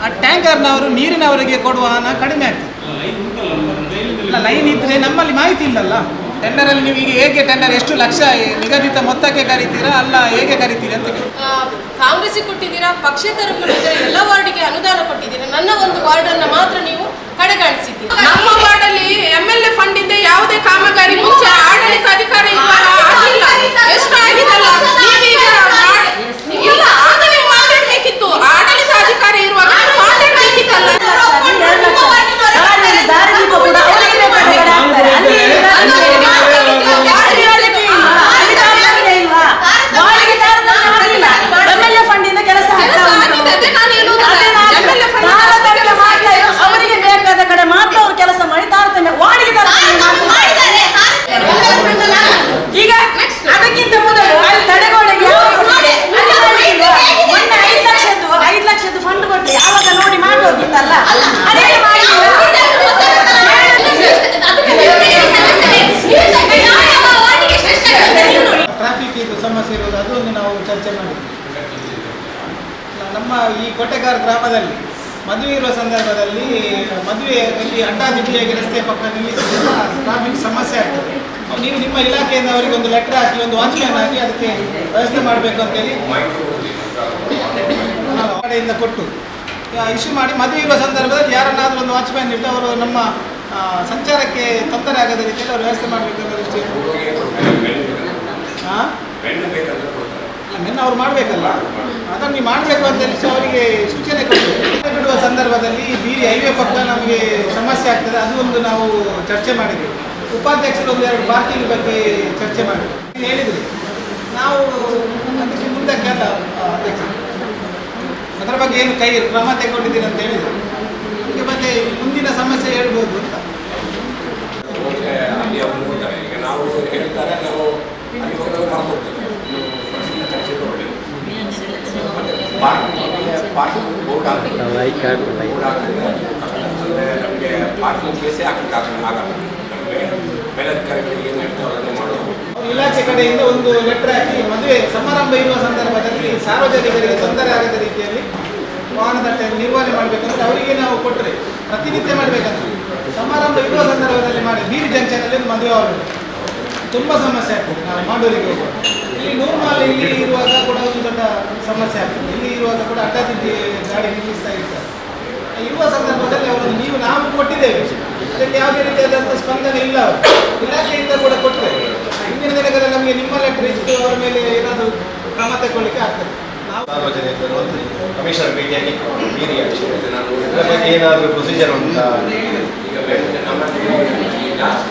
ಆ ಟ್ಯಾಂಕರ್ನವರು ನೀರಿನವರಿಗೆ ಕೊಡುವ ಹಣ ಕಡಿಮೆ ಆಗ್ತದೆ. ಇಲ್ಲ, ಲೈನ್ ಇದ್ದರೆ ನಮ್ಮಲ್ಲಿ ಮಾಹಿತಿ ಇಲ್ಲಲ್ಲ. ಟೆಂಡರಲ್ಲಿ ನೀವು ಈಗ ಹೇಗೆ ಟೆಂಡರ್ ಎಷ್ಟು ಲಕ್ಷ ನಿಗದಿತ ಮೊತ್ತಕ್ಕೆ ಕರಿತೀರಾ ಅಲ್ಲ ಹೇಗೆ ಕರಿತೀರಾ ಅಂತ ಕಾಂಗ್ರೆಸ್ಗೆ ಕೊಟ್ಟಿದ್ದೀರಾ, ಪಕ್ಷೇತರ ಕೊಟ್ಟಿದ್ದೀರಾ, ಎಲ್ಲ ವಾರ್ಡಿಗೆ ಅನುದಾನ ಕೊಟ್ಟಿದ್ದೀರಾ. ನನ್ನ ಒಂದು ವಾರ್ಡನ್ನು ಮಾತ್ರ ನೀವು ಕಡೆಗಾಣಿಸಿದ್ದೀರಾ. ನಮ್ಮ ವಾರ್ಡಲ್ಲಿ MLA ಫಂಡ್ ಇಂದ ಯಾವುದೇ ಕಾಮಗಾರಿ ಮುಂಚೆ ಆಡಳಿತ ಅಧಿಕಾರ ಎಷ್ಟು ಆಗಿದಲ್ಲ. ಇಲ್ಲ, ಆಗ ನೀವು ಮಾತಾಡ್ಬೇಕಿತ್ತು. ಆಡಳಿತ ಅಧಿಕಾರ ಇರುವಾಗ ಮಾತಾಡ್ಬೇಕಿತ್ತಲ್ಲ. ಅವರಿಗೆ ಬೇಕಾದ ಕಡೆ ಮಾತ್ರ ಅವರು ಕೆಲಸ ಮಾಡಿ ತಾರತಮ್ಯ ವಾಡಿಗೆ ಈಗ ಅದಕ್ಕಿಂತ ಮೊದಲು ಅಲ್ಲಿ ತಡೆಗೋಡೆಗೆ ಮೊನ್ನೆ 5 ಲಕ್ಷದ್ದು ಫಂಡ್ ಕೊಟ್ಟು ಯಾವಾಗ ನೋಡಿ ಮಾಡ್ಬೋದಿತ್ತಲ್ಲ, ಅದೇ ಟ್ರಾಫಿಕ್ ಇದು ಸಮಸ್ಯೆ ಇರೋದು ಅದೊಂದು ನಾವು ಚರ್ಚೆ ಮಾಡಿದ್ವಿ. ನಮ್ಮ ಈ ಕೊಟ್ಟೆಗಾರ ಗ್ರಾಮದಲ್ಲಿ ಮದುವೆ ಇರುವ ಸಂದರ್ಭದಲ್ಲಿ ಮದುವೆಯಲ್ಲಿ ಅಡ್ಡಾದಿಡ್ಡಿಯಾಗಿ ರಸ್ತೆ ಪಕ್ಕ ನಿಲ್ಲಿಸಿದ ಟ್ರಾಫಿಕ್ ಸಮಸ್ಯೆ ಆಗ್ತದೆ. ನೀವು ನಿಮ್ಮ ಇಲಾಖೆಯಿಂದ ಅವರಿಗೆ ಒಂದು ಲೆಟರ್ ಹಾಕಿ ಒಂದು ವಾಚ್ಮ್ಯಾನ್ ಹಾಕಿ ಅದಕ್ಕೆ ವ್ಯವಸ್ಥೆ ಮಾಡಬೇಕು ಅಂತೇಳಿ ಕಡೆಯಿಂದ ಕೊಟ್ಟು ಇಶ್ಯೂ ಮಾಡಿ ಮದುವೆ ಇರುವ ಸಂದರ್ಭದಲ್ಲಿ ಯಾರನ್ನಾದರೂ ಒಂದು ವಾಚ್ಮ್ಯಾನ್ ಇಟ್ಟು ಅವರು ನಮ್ಮ ಸಂಚಾರಕ್ಕೆ ತೊಂದರೆ ಆಗದ ರೀತಿಯಲ್ಲಿ ಅವರು ವ್ಯವಸ್ಥೆ ಮಾಡಬೇಕು ಅನ್ನೋ ದೃಷ್ಟಿಯಲ್ಲಿ ಮೆನ್ನು ಅವ್ರು ಮಾಡಬೇಕಲ್ಲ, ಅದನ್ನು ನೀವು ಮಾಡಬೇಕು ಅಂತೇಳಿ ಅವರಿಗೆ ಸೂಚನೆ ಕೊಟ್ಟು ಬಿಡುವ ಸಂದರ್ಭದಲ್ಲಿ ಬೀದಿ ಹೈವೇ ಪಕ್ಕ ನಮಗೆ ಸಮಸ್ಯೆ ಆಗ್ತದೆ. ಅದು ಒಂದು ನಾವು ಚರ್ಚೆ ಮಾಡಿದ್ವಿ. ಉಪಾಧ್ಯಕ್ಷರು 1-2 ಪಾರ್ಕಿಂಗ್ ಬಗ್ಗೆ ಚರ್ಚೆ ಮಾಡಿದ್ವಿ. ಹೇಳಿದ್ರಿ ನಾವು ಅದಕ್ಕೆ ಮುಂದಕ್ಕೆ ಅಲ್ಲ ಅಧ್ಯಕ್ಷ ಅದರ ಬಗ್ಗೆ ಏನು ಕ್ರಮ ತೆಗೆದುಕೊಂಡಿದ್ದೀರಿ ಅಂತ ಹೇಳಿದ್ರು. ಅದಕ್ಕೆ ಬಗ್ಗೆ ಮುಂದಿನ ಸಮಸ್ಯೆ ಹೇಳ್ಬೋದು ಅಂತ ಈಗ ನಾವು ಹೇಳ್ತಾರೆ, ನಾವು ಅಲ್ಲಿ ಹೋದಾಗ ಮಾಡ್ಕೊಡ್ತೇವೆ. ಪಾರ್ಕಿಂಗ್ ಬೋರ್ಡ್ ಹಾಕಿದ್ರೆ ನಮಗೆ ಪಾರ್ಕಿಂಗ್ ಕೇಸೇ ಹಾಕಲಿಕ್ಕೆ ಆಗಲ್ಲ. ನಮಗೆ ಮೇಲಧಿಕಾರಿಗಳಿಗೆ ಏನು ಹೇಳ್ತಾರೆ ಅದನ್ನೇ ಮಾಡೋದು. ಇಲಾಖೆ ಕಡೆಯಿಂದ ಒಂದು ಲೆಟರ್ ಹಾಕಿ ಮದುವೆ ಸಮಾರಂಭ ಇರುವ ಸಂದರ್ಭದಲ್ಲಿ ಸಾರ್ವಜನಿಕರಿಗೆ ತೊಂದರೆ ಆಗದ ರೀತಿಯಲ್ಲಿ ವಾಹನ ದಟ್ಟಣೆ ನಿರ್ವಹಣೆ ಮಾಡಬೇಕಂದ್ರೆ ಅವರಿಗೆ ನಾವು ಕೊಟ್ಟರೆ ಪ್ರತಿನಿತ್ಯ ಮಾಡಬೇಕಂತ. ಸಮಾರಂಭ ಇರುವ ಸಂದರ್ಭದಲ್ಲಿ ಮಾಡಿ ಬೀದಿ ಜಂಕ್ಷನಲ್ಲಿ ಒಂದು ಮದುವೆ ಆಗೋದು ತುಂಬ ಸಮಸ್ಯೆ ಆಗ್ತದೆ. ನಾವು ಮಾಡೋರಿಗೆ ಹೋಗುವ ಇಲ್ಲಿ ನೂರ್ಮಾಲ್ ಇಲ್ಲಿ ಇರುವಾಗ ಕೂಡ ಒಂದು ದೊಡ್ಡ ಸಮಸ್ಯೆ ಆಗ್ತದೆ. ಇಲ್ಲಿ ಇರುವಾಗ ಕೂಡ ಅಡ್ಡದಿದ್ದಿ ಗಾಡಿ ನಿಲ್ಲಿಸ್ತಾ ಇರ್ತಾರೆ. ಇರುವ ಸಂದರ್ಭದಲ್ಲಿ ಅವರನ್ನು ನಾವು ಕೊಟ್ಟಿದ್ದೇವೆ, ಅದಕ್ಕೆ ಯಾವುದೇ ರೀತಿಯಾದಂಥ ಸ್ಪಂದನೆ ಇಲ್ಲ. ಇಲಾಖೆಯಿಂದ ಕೂಡ ಕೊಟ್ಟರೆ ಹಿಂದಿನ ದಿನಗಳಲ್ಲಿ ನಮಗೆ ನಿಮ್ಮ ಲೆಟರ್ ಇತ್ತು ಅವರ ಮೇಲೆ ಏನಾದರೂ ಕ್ರಮ ತಗೊಳ್ಳಿಕ್ಕೆ ಆಗ್ತದೆ. ನಾವು ಸಾರ್ವಜನಿಕರು ಕಮಿಷನರ್ ಭೇಟಿಯಾಗಿ ಇದರ ಬಗ್ಗೆ ಏನಾದರೂ ಪ್ರೊಸೀಜರ್ ಉಂಟಾ? ಈಗ ನಮ್ಮಲ್ಲಿ ಜಾಸ್ತಿ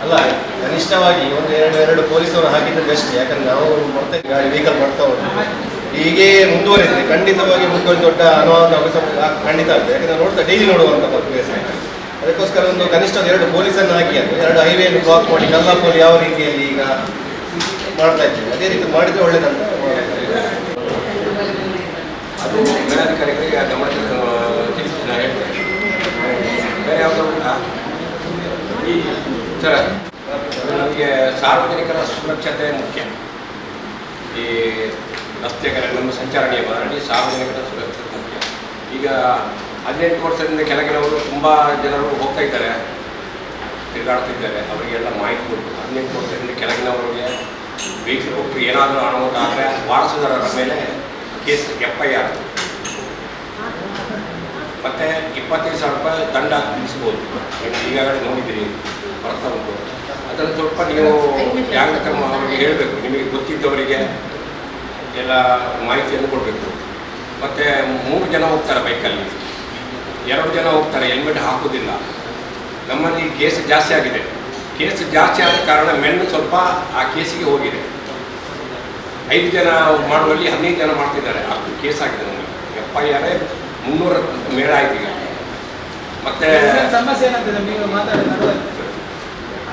ಅಲ್ಲ, ಕನಿಷ್ಠವಾಗಿ 1-2 ಪೊಲೀಸರು ಹಾಕಿದ್ರೆ ಬೆಸ್ಟ್. ಯಾಕಂದ್ರೆ ನಾವು ಬರ್ತೇವೆ, ಗಾಡಿ ವೆಹಿಕಲ್ ಬರ್ತಾ ಉಂಟು. ಹೀಗೆ ಮುಂದುವರಿದ್ರೆ ಖಂಡಿತವಾಗಿ ಮುಂದೊಂದು ದೊಡ್ಡ ಅನಾಹುತ ಖಂಡಿತ ಆಗ್ತದೆ. ಯಾಕಂದ್ರೆ ನೋಡ್ತಾ ಡೈಲಿ ನೋಡುವಂಥ ಪ್ಲೇಸ್. ಅದಕ್ಕೋಸ್ಕರ ಒಂದು ಕನಿಷ್ಠ 2 ಪೊಲೀಸನ್ನು ಹಾಕಿ ಅದು 2 ಹೈವೇಯನ್ನು ಬ್ಲಾಕ್ ಮಾಡಿ ಕಲ್ಲಾಪುರ ಯಾವ ರೀತಿಯಲ್ಲಿ ಈಗ ಮಾಡ್ತಾ ಇದ್ದೇವೆ ಅದೇ ರೀತಿ ಮಾಡಿದರೆ ಒಳ್ಳೇದಂತ. ಅದು ಮೇಲಧಿಕಾರಿಗಳಿಗೆ ಗಮನ ತಿಳಿಸಿ ನಾನು ಹೇಳ್ತೇನೆ. ಬೇರೆ ಯಾವುದೋ ಉಂಟಾ ಸರ್? ನಮಗೆ ಸಾರ್ವಜನಿಕರ ಸುರಕ್ಷತೆ ಮುಖ್ಯ. ಈ ರಸ್ತೆಗಳ ನಮ್ಮ ಸಂಚಾರ ನಿಯಮದಲ್ಲಿ ಸಾರ್ವಜನಿಕರ ಸುರಕ್ಷತೆ ಮುಖ್ಯ. ಈಗ 18 ವರ್ಷದಿಂದ ಕೆಳಗಿನವರು ತುಂಬ ಜನರು ಹೋಗ್ತಾ ಇದ್ದಾರೆ, ತಿರುಗಾಡ್ತಿದ್ದಾರೆ. ಅವರಿಗೆಲ್ಲ ಮಾಹಿತಿ ಕೊಟ್ಟು 18 ವರ್ಷದಿಂದ ಕೆಳಗಿನವರಿಗೆ ವೆಹಿಕಲ್ ಹೋಗ್ತು ಏನಾದರೂ ಅನಾಹುತ ಆದರೆ ವಾರಸುದಾರರ ಮೇಲೆ ಕೇಸ್ FIR ಮತ್ತು 25,000 ರೂಪಾಯಿ ದಂಡ ವಿಧಿಸ್ಬೋದು. ನೀವು ಈಗಾಗಲೇ ನೋಡಿದ್ದೀರಿ, ಬರ್ತಾ ಉಂಟು. ಅದನ್ನು ಸ್ವಲ್ಪ ನೀವು ಜಾಗೃತ ಅವರಿಗೆ ಹೇಳಬೇಕು. ನಿಮಗೆ ಗೊತ್ತಿದ್ದವರಿಗೆ ಎಲ್ಲ ಮಾಹಿತಿಯನ್ನು ಕೊಡಬೇಕು. ಮತ್ತು 3 ಜನ ಹೋಗ್ತಾರೆ ಬೈಕಲ್ಲಿ, 2 ಜನ ಹೋಗ್ತಾರೆ, ಹೆಲ್ಮೆಟ್ ಹಾಕೋದಿಲ್ಲ. ನಮ್ಮಲ್ಲಿ ಕೇಸ್ ಜಾಸ್ತಿ ಆಗಿದೆ. ಕೇಸ್ ಜಾಸ್ತಿ ಆದ ಕಾರಣ ಮೆನ್ನು ಸ್ವಲ್ಪ ಆ ಕೇಸಿಗೆ ಹೋಗಿದೆ. 5 ಜನ ಮಾಡುವಲ್ಲಿ 15 ಜನ ಮಾಡ್ತಿದ್ದಾರೆ. ಅದು ಕೇಸ್ ಆಗಿದೆ. ನಮಗೆ FIR 300 ಮೇಳ ಆಯ್ತು ಈಗ. ಮತ್ತೆ ಸಮಸ್ಯೆ ಏನಾಗ್ತದೆ ನೀವು ಮಾತಾಡಿದ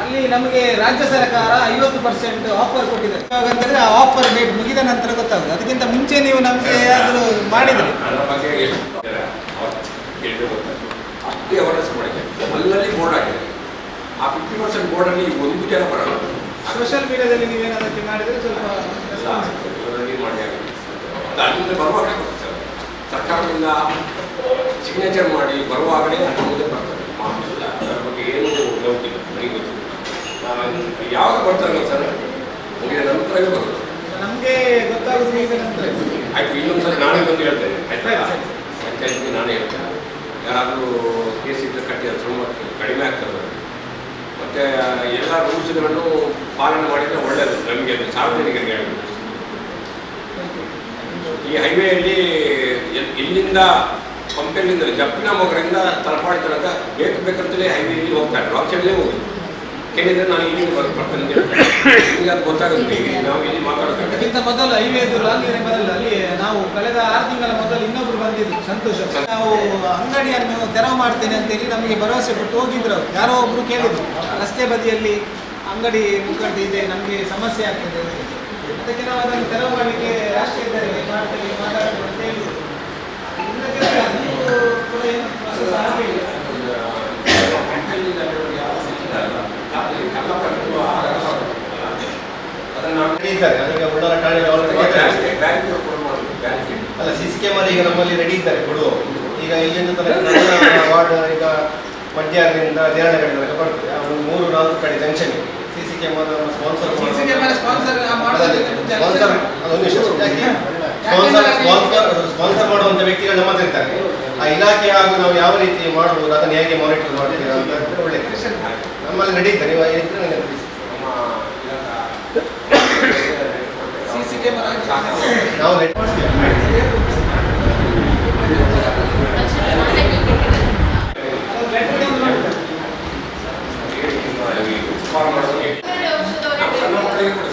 ಅಲ್ಲಿ ನಮಗೆ ರಾಜ್ಯ ಸರ್ಕಾರ 50% ಆಫರ್ ಕೊಟ್ಟಿದೆ. ಯಾಕಂತಂದ್ರೆ ಆ ಆಫರ್ ಡೇಟ್ ಮುಗಿದ ನಂತರ ಗೊತ್ತಾಗುತ್ತೆ. ಅದಕ್ಕಿಂತ ಮುಂಚೆ ನೀವು ನಮಗೆ ಏನಾದರೂ ಮಾಡಿದರೆ ಅದರ ಬಗ್ಗೆ ಅಷ್ಟೇ ಅವೇರ್ನೆಸ್ ಮಾಡಿದೆ. ಅಲ್ಲಲ್ಲಿ ಬೋರ್ಡ್ ಆಗಿದೆ. ಆ 50% ಬೋರ್ಡಲ್ಲಿ 1 ಜನ ಬರೋಣ. ಸೋಷಿಯಲ್ ಮೀಡಿಯಾದಲ್ಲಿ ನೀವೇನಾದರೂ ಮಾಡಿದರೆ ಸ್ವಲ್ಪ ಮಾಡಿ ಆಗಿದೆ. ಅದು ಅಲ್ಲಿಂದ ಬರುವಾಗಲೇ ಬರುತ್ತೆ ಸರ್. ಸರ್ಕಾರದಿಂದ ಸಿಗ್ನೇಚರ್ ಮಾಡಿ ಬರುವಾಗಲೇ ಅನುಮೋದನೆ ಬರ್ತದೆ. ಮಾಹಿಲ್ಲ ಅದರ ಬಗ್ಗೆ ಏನೂ ಡೌಟಿಲ್ಲ, ನನಗೆ ಗೊತ್ತಿಲ್ಲ. ಯಾವಾಗ ಬರ್ತಾರೆ ಸರ್? ಮುಗಿದ ನಂತರವೇ ಬರುತ್ತೆ. ನಮಗೆ ಗೊತ್ತಾಗೋದು ಈಗ ನಂತರ. ಆಯ್ತು, ಇನ್ನೊಂದ್ಸಲ ನಾನೇ ಬಂದು ಹೇಳ್ತೇನೆ ಆಯ್ತಾ? ಪಂಚಾಯತ್ಗೆ ನಾನೇ ಹೇಳ್ತೇನೆ. ಯಾರಾದರೂ ಕೇಸ್ ಇದ್ದರೆ ಕಟ್ಟಿ ಅದು ತುಂಬ ಕಡಿಮೆ ಆಗ್ತದೆ. ಮತ್ತು ಎಲ್ಲ ರೂಲ್ಸ್ಗಳನ್ನು ಪಾಲನೆ ಮಾಡಿದರೆ ಒಳ್ಳೆಯದು ನಮಗೆ, ಸಾರ್ವಜನಿಕರಿಗೆ ಹೇಳಬೇಕು. ಈ ಹೈವೇಯಲ್ಲಿ ಇಲ್ಲಿಂದ ಪಂಪೆಲ್ಲಿಂದ ಜಪ್ಪಿನ ಮೊಗರಿಂದ ತಲಪಾಡಿ ತನಕ ಬೇಕಂತಲೇ ಹೈವೇಯಲ್ಲಿ ಹೋಗ್ತಾರೆ, ರಾಂಗ್ ಸೈಡಲ್ಲೇ ಹೋಗಿ ಕೇಳಿದರೆ ನಾನು ಇಲ್ಲಿಂದ ಬರ್ತೇನೆ ಅಂತ ಹೇಳ್ತೇನೆ. ಈಗ ಅದು ಗೊತ್ತಾಗುತ್ತೆ. ನಾವು ಇಲ್ಲಿ ಮಾತಾಡ್ತೇವೆ. ಅದಕ್ಕಿಂತ ಮೊದಲು ಹೈವೇದು ಲಾಂಗ್ ಬರಲ್ಲ. ಅಲ್ಲಿ ನಾವು ಕಳೆದ 6 ತಿಂಗಳ ಮೊದಲು ಇನ್ನೊಬ್ರು ಬಂದಿದ್ರು, ಸಂತೋಷ. ನಾವು ಅಂಗಡಿಯನ್ನು ತೆರವು ಮಾಡ್ತೇನೆ ಅಂತೇಳಿ ನಮಗೆ ಭರವಸೆ ಕೊಟ್ಟು ಹೋಗಿದ್ರು ಅವರು. ಯಾರೋ ಒಬ್ರು ಕೇಳಿದ್ರು, ರಸ್ತೆ ಬದಿಯಲ್ಲಿ ಅಂಗಡಿ ಮುಗ್ಗಟ್ಟು ಇದೆ, ನಮಗೆ ಸಮಸ್ಯೆ ಆಗ್ತದೆ, ಅದಕ್ಕೆ ನಾವು ಅದನ್ನು ತೆರವು ಮಾಡಲಿಕ್ಕೆ ರಾಷ್ಟ್ರೀಯ ಹೆದ್ದಾರಿಗೆ ಮಾಡ್ತೇವೆ ಮಾತಾಡ್ತೇವೆ ಅಂತ ಹೇಳಿದ್ರು. ಅದು ಕೂಡ ಏನು process ಆಗಲಿಲ್ಲ. ರೆಡಿ ಇದ್ದಾರೆ. ಈಗ ಉಳ್ಳಾಲ ಠಾಣೆಯಲ್ಲಿ ಅಲ್ಲ, CC ಕ್ಯಾಮರಾ ಈಗ ನಮ್ಮಲ್ಲಿ ರೆಡಿ ಇದ್ದಾರೆ ಕೊಡುವ. ಈಗ ಇಲ್ಲಿಂದ ನನ್ನ ವಾರ್ಡ್ ಈಗ ಮಧ್ಯಾಹ್ನದಿಂದ ದೇರಳಗಡೆ ತನಕ ಬರ್ತದೆ. ಅವರು 3-4 ಕಡೆ ಜಂಕ್ಷನ್ CC ಕ್ಯಾಮರಾ ಸ್ಪಾನ್ಸರ್ ಮಾಡುವಂಥ ವ್ಯಕ್ತಿಗಳು ನಮ್ಮ ಹತ್ರ ಇರ್ತಾರೆ. ಆ ಇಲಾಖೆ ಹಾಗೂ ನಾವು ಯಾವ ರೀತಿ ಮಾಡಬಹುದು, ಅದನ್ನು ಹೇಗೆ ಮಾನಿಟರ್ ಮಾಡ್ತೀರಾ ಅಂತ ಒಳ್ಳೆಯದು. ನಮ್ಮಲ್ಲಿ ರೆಡಿ ಇದ್ದಾರೆ. ನೀವು ಇದ್ರೆ ನನಗೆ ತಿಳಿಸಿ. ನಾವು ರೆಡಿ ಮಾಡ್ತೀವಿ.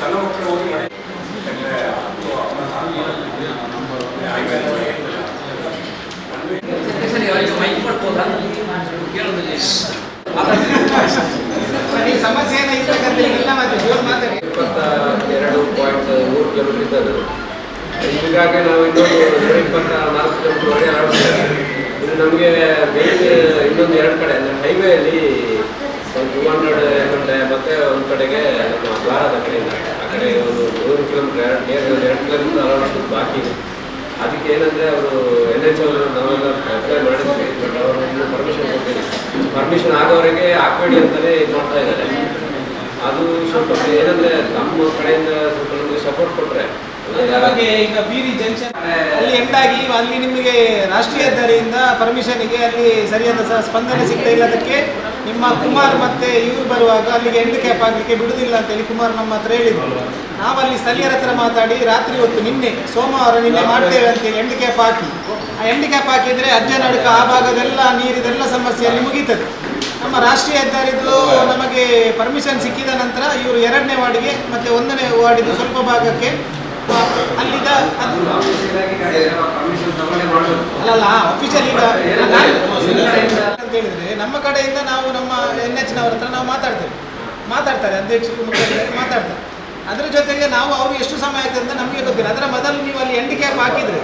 ಸಣ್ಣ ಮಕ್ಕಳು ಹೋಗಿ ಮಾಡಿ ಸಮಸ್ಯೆ ಏನಾಗಿರ್ತಕ್ಕಂಥ ಎಲ್ಲ ಮಾತಾಡಿ 22.3 ಕಿಲೋಮೀಟರ್ ಇದ್ದದ್ದು. ಹೀಗಾಗಿ ನಾವು ಇನ್ನೊಂದು 124 ಕಿಲೋಮೀಟರ್ ವರೆಗೆ ಅಳವಡಿಸಿದ್ದೇವೆ. ಇದು ನಮಗೆ ಮೇನ್ ಇನ್ನೊಂದು 2 ಕಡೆ ಅಂದರೆ ಹೈವೇಯಲ್ಲಿ 200 ಗಂಟೆ ಮತ್ತು ಒಂದು ಕಡೆಗೆ ನಮ್ಮ ದ್ವಾರದ ಕಡೆಯಿಂದ ಆ ಕಡೆ ಒಂದು 100 ಕಿಲೋಮೀಟರ್ 2 ಕಿಲೋಮೀಟರ್ ಅಳವಡಿಸೋದು ಬಾಕಿ ಇದೆ. ಅದಕ್ಕೆ ಏನಂದರೆ ಅವರು NH ಅವರು ನಾವೆಲ್ಲ ಅಪ್ಲೈ ಮಾಡಿದ್ವಿ, ಬಟ್ ಅವರು ಇನ್ನೂ ಪರ್ಮಿಷನ್ ಕೊಟ್ಟಿಲ್ಲ. ಪರ್ಮಿಷನ್ ಆಗೋವರೆಗೆ ಹಾಕಬೇಡಿ ಅಂತಲೇ ಇದು ಮಾಡ್ತಾ ಇದ್ದಾರೆ. ಅದು ಸ್ವಲ್ಪ ಏನಂದರೆ ನಮ್ಮ ಕಡೆಯಿಂದ ಸ್ವಲ್ಪ ನಮಗೆ ಸಪೋರ್ಟ್ ಕೊಟ್ಟರೆ ಬಗ್ಗೆ ಈಗ ಬೀರಿ ಜಂಕ್ಷನ್ ಅಲ್ಲಿ ಎಂಟಾಗಿ ಅಲ್ಲಿ ನಿಮಗೆ ರಾಷ್ಟ್ರೀಯ ಹೆದ್ದಾರಿಯಿಂದ ಪರ್ಮಿಷನ್ಗೆ ಅಲ್ಲಿ ಸರಿಯಾದ ಸ್ಪಂದನೆ ಸಿಗ್ತಾ ಇಲ್ಲದಕ್ಕೆ ನಿಮ್ಮ ಕುಮಾರ್ ಮತ್ತೆ ಇವರು ಬರುವಾಗ ಅಲ್ಲಿಗೆ ಎಂಡ್ ಕ್ಯಾಪ್ ಆಗಲಿಕ್ಕೆ ಬಿಡುವುದಿಲ್ಲ ಅಂತೇಳಿ ಕುಮಾರ್ ನಮ್ಮ ಹತ್ರ ಹೇಳಿದ್ರು. ನಾವಲ್ಲಿ ಸ್ಥಳೀಯರ ಹತ್ರ ಮಾತಾಡಿ ರಾತ್ರಿ ಹೊತ್ತು ನಿನ್ನೆ ಸೋಮವಾರ ಮಾಡ್ತೇವೆ ಅಂತೇಳಿ ಎಂಡ್ ಕ್ಯಾಪ್ ಹಾಕಿ, ಆ ಎಂಡ್ ಕ್ಯಾಪ್ ಹಾಕಿದರೆ ಅಜ್ಜನಡುಕ ಆ ಭಾಗದೆಲ್ಲ ನೀರಿದೆಲ್ಲ ಸಮಸ್ಯೆಯಲ್ಲಿ ಮುಗೀತದೆ. ನಮ್ಮ ರಾಷ್ಟ್ರೀಯ ಹೆದ್ದಾರಿದು ನಮಗೆ ಪರ್ಮಿಷನ್ ಸಿಕ್ಕಿದ ನಂತರ ಇವರು 2ನೇ ವಾರ್ಡಿಗೆ ಮತ್ತು 1ನೇ ವಾರ್ಡಿದು ಸ್ವಲ್ಪ ಭಾಗಕ್ಕೆ ಅಲ್ಲಿದ್ದ ಅಲ್ಲಲ್ಲ ಅಫಿಷಿಯಲ್ ಈಗ ಅಂತ ಹೇಳಿದ್ರೆ ನಮ್ಮ ಕಡೆಯಿಂದ ನಾವು ನಮ್ಮ NH-ನವ್ರ ಹತ್ರ ನಾವು ಮಾತಾಡ್ತಾರೆ ಅಧ್ಯಕ್ಷರು ಮುಖ್ಯಮಂತ್ರಿ ಮಾತಾಡ್ತಾರೆ. ಅದರ ಜೊತೆಗೆ ನಾವು ಅವರು ಎಷ್ಟು ಸಮಯ ಆಗ್ತದೆ ಅಂತ ನಮಗೆ ಗೊತ್ತಿಲ್ಲ. ಅದರ ಮೊದಲು ನೀವು ಅಲ್ಲಿ ಎಂಡ್ ಕ್ಯಾಪ್ ಹಾಕಿದರೆ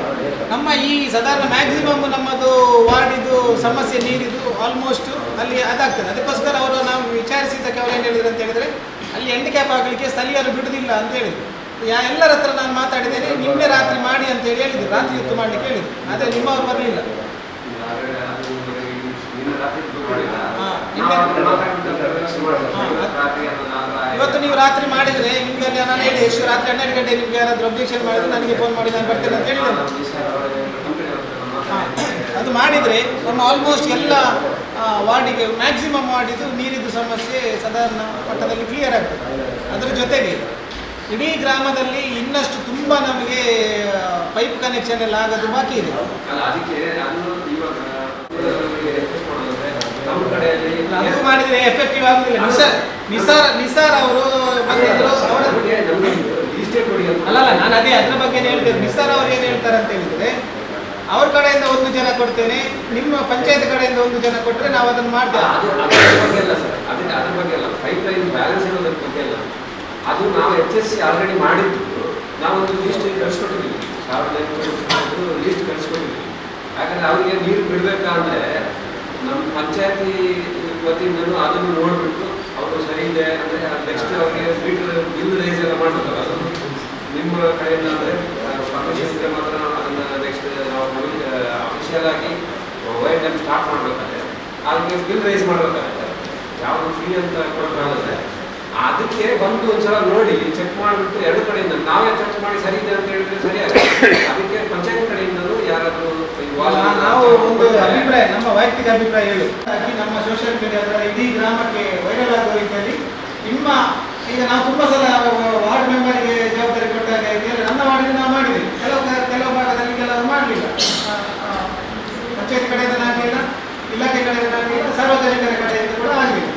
ನಮ್ಮ ಈ ಸಾಧಾರಣ ಮ್ಯಾಕ್ಸಿಮಮ್ ನಮ್ಮದು ವಾರ್ಡಿದು ಸಮಸ್ಯೆ ನೀರಿದು ಆಲ್ಮೋಸ್ಟ್ ಅಲ್ಲಿ ಅದಾಗ್ತದೆ. ಅದಕ್ಕೋಸ್ಕರ ಅವರು ನಾವು ವಿಚಾರಿಸಿದ್ದಕ್ಕೆ ಅವ್ರು ಏನು ಹೇಳಿದ್ರು ಅಂತ ಹೇಳಿದರೆ ಅಲ್ಲಿ ಎಂಡ್ ಕ್ಯಾಪ್ ಹಾಕಲಿಕ್ಕೆ ಸ್ಥಳೀಯರು ಬಿಡುವುದಿಲ್ಲ ಅಂತ ಹೇಳಿದರು. ಎಲ್ಲರ ಹತ್ರ ನಾನು ಮಾತಾಡಿದ್ದೇನೆ, ನಿನ್ನೆ ರಾತ್ರಿ ಮಾಡಿ ಅಂತೇಳಿ ಹೇಳಿದ್ರು, ರಾತ್ರಿ ಹೊತ್ತು ಮಾಡಲಿಕ್ಕೆ ಹೇಳಿದ್ರು. ಆದರೆ ನಿಮ್ಮವ್ರು ಬರಲಿಲ್ಲ. ಇವತ್ತು ನೀವು ರಾತ್ರಿ ಮಾಡಿದರೆ ನಿಮಗೆ ನಾನು ಹೇಳಿ ಎಷ್ಟು ರಾತ್ರಿ 12 ಗಂಟೆ ನಿಮ್ಗೆ ಯಾರಾದರೂ ಅಬ್ಜೆಕ್ಷನ್ ಮಾಡಿದ್ರೆ ನನಗೆ ಫೋನ್ ಮಾಡಿ ನಾನು ಬರ್ತೇನೆ ಅಂತ ಹೇಳಿದ್ದೇನೆ. ಅದು ಮಾಡಿದರೆ ನಮ್ಮ ಆಲ್ಮೋಸ್ಟ್ ಎಲ್ಲ ವಾರ್ಡಿಗೆ ಮ್ಯಾಕ್ಸಿಮಮ್ ವಾರ್ಡಿದು ನೀರಿದ್ದು ಸಮಸ್ಯೆ ಸಾಧಾರಣ ಮಟ್ಟದಲ್ಲಿ ಕ್ಲಿಯರ್ ಆಗ್ತದೆ. ಅದರ ಜೊತೆಗೆ ಇಡೀ ಗ್ರಾಮದಲ್ಲಿ ಇನ್ನಷ್ಟು ತುಂಬ ನಮಗೆ ಪೈಪ್ ಕನೆಕ್ಷನ್ ಎಲ್ಲ ಆಗೋದು ಬಾಕಿ ಇದೆ. ಅದು ಮಾಡಿದರೆ ಎಫೆಕ್ಟಿವ್ ಆಗುದಿಲ್ಲ. ನಿಸಾರ್ ಅವರು ಬಂದಿದ್ರು. ಅಲ್ಲಲ್ಲ ನಾನು ಅದೇ ಅದ್ರ ಬಗ್ಗೆ ಹೇಳ್ತೇನೆ. ನಿಸಾರ್ ಅವ್ರು ಏನು ಹೇಳ್ತಾರೆ ಅಂತ ಹೇಳಿದರೆ ಅವ್ರ ಕಡೆಯಿಂದ 1 ಜನ ಕೊಡ್ತೇನೆ, ನಿಮ್ಮ ಪಂಚಾಯತ್ ಕಡೆಯಿಂದ 1 ಜನ ಕೊಟ್ಟರೆ ನಾವು ಅದನ್ನು ಮಾಡ್ತೇವೆ. ಅದ್ರ ಬಗ್ಗೆ ಅಲ್ಲ, ಪೈಪ್ ಲೈನ್ ಬ್ಯಾಲೆನ್ಸ್ ಇರೋದ್ರ ಬಗ್ಗೆ ಅಲ್ಲ. ಅದು ನಾವು HSC ಆಲ್ರೆಡಿ ಮಾಡಿದ್ದು. ನಾವೊಂದು ಲೀಸ್ಟ್ ಕಳಿಸ್ಕೊಟ್ಟಿದ್ದೀವಿ, 1900 ಲೀಸ್ಟ್ ಕಳಿಸ್ಕೊಟ್ಟಿದ್ದೀವಿ. ಯಾಕಂದರೆ ಅವರಿಗೆ ನೀರು ಬಿಡಬೇಕಂದ್ರೆ ನಮ್ಮ ಪಂಚಾಯತಿ ವತಿಯಿಂದಲೂ ಅದನ್ನು ನೋಡಿಬಿಟ್ಟು ಅವರು ಸರಿ ಇದೆ ಅಂದರೆ ನೆಕ್ಸ್ಟ್ ಅವರಿಗೆ ಮೀಟರ್ ಬಿಲ್ ರೈಸ್ ಎಲ್ಲ ಮಾಡ್ಬೇಕಲ್ಲ, ಅದು ನಿಮ್ಮ ಕಡೆಯಿಂದ ಅಂದರೆ ಪರ್ಮಿಷನ್ ಇದ್ದರೆ ಮಾತ್ರ ನಾವು ಅದಕ್ಕೆ ಬಿಲ್ ರೈಸ್ ಮಾಡಬೇಕಾಗುತ್ತೆ. ಯಾವುದು ಫ್ರೀ ಅಂತ ಕೊಡೋಕ್ಕಾಗುತ್ತೆ. ಅದಕ್ಕೆ ಬಂದು ಒಂದ್ಸಲ ನೋಡಿ ಚೆಕ್ ಮಾಡಿಬಿಟ್ಟು ಎರಡು ಕಡೆಯಿಂದ ನಾವೇ ಚೆಕ್ ಮಾಡಿ ಸರಿ ಇದೆ ಅಂತ ಹೇಳಿದ್ರೆ ಸರಿಯಾಗುತ್ತೆ. ಅದಕ್ಕೆ ಪಂಚಾಯತ್ ಕಡೆಯಿಂದಲೂ ಯಾರಾದರೂ ನಾವು ಒಂದು ಅಭಿಪ್ರಾಯ, ನಮ್ಮ ವೈಯಕ್ತಿಕ ಅಭಿಪ್ರಾಯ ಹೇಳು, ನಮ್ಮ ಸೋಷಿಯಲ್ ಮೀಡಿಯಾದ ಇಡೀ ಗ್ರಾಮಕ್ಕೆ ವೈರಲ್ ಆಗುವ ರೀತಿಯಲ್ಲಿ ನಿಮ್ಮ ಈಗ ನಾವು ತುಂಬ ಸಲ ವಾರ್ಡ್ ಮೆಂಬರ್ಗೆ ಜವಾಬ್ದಾರಿ ಕೊಟ್ಟಾಗ ನನ್ನ ವಾರ್ಡಿಗೆ ನಾವು ಮಾಡಿದ್ದೀವಿ, ಕೆಲವು ಭಾಗದಲ್ಲಿ ಕೆಲವರು ಮಾಡಲಿಲ್ಲ, ಪಂಚಾಯತ್ ಕಡೆಯಿಂದ ಆಗಲಿಲ್ಲ, ಇಲಾಖೆ ಕಡೆಯಿಂದ ಆಗಲಿಲ್ಲ, ಸಾರ್ವಜನಿಕರ ಕಡೆಯಿಂದ ಕೂಡ ಆಗಲಿಲ್ಲ.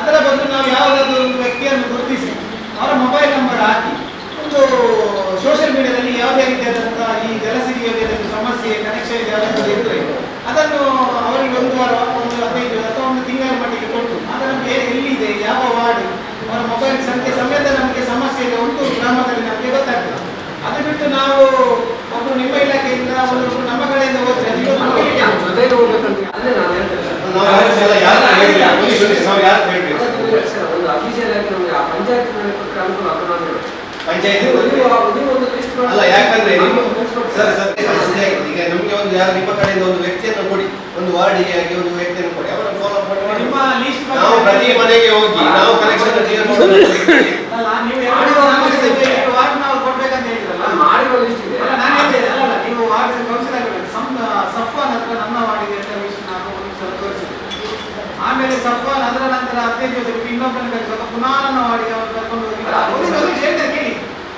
ಅದರ ಬದಲು ನಾವು ಯಾವುದಾದ್ರೂ ಒಂದು ವ್ಯಕ್ತಿಯನ್ನು ಗುರುತಿಸಿ ಅವರ ಮೊಬೈಲ್ ನಂಬರ್ ಹಾಕಿ ಒಂದು ಸೋಷಿಯಲ್ ಮೀಡಿಯಾದಲ್ಲಿ ಯಾವುದೇ ರೀತಿಯಾದಂತಹ ಈ ಜಲಸಿರಿ ಯೋಜನೆ ಸಮಸ್ಯೆ ಕನೆಕ್ಷನ್ ಯಾವುದಾದ್ರೂ ಇದ್ದರೆ ಅದನ್ನು ಅವರಿಗೆ ಒಂದು ವಾರ, ಒಂದು 15 ಅಥವಾ ಒಂದು ತಿಂಗಳ ಮಟ್ಟಿಗೆ ಕೊಟ್ಟು ಅದನ್ನು ಎಲ್ಲಿದೆ, ಯಾವ ವಾರ್ಡ್, ಅವರ ಮೊಬೈಲ್ ಸಂಖ್ಯೆ ಸಮೇತ ನಮಗೆ ಸಮಸ್ಯೆ ಇದೆ ಒಂದು ಗ್ರಾಮದಲ್ಲಿ ನಮಗೆ ಗೊತ್ತಾಗ್ತದೆ. ಅದು ಬಿಟ್ಟು ನಾವು ಒಬ್ಬರು ನಿಮ್ಮ ಇಲಾಖೆಯಿಂದ ಒಂದು ನಮ್ಮ ಕಡೆಯಿಂದ ಹೋದ್ರೆ ಜೊತೆಗೆ ಹೋಗ್ಬೇಕಂತ ಅಲ್ಲೇ ನಾನು ಹೇಳ್ತೇನೆ. ಒಂದು ಅಫಿಷಿಯಲ್ ಆಗಿ ನಮಗೆ ಆ ಪಂಚಾಯತ್ ಕೊಟ್ಟರೆ ಅನುಕೂಲ ಆಗ್ತದೆ. ಅಲ್ಲ, ಯಾಕಂದ್ರೆ ಈಗ ನಮ್ಗೆ ಒಂದು ಯಾರು ನಿಮ್ಮ ಕಡೆಯಿಂದ ಒಂದು ವ್ಯಕ್ತಿಯನ್ನು ಕೊಡಿ, ಒಂದು ವಾರ್ಡಿಗೆ ಆಗಿ ಒಂದು ವ್ಯಕ್ತಿಯನ್ನು ಕೊಡಿ, ಅವರ ಫಾಲೋ ಅಪ್ ಮಾಡಿ. ನಾವು ಪ್ರತಿ ಮನೆಗೆ ಹೋಗಿ ನಾವು ಕನೆಕ್ಷನ್ ಕ್ಲಿಯರ್ ಮಾಡೋದು. ವಾರ್ಡ್ ನಾವು ಕೊಡ್ಬೇಕಂತ ಹೇಳಿದ್ರಲ್ಲ, ಮಾಡಿರೋ ಲಿಸ್ಟ್ ಇದೆ. ನಾನು ಹೇಳಿದೆ ಅಲ್ಲ, ನೀವು ವಾರ್ಡ್ ಕೌನ್ಸಿಲರ್ ಸಫ್ವಾನ್ ಹತ್ರ ನನ್ನ ವಾರ್ಡಿಗೆ ಅಂತ ಲಿಸ್ಟ್ ನಾನು ಒಂದು ಸಲ ತೋರಿಸಿದೆ. ಆಮೇಲೆ ಸಫ್ವಾನ್ ಅದರ ನಂತರ 15 ದಿವಸ ಬಿಟ್ಟು ಇನ್ನೊಬ್ಬನ ಕರೆದಾಗ ಪುನಃ ನನ್ನ ವಾರ್ಡಿಗೆ ಅವರು ಕರ್ಕೊಂಡು ಹೋಗಿ ಹೇಳ್ತಾರೆ ಕೇಳಿ,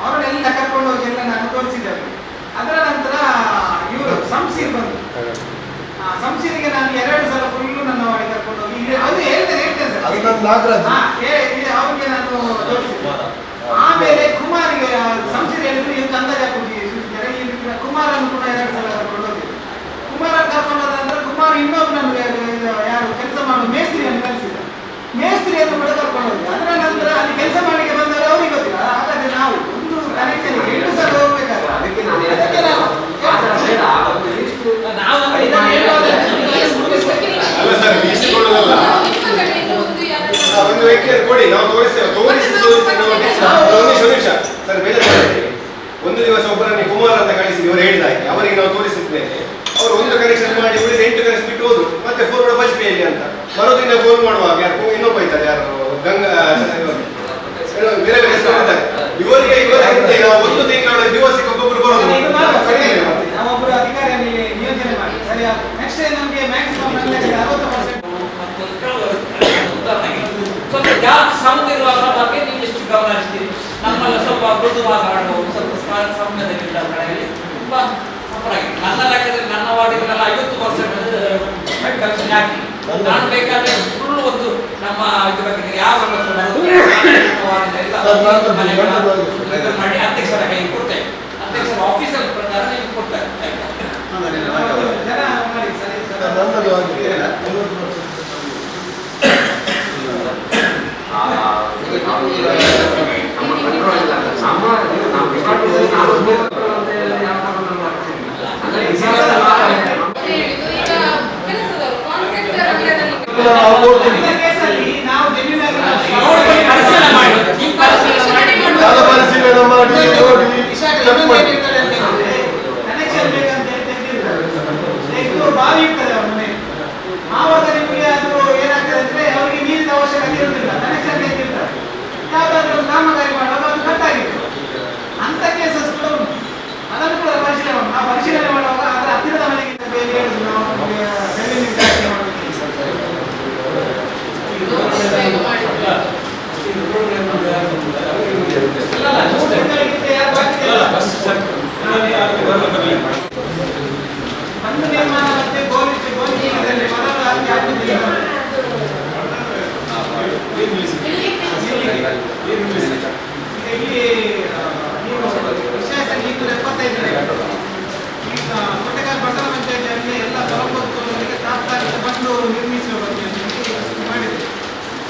ಅವರನ್ನೆಲ್ಲ ಕರ್ಕೊಂಡು ಹೋಗಿ ಎಲ್ಲ ನಾನು ತೋರಿಸಿದ್ದೆ. ಅದರ ನಂತರ ಇವರು ಸಂಸೀರ್ ಬಂದು ಸಂಸೀರಿಗೆ ನಾನು 2 ಸಲ ಫುಲ್ಲು ನನ್ನ ವಾರ್ಡಿಗೆ ಕರ್ಕೊಂಡು ಹೋಗಿ ಅದು ಹೇಳ್ತೇನೆ ಸರ್, ಅವ್ರಿಗೆ ನಾನು ತೋರಿಸಿದ್ದೆ. ಆಮೇಲೆ ಕುಮಾರಿಗೆ ಸಂಸೀರ್ ಹೇಳಿದ್ರು ಇವತ್ತು ಅಂದಾಜು ಹಾಕುತ್ತೀವಿ, ಕುಮಾರನ್ನು ಕೂಡ 2 ಸಲ ಕರ್ಕೊಂಡು ಹೋಗಿದ್ದೆ. ಕುಮಾರ ಕರ್ಕೊಂಡು ಹೋದ ನಂತರ ಕುಮಾರ್ ಇನ್ನೊಬ್ಬ ನಮಗೆ ಯಾರು ಕೆಲಸ ಮಾಡುವ ಮೇಸ್ತ್ರಿಯನ್ನು ಕಲಿಸಿದ, ಮೇಸ್ತ್ರಿಯನ್ನು ಕೂಡ ಕರ್ಕೊಂಡು ಹೋಗಿ ಅದರ ನಂತರ ಅಲ್ಲಿ ಕೆಲಸ ಮಾಡಿಗೆ ಬಂದಾಗ ಅವ್ರಿಗೆ ಗೊತ್ತಿಲ್ಲ. ಹಾಗಾದ್ರೆ ನಾವು ಒಂದು ಕನೆಕ್ಷನ್ 2 ಸಲ ಹೋಗ್ಬೇಕಾದ್ರೆ ಅದಕ್ಕೆ ನಾನು ಅಲ್ಲ ಸರ್, ಲೀಸ್ಟ್ ಕೊಡೋದಲ್ಲ, ಒಂದು ವ್ಯಕ್ತಿಯನ್ನು ಕೊಡಿ, ನಾವು ತೋರಿಸ್ತೇವೆ. ಸರ್ ಬೇರೆ ಒಂದು ದಿವಸ ಒಬ್ಬರನ್ನು ಕುಮಾರ್ ಅಂತ ಕಳಿಸಿ ಇವರು ಹೇಳಿದಾಗೆ ಅವರಿಗೆ ನಾವು ತೋರಿಸಿದ್ದೇವೆ. ಅವರು ಒಂದು ಕನೆಕ್ಷನ್ ಮಾಡಿ ಉಳಿದ 8 ಕನೆಕ್ಷನ್ ಬಿಟ್ಟು ಹೋದ್ರು. ಮತ್ತೆ ಫೋನ್ ಬಜ್ಪೇಯಲ್ಲಿ ಅಂತ ಮರುದಿನ ಫೋನ್ ಮಾಡುವಾಗ ಯಾರು ಇನ್ನೊಬ್ಬ ಇದ್ದಾರೆ, ಯಾರು ಗಂಗಾ ಬೇರೆ ಬೇರೆ ಹೆಸರು ಇದ್ದಾರೆ. ಇವರಿಗೆ ನಾವು ಒಂದು ತಿಂಗಳ ದಿವಸಕ್ಕೆ ಒಬ್ಬೊಬ್ಬರು ಬರೋದು. ನಾವೊಬ್ಬರು ಅಧಿಕಾರಿಯಲ್ಲಿ ನಿಯೋಜನೆ ಮಾಡಿ ಸರಿ. ನೆಕ್ಸ್ಟ್ ನಮಗೆ ಮ್ಯಾಕ್ಸಿಮಮ್ 60% ಸ್ವಲ್ಪ ಜಾಸ್ತಿ ಸೌಂಡ್ ಇರುವಾಗ ಬಗ್ಗೆ ನೀವು ಎಷ್ಟು ಗಮನ ಹರಿಸ್ತೀರಿ? ನಮ್ಮಲ್ಲ ಸ್ವಲ್ಪ ಮೃದು ಮಾತನಾಡುವುದು, ಸ್ವಲ್ಪ ಸೌಮ್ಯದಲ್ಲಿದ್ದ ಕಡೆಯಲ್ಲಿ ತುಂಬ ಸಫರಾಗಿದೆ. ನನ್ನ ಲೆಕ್ಕದಲ್ಲಿ ನನ್ನ ವಾರ್ಡಿಗೆಲ್ಲ 50% ಕಲೆಕ್ಷನ್ ಹಾಕಿ ನಾನು ಬೇಕಾದ್ರೆ ಫುಲ್ ಒಂದು ನಮ್ಮ ಇದ್ರ ಬಗ್ಗೆ ಯಾವ ಮಾಡಿ ಅಧ್ಯಕ್ಷರ ಕೈಗೆ ಕೊಡ್ತೇವೆ. ಅಧ್ಯಕ್ಷರ ಆಫೀಸರ್ ಪ್ರಕಾರ ನೀವು ಕೊಡ್ತಾರೆ. ಬಾವಿ ಇರ್ತದೆ ಅವ್ರ ಮನೆ, ಆವಾಗ ನಿಮಗೆ ಅದು ಏನಾಗ್ತದೆ ಅಂದ್ರೆ ಅವರಿಗೆ ನೀರಿನ ಅವಶ್ಯಕತೆ ಇರುವುದಿಲ್ಲ, ಕನೆಕ್ಷನ್ ತೆಗೆದಿರ್ತಾರೆ. ಯಾವ್ದಾದ್ರು ಕಾಮಗಾರಿ ಮಾಡುವಾಗ ಅದು ಕಟ್ಟಾಗಿದೆ ಅಂತ ಕೇಸಸ್ ಕೂಡ ಉಂಟು. ಅದನ್ನು ಕೂಡ ಪರಿಶೀಲನೆ ಮಾಡುವಾಗ ಅದರ ಹತ್ತಿರದ ಮನೆಗಿಂತ ಬೇರೆ ಒಂದು ನಿರ್ಮಾಣ ಮತ್ತೆ ಗೋಲಿಕೆಯಲ್ಲಿ ಮರಳು ಹಾಕಿ ಹಾಕುವುದಿಲ್ಲ. ಇಲ್ಲಿ ನೀವು ವಿಶೇಷ 175 ಈಗ ಕೊಟ್ಟೆಗಾಲ ಪಟ್ಟಣ ಪಂಚಾಯತಿಯಲ್ಲಿ ಎಲ್ಲ ಪರಮೋತ್ಸವಗಳಿಗೆ ತಾತ್ಕಾಲಿಕ ಬಂದು ನಿರ್ಮಿಸುವ ಬಗ್ಗೆ ಮಾಡಿದೆ.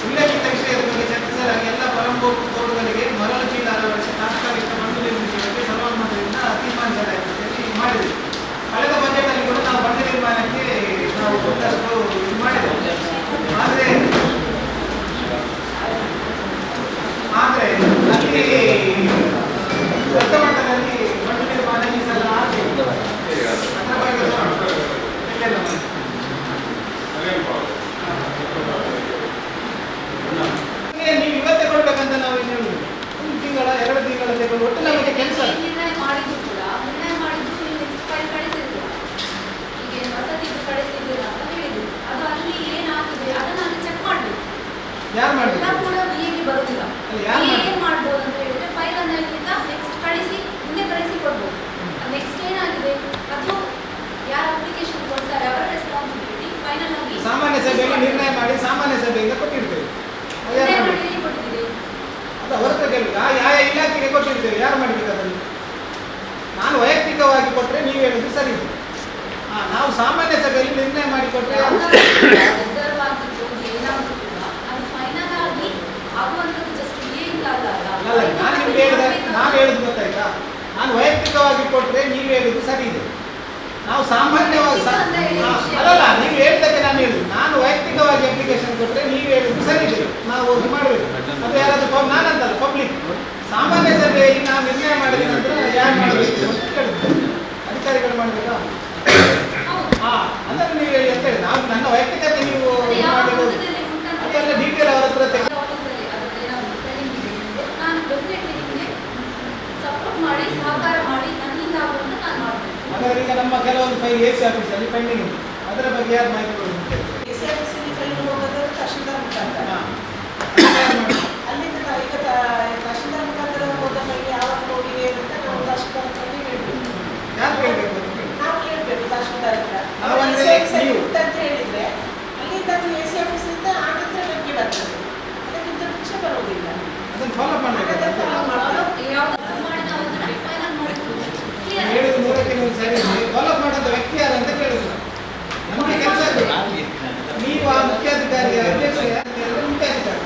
ಉಲ್ಲೇಖಿತ ವಿಷಯದ ಬಗ್ಗೆ ಚರ್ಚಿಸಲಾಗಿ ಎಲ್ಲ ಪರಮೋತ್ಸವಗಳಿಗೆ ಮರಳು ಚೀಲ ಅಳವಡಿಸಿ ತಾತ್ಕಾಲಿಕ ಬಂದು ನಿರ್ಮಿಸುವುದಕ್ಕೆ ಸರ್ವಾನುಮತದಿಂದ ತೀರ್ಮಾನಿಸಲಾಗಿದೆ ಮಾಡಿದೆ. ಕಳೆದ ಬಜೆಟ್ ಅಲ್ಲಿ ಕೂಡ ನಾವು ಬಂಡ ನಿರ್ಮಾಣಕ್ಕೆ ನಾವು ಒಂದಷ್ಟು ಇದು ಮಾಡಿದ್ದೇವೆ. ಆದರೆ ಅಲ್ಲಿ ದೊಡ್ಡ ಮಟ್ಟದಲ್ಲಿ ಬಂಡ ನಿರ್ಮಾಣ ಈ ಸಲ ಆಗಿಲ್ಲ. ಅದರ ಬಗ್ಗೆ ಮಾಡಿ ಸಾಮಾನ್ಯ ಸಭೆಯಿಂದ ಕೊಟ್ಟಿರ್ತೇವೆ. ಅದು ಯಾರು ಮಾಡ್ಬೇಕು? ಅದು ಹೊರತ ಕೇಳಬೇಕು. ಯಾವ ಇಲಾಖೆಗೆ ಕೊಟ್ಟಿರ್ತೇವೆ, ಯಾರು ಮಾಡಬೇಕು ಅದನ್ನು? ನಾನು ವೈಯಕ್ತಿಕವಾಗಿ ಕೊಟ್ಟರೆ ನೀವು ಹೇಳುದು ಸರಿ ಇದೆ. ನಾವು ಸಾಮಾನ್ಯ ಸಭೆಯಲ್ಲಿ ನಿರ್ಣಯ ಮಾಡಿಕೊಟ್ರೆ ಅಲ್ಲ, ನಾನು ನಿಮ್ಗೆ ನಾನು ಹೇಳುದು ಗೊತ್ತಾಯ್ತಾ? ನಾನು ವೈಯಕ್ತಿಕವಾಗಿ ಕೊಟ್ಟರೆ ನೀವು ಹೇಳುದು ಸರಿ ಇದೆ. ನಾವು ಸಾಮಾನ್ಯವಾಗಿ ಅಲ್ಲಲ್ಲ, ನೀವು ಹೇಳಿದ್ದಕ್ಕೆ ನಾನು ಹೇಳುದು. ನಾನು ವೈಯಕ್ತಿಕವಾಗಿ ಅಪ್ಲಿಕೇಶನ್ ಕೊಟ್ಟರೆ ನೀವು ಹೇಳುದು ಸರಿ ಇದೆ, ನಾವು ಮಾಡಬೇಕು. ಅದು ಯಾರಾದ್ರೂ ನಾನಂತಲ್ಲ, ಪಬ್ಲಿಕ್ ಸಾಮಾನ್ಯ ಸಭೆಯಲ್ಲಿ ನಾವು ನಿರ್ಣಯ ಮಾಡಿದ ನಂತರ ಯಾರು ಮಾಡಬೇಕು ಅಂತ ಕೇಳುದು. ಅಧಿಕಾರಿಗಳು ಮಾಡಬೇಕಾ? ಅದನ್ನು ನೀವು ಹೇಳಿ ಅಂತ ಹೇಳಿ. ನಾವು ನನ್ನ ವೈಯಕ್ತಿಕತೆ ನೀವು ಮಾಡಬಹುದು, ಅದೆಲ್ಲ ಡೀಟೇಲ್ ಅವರ ಹತ್ರ ತೆಗೆದು ಹಾಗಾದ್ರೆ ಈಗ ನಮ್ಮ ಕೆಲವೊಂದು ಫೈಲ್ AC ಆಫೀಸಲ್ಲಿ ಪೆಂಡಿಂಗ್ ಇದೆ, ಅದರ ಬಗ್ಗೆ ಯಾರು ಮಾಹಿತಿ ಕೊಡಬೇಕು? ತಹಶೀಲ್ದಾರ್ ಮುಖಾಂತರ ಅಲ್ಲಿಂದ ಈಗ ತಹಶೀಲ್ದಾರ್ ಮುಖಾಂತರ ಹೋದ ಮೇಲೆ ಯಾವಾಗ ಹೋಗಿದೆ ಅಂತ ನಾವು ತಹಶೀಲ್ದಾರ್ ಹತ್ರ ಹೇಳ್ಬೇಕು. ಯಾರು ಕೇಳಬೇಕು? ನಾವು ಕೇಳಬೇಕು ತಹಶೀಲ್ದಾರ್ ಹತ್ರ. ನೀವು ಅಂತ ಹೇಳಿದ್ರೆ ಅಲ್ಲಿಂದ AC ಆಫೀಸಿಂದ ಆ ನಂತರ ನಮಗೆ ಬರ್ತದೆ, ಅದಕ್ಕಿಂತ ಮುಂಚೆ ಬರೋದಿಲ್ಲ. ಅದನ್ನು ಫಾಲೋ ಮಾಡಬೇಕು. ಹೇಳುದು ಹೇಳುದು ನೂರಕ್ಕೆ ನೂರು ಸರಿ. ಫಾಲೋ ಮಾಡೋದು ವ್ಯಕ್ತಿ ಯಾರು ಅಂತ ಕೇಳುದು. ನಮಗೆ ಕೆಲಸ ನೀವು ಆ ಮುಖ್ಯಾಧಿಕಾರಿ ಅಧ್ಯಕ್ಷ ಮುಖ್ಯಾಧಿಕಾರಿ,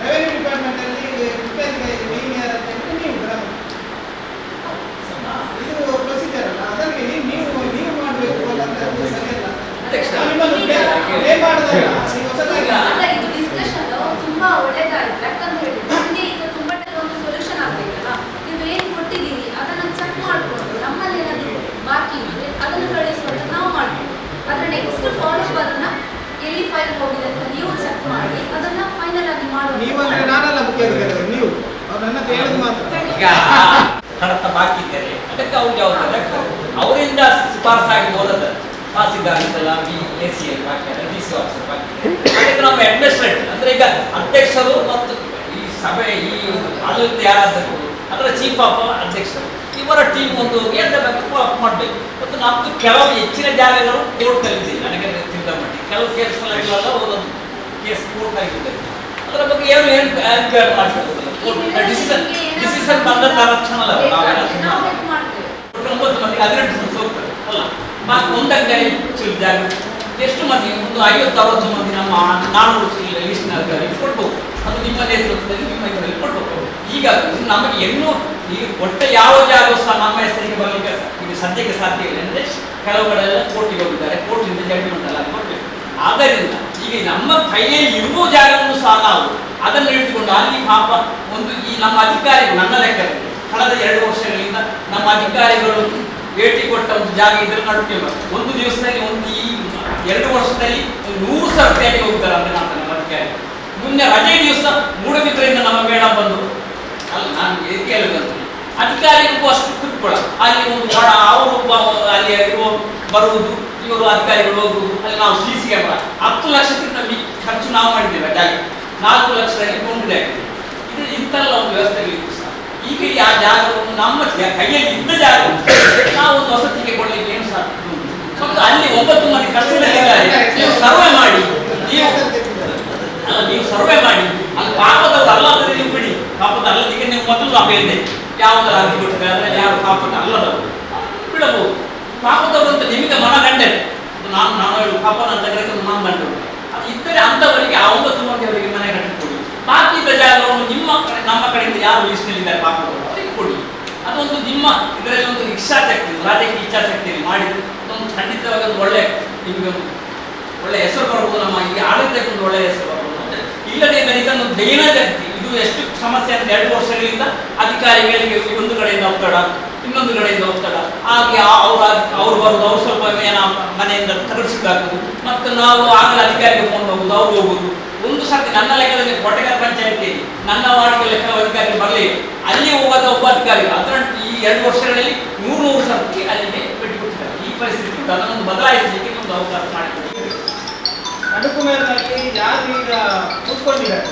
ರೆವೆನ್ಯೂ ಡಿಪಾರ್ಟ್ಮೆಂಟ್ ಅಲ್ಲಿ ಮುಖ್ಯಾಧಿಕಾರಿ ಮೇನ್ ಯಾರು ಅಂತ ಹೇಳಿದ್ರೆ ನೀವು ಗ್ರಾಮ. ಇದು ಪ್ರೊಸೀಜರ್ ಅಲ್ಲ, ಅದಕ್ಕೆ ನೀವು ಮಾಡಬೇಕು ಅಲ್ಲ ಅಂತ ಸರಿಯಲ್ಲ. ತುಂಬಾ ಒಳ್ಳೇದಾಗಿದೆ. ಯಾಕಂತ ಹೇಳಿದ್ರೆ ನಮಗೆ ಈಗ ತುಂಬಾ ಒಂದು ಸೊಲ್ಯೂಷನ್ ಆಗ್ಬೇಕಲ್ಲ. ನೀವು ಏನ್ ಕೊಟ್ಟಿದ್ದೀರಿ ಅದನ್ನ ಚೆಕ್ ಮಾಡ್ಕೊಂಡು ನಮ್ಮಲ್ಲಿ ಏನಾದ್ರು ಬಾಕಿ ಇದ್ರೆ ಅದನ್ನು ಕಳಿಸುವಂತ ನಾವು ಮಾಡ್ತೀವಿ. ಅದ್ರ ನೆಕ್ಸ್ಟ್ ಫಾಲೋ ಅದನ್ನ ಎಲ್ಲಿ ಫೈಲ್ ಹೋಗಿದೆ ಅಂತ ನೀವು ಚೆಕ್ ಮಾಡಿ ಅದನ್ನ ಫೈನಲ್ ಆಗಿ ಮಾಡುವ. ನೀವಂದ್ರೆ ನಾನಲ್ಲ ಮುಖ್ಯಾಧಿಕಾರಿ, ನೀವು ಅವ್ರು ನನ್ನ ಹೇಳೋದು ಮಾತ್ರ. ಈಗ ಕಡತ ಬಾಕಿ ಇದ್ದಾರೆ, ಅದಕ್ಕೆ ಅವ್ರು ಜವಾಬ್ದಾರಿ ಆಗ್ತದೆ. ಅವರಿಂದ ಶಿಫಾರಸಾಗಿ ಹೋದದ್ದು ತಹಸೀಲ್ದಾರ್ ಅಂತೆಲ್ಲ ACL ಬಾಕಿ ಇದೆ, DC ಆಫೀಸರ್ ಬಾಕಿ ಇದೆ. ಅದಕ್ಕೆ ನಮ್ಮ ಅಡ್ಮಿನಿಸ್ಟ್ರೇಟಿವ್ ಅಂದ್ರೆ ಈಗ ಅಧ್ಯಕ್ಷರು ಮತ್ತು ಈ ಸಭೆ ಈ ಆಡಳಿತ ಯಾರಾದರೂ ಅದರ ಚೀಫ್ ಆಫ್ ಅಧ್ಯಕ್ಷರು ಇವರ ಟೀಮ್ ಒಂದು ಎಲ್ಲ ಬಗ್ಗೆ ಫಾಲೋ ಮಾಡಬೇಕು. ಮತ್ತು ನಮ್ಮದು ಕೆಲವು ಹೆಚ್ಚಿನ ಜಾಗಗಳು ಕೋರ್ಟ್ನಲ್ಲಿ ನನಗೆ ತಿಳಿದ ಮಟ್ಟಿಗೆ ಕೆಲವು ಕೇಸ್ಗಳೆಲ್ಲ ಒಂದೊಂದು ಕೇಸ್ ಕೋರ್ಟ್ನಲ್ಲಿ ಇದೆ. ಅದರ ಬಗ್ಗೆ ಏನು ಎನ್ಕ್ವೈರಿ ಮಾಡಬೇಕು. ಡಿಸಿಷನ್ ಬಂದ ತಕ್ಷಣ ಅಲ್ಲ, ನಾವೆಲ್ಲ 9 ಮಂದಿ 18 ಮಂದಿ ಹೋಗ್ತಾರೆ ಅಲ್ಲ, ಒಂದಂಗೆ ಜಾಗ ಎಷ್ಟು ಮಂದಿ ಒಂದು 50-60 ಮಂದಿ ನಮ್ಮ 400 ಲಿಸ್ಟ್ನಲ್ಲಿ ಕೊಡ್ಬೋದು. ಅದು ನಿಮ್ಮ ನೇತೃತ್ವದಲ್ಲಿ ನಿಮ್ಮ ಇದರಲ್ಲಿ ಕೊಡ್ಬೇಕು. ಈಗ ನಮಗೆ ಇನ್ನೂ ಈಗ ಒಟ್ಟ ಯಾವ ಜಾಗ ಸಹ ನಮ್ಮ ಹೆಸರಿಗೆ ಬರಲಿಕ್ಕೆ ಈಗ ಸದ್ಯಕ್ಕೆ ಸಾಧ್ಯ ಇಲ್ಲ. ಅಂದರೆ ಕೆಲವು ಕಡೆಲ್ಲ ಕೋರ್ಟಿಗೆ ಹೋಗಿದ್ದಾರೆ, ಕೋರ್ಟಿಂದ ಜಡ್ಜ್ಮೆಂಟ್ ಎಲ್ಲ ಕೊಡಬೇಕು. ಆದ್ದರಿಂದ ಈಗ ನಮ್ಮ ಕೈಯಲ್ಲಿ ಇರುವ ಜಾಗವನ್ನು ಸಹ ನಾವು ಅದನ್ನು ಹಿಡಿದುಕೊಂಡು ಅಲ್ಲಿ ಪಾಪ ಒಂದು ಈ ನಮ್ಮ ಅಧಿಕಾರಿಗಳು ನನ್ನ ಲೆಕ್ಕದಲ್ಲಿ ಕಳೆದ 2 ವರ್ಷಗಳಿಂದ ನಮ್ಮ ಅಧಿಕಾರಿಗಳು ಭೇಟಿ ಕೊಟ್ಟ ಒಂದು ಜಾಗ ಇದ್ರೆ ನಡುತ್ತಿಲ್ಲ. ಒಂದು ದಿವಸದಲ್ಲಿ ಒಂದು ಈ 2 ವರ್ಷದಲ್ಲಿ 100,000 ಪೇಟೆಗೆ ಹೋಗ್ತಾರೆ ಅಂತ ನಮ್ಮ ಅಧಿಕಾರಿ. ಮುಂದೆ ರಜೆ ದಿವಸ ಮೂಡಬಿದ್ರಿಂದ ನಮ್ಮ ಮೇಡಮ್ ಬಂದು ಅಲ್ಲ ನಾನು ಕೇಳಿದಂತೆ ಅಧಿಕಾರಿಗಳಿಗೂ ಅಷ್ಟು ಕುತ್ಕೊಳ್ಳ ಅಲ್ಲಿ ಒಂದು ಒಣ ಅವರು ಅಲ್ಲಿ ಬರುವುದು, ಇವರು ಅಧಿಕಾರಿಗಳು ಹೋಗುವುದು. ಅಲ್ಲಿ ನಾವು CC ಕ್ಯಾಮರಾ 10 ಲಕ್ಷಕ್ಕಿಂತ ಖರ್ಚು ನಾವು ಮಾಡಿದ್ದೇವೆ. ಜಾಗ 4 ಲಕ್ಷದಲ್ಲಿ ಕೊಂಡಿದೆ. ಇದು ಇಂಥಲ್ಲ ಒಂದು ವ್ಯವಸ್ಥೆ ಇತ್ತು ಸರ್. ಈಗ ಆ ಜಾಗವನ್ನು ನಮ್ಮ ಕೈಯಲ್ಲಿ ಇದ್ದ ಜಾಗ ನಾವು ಒಂದು ವಸತಿಗೆ ಕೊಡಲಿಕ್ಕೆ ಏನು ಸಾಧ್ಯ? ಮತ್ತು ಅಲ್ಲಿ 9 ಮಂದಿ ಕಷ್ಟದಲ್ಲಿದ್ದಾರೆ. ನೀವು ಸರ್ವೆ ಮಾಡಿ, ನೀವು ಸರ್ವೆ ಮಾಡಿ ಅಲ್ಲಿ ಪಾಪದವರು ಅಲ್ಲದ್ರೆ ನೀವು ಬಿಡಿ. ಪಾಪದ ಅಲ್ಲದಿಗೆ ನೀವು ಮೊದಲು ನಾವು ಹೇಳಿದೆ ಯಾವುದರ ಅರ್ಜಿ ಕೊಟ್ಟಿದೆ ಅದರಲ್ಲಿ ಯಾರು ಪಾಪದ ಅಲ್ಲದವರು ಬಿಡಬಹುದು. ಪಾಪದವರು ಅಂತ ನಿಮಗೆ ಮನಗಂಡರು ನಾನು ಹೇಳು ಪಾಪನ ಅಂತ ಮನಗಂಡರು ಅದು ಇದ್ದರೆ ಅಂಥವರಿಗೆ ಆ 9 ಮಂದಿ ಅವರಿಗೆ ಮನೆ ಕಟ್ಟಿಕೊಡಿ. ಬಾಕಿ ಇದ್ದ ಜಾಗವನ್ನು ನಮ್ಮ ಕಡೆಯಿಂದ ಯಾರು ಲಿಸ್ಟ್ನಲ್ಲಿದ್ದಾರೆ ಪಾಪದವರು ಅವರಿಗೆ ಕೊಡಿ. ಅದೊಂದು ನಿಮ್ಮ ಇದರಲ್ಲಿ ಒಂದು ಇಚ್ಛಾಶಕ್ತಿ, ರಾಜಕೀಯ ಇಚ್ಛಾಶಕ್ತಿಯಲ್ಲಿ ಮಾಡಿದ್ರು ಅದೊಂದು ಖಂಡಿತವಾಗಿ ಒಂದು ಒಳ್ಳೆ ನಿಮಗೆ ಒಳ್ಳೆ ಹೆಸರು ಬರ್ಬೋದು. ನಮ್ಮ ಈ ಆಡಳಿತಕ್ಕೆ ಒಂದು ಒಳ್ಳೆ ಹೆಸರು ಬರ್ಬೋದು. ಇಲ್ಲದೆ ಇದನ್ನು ದೈನಜಕ್ತಿ ಇದು ಎಷ್ಟು ಸಮಸ್ಯೆ ಅಂತ 2 ವರ್ಷಗಳಿಂದ ಅಧಿಕಾರಿಗಳಿಗೆ ಒಂದು ಕಡೆಯಿಂದ ಒತ್ತಡ, ಇನ್ನೊಂದು ಕಡೆಯಿಂದ ಒತ್ತಡ, ಹಾಗೆ ಅವ್ರು ಬರುವುದು, ಅವ್ರು ಸ್ವಲ್ಪ ಮನೆಯಿಂದ ತರಿಸಿದಾಗುವುದು, ಮತ್ತು ನಾವು ಆಗಲೇ ಅಧಿಕಾರಿಗೆ ಫೋನ್ ಹೋಗುದು, ಅವ್ರು ಹೋಗುದು. ಒಂದು ಸರ್ತಿ ನನ್ನ ಲೆಕ್ಕದಲ್ಲಿ ಕೊಟ್ಟೆಗಾರ ಪಂಚಾಯತಿ ನನ್ನ ವಾರ್ಡ್ಗೆ ಲೆಕ್ಕ ಅಧಿಕಾರಿ ಬರಲಿ, ಅಲ್ಲಿ ಹೋಗೋದ ಒಬ್ಬ ಅಧಿಕಾರಿ ಅದರ ಈ 2 ವರ್ಷಗಳಲ್ಲಿ 100 ಸರ್ತಿ ಅಲ್ಲಿಗೆ ಬಿಟ್ಟುಕೊಡ್ತಾರೆ. ಈ ಪರಿಸ್ಥಿತಿ ಉಂಟು, ಅದನ್ನು ಬದಲಾಯಿಸಲಿಕ್ಕೆ ಒಂದು ಅವಕಾಶ ಮಾಡಿಕೊಡಿ. ಅಣುಕುಮೇರಿನಲ್ಲಿ ಯಾರು ಈಗ ಕೂತ್ಕೊಂಡಿದ್ದಾರೆ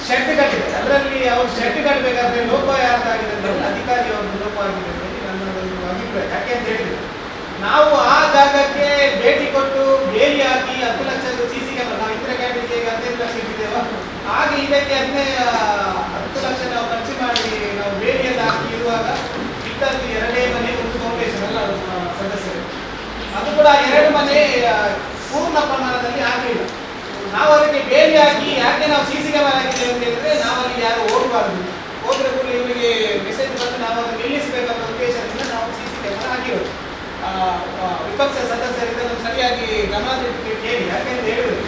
ಶೆಡ್ ಕಟ್ಟಿದೆ, ಅದರಲ್ಲಿ ಅವ್ರು ಶೆಡ್ ಕಟ್ಟಬೇಕಾದ್ರೆ ಲೋಪ ಯಾರ್ದಾಗಿದೆ ಅಂದ್ರೆ ಅಧಿಕಾರಿ ಅವ್ರದ್ದು ಲೋಪ ಆಗಿದೆ ಅಂತ ನನ್ನ ಒಂದು ಅಭಿಪ್ರಾಯ. ಯಾಕೆ ಅಂತ ಹೇಳಿದ್ರೆ ನಾವು ಆ ಜಾಗಕ್ಕೆ ಭೇಟಿ ಕೊಟ್ಟು ಬೇಲಿ ಹಾಕಿ 10 ಲಕ್ಷದ CC ಕ್ಯಾಮರಾ ಹಾಗೆ ಇದಕ್ಕೆ 10 ಲಕ್ಷ ನಾವು ಖರ್ಚು ಮಾಡಿ ನಾವು ಬೇಡಿಯಲ್ಲಿ ಹಾಕಿ ಇರುವಾಗ ಇದ್ದದ್ದು 2 ಮನೆ ಒಂದು ಫೌಂಡೇಶನ್ ಅಲ್ಲ ಸದಸ್ಯರು. ಅದು ಕೂಡ 2 ಮನೆ ಪೂರ್ಣ ಪ್ರಮಾಣದಲ್ಲಿ ಆಗಲಿಲ್ಲ. ನಾವು ಅದಕ್ಕೆ ಬೇಲಿ ಹಾಕಿ ಯಾಕೆ ನಾವು CC ಕ್ಯಾಮೆರಾ ಹಾಕಿದ್ದೇವೆ ಅಂತ ಹೇಳಿದ್ರೆ ನಾವು ಅಲ್ಲಿ ಯಾರು ಹೋಗಬಾರ್ದು, ಹೋದ್ರೆ ಕೂಡ ಇವರಿಗೆ ಮೆಸೇಜ್ ಬಂದು ನಾವು ಅದನ್ನು ನಿಲ್ಲಿಸಬೇಕಂತ ಉದ್ದೇಶದಿಂದ ನಾವು CC ಕ್ಯಾಮೆರಾ ಹಾಕಿರೋದು. ವಿಪಕ್ಷ ಸದಸ್ಯರಿಂದ ನಾವು ಸರಿಯಾಗಿ ಗಮನ ಕೇಳಿ, ಯಾಕೆಂತ ಹೇಳಿದ್ರೆ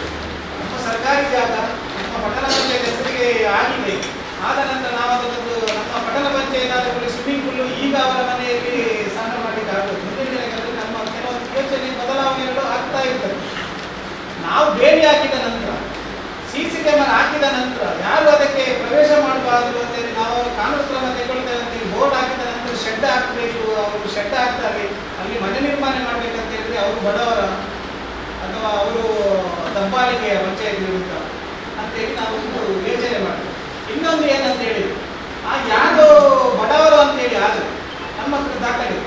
ನಮ್ಮ ಸರ್ಕಾರಿ ಜಾಗ ನಮ್ಮ ಪಟ್ಟಣ ಪಂಚಾಯತ್ ಹೆಸರಿಗೆ ಆಗಿದೆ. ಆದ ನಂತರ ನಾವು ಅದೊಂದು ನಮ್ಮ ಪಟ್ಟಣ ಪಂಚಾಯತ್ ಆದ ಕೂಡ ಸ್ವಿಮ್ಮಿಂಗ್ ಪೂಲ್ ಈಗ ಅವರ ಮನೆಯಲ್ಲಿ ಸ್ನಾನ ಮಾಡಲಿಕ್ಕೆ ಆಗೋದು. ಮುಂದಿನ ದಿನಗಳಲ್ಲಿ ನಮ್ಮ ಕೆಲವೊಂದು ಯೋಚನೆ ಬದಲಾವಣೆಗಳು ಆಗ್ತಾ ಇರ್ತದೆ. ನಾವು ಬೇಲಿ ಹಾಕಿದ ನಂತರ CC ಕ್ಯಾಮೆರಾ ಹಾಕಿದ ನಂತರ ಯಾರು ಅದಕ್ಕೆ ಪ್ರವೇಶ ಮಾಡಬಾರದು ಅಂತೇಳಿ ನಾವು ಕಾನೂನು ಕ್ರಮ ತೆಗೊಳ್ತೇವೆ ಅಂತೇಳಿ ಬೋರ್ಡ್ ಹಾಕಿದ ನಂತರ ಶೆಡ್ ಹಾಕಬೇಕು, ಅವರು ಶೆಡ್ ಹಾಕ್ತಾರೆ, ಅಲ್ಲಿ ಮನೆ ನಿರ್ಮಾಣ ಮಾಡಬೇಕಂತ ಹೇಳಿದ್ರೆ ಅವರು ಬಡವರ ಅಥವಾ ಅವರು ದಬ್ಬಾಳಿಕೆಯ ಪಂಚಾಯತ್ ವಿರುದ್ಧ ಅಂತೇಳಿ ನಾವು ಒಂದು ಯೋಚನೆ ಮಾಡ್ತೀವಿ. ಇನ್ನೊಂದು ಏನಂತ ಹೇಳಿದ್ರೆ ಯಾರು ಬಡವರು ಅಂತೇಳಿ ಆದರೆ ನಮ್ಮ ಹತ್ರ ದಾಖಲೆ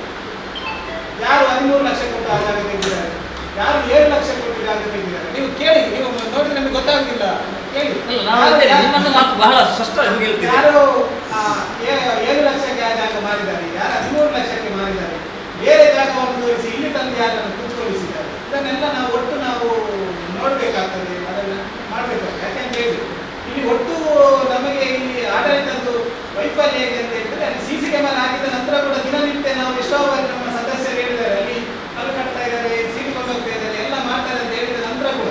ಯಾರು 13 ಲಕ್ಷ ಕೊಟ್ಟು ಆ ಜಾಗ ತೆಗೆದಿದ್ದಾರೆ, ಯಾರು 7 ಲಕ್ಷ ಕೊಟ್ಟು ಜಾಗ ತೆಗೆದಿದ್ದಾರೆ. ನೀವು ಕೇಳಿ, ನೀವು ನೋಡಿದ್ರೆ ನಮಗೆ ಗೊತ್ತಾಗುದಿಲ್ಲ. ಕೇಳಿ ಬಹಳ ಸ್ಪಷ್ಟ ಯಾರು 7 ಲಕ್ಷಕ್ಕೆ ಆ ಜಾಗ ಮಾರಿದ್ದಾರೆ, ಯಾರು 13 ಲಕ್ಷಕ್ಕೆ ಮಾರಿದ್ದಾರೆ, ಬೇರೆ ಜಾಗವನ್ನು ತೋರಿಸಿ ಇಲ್ಲಿ ತಂದು ಯಾರನ್ನು ಕೂತ್ಕೊಳಿಸಿದ್ದಾರೆ. ಇದನ್ನೆಲ್ಲ ನಾವು ಒಟ್ಟು ನಾವು ನೋಡ್ಬೇಕಾಗ್ತದೆ, ಅದನ್ನ ಮಾಡ್ಬೇಕಾಗ್ತದೆ. ಯಾಕೆಂತ ಹೇಳಿದ್ರೆ ಇಲ್ಲಿ ಒಟ್ಟು ನಮಗೆ ಇಲ್ಲಿ ಆಡಳಿತದ್ದು ವೈಫಲ್ಯ ಹೇಗೆ ಅಂತ ಹೇಳಿದ್ರೆ ಅಲ್ಲಿ CC ಕ್ಯಾಮೆರಾ ಹಾಕಿದ ನಂತರ ಕೂಡ ದಿನನಿತ್ಯ ನಾವು ಎಷ್ಟೋ ಬಾರಿ ನಮ್ಮ ಸದಸ್ಯರು ಹೇಳಿದ್ದಾರೆ ಅಲ್ಲಿ ಕಲ್ಲು ಕಟ್ತಾ ಇದ್ದಾರೆ, ಸೀಟಿ ಕೊಂಡೋಗ್ತಾ ಇದ್ದಾರೆ, ಎಲ್ಲ ಮಾಡ್ತಾರೆ ಅಂತ ಹೇಳಿದ ನಂತರ ಕೂಡ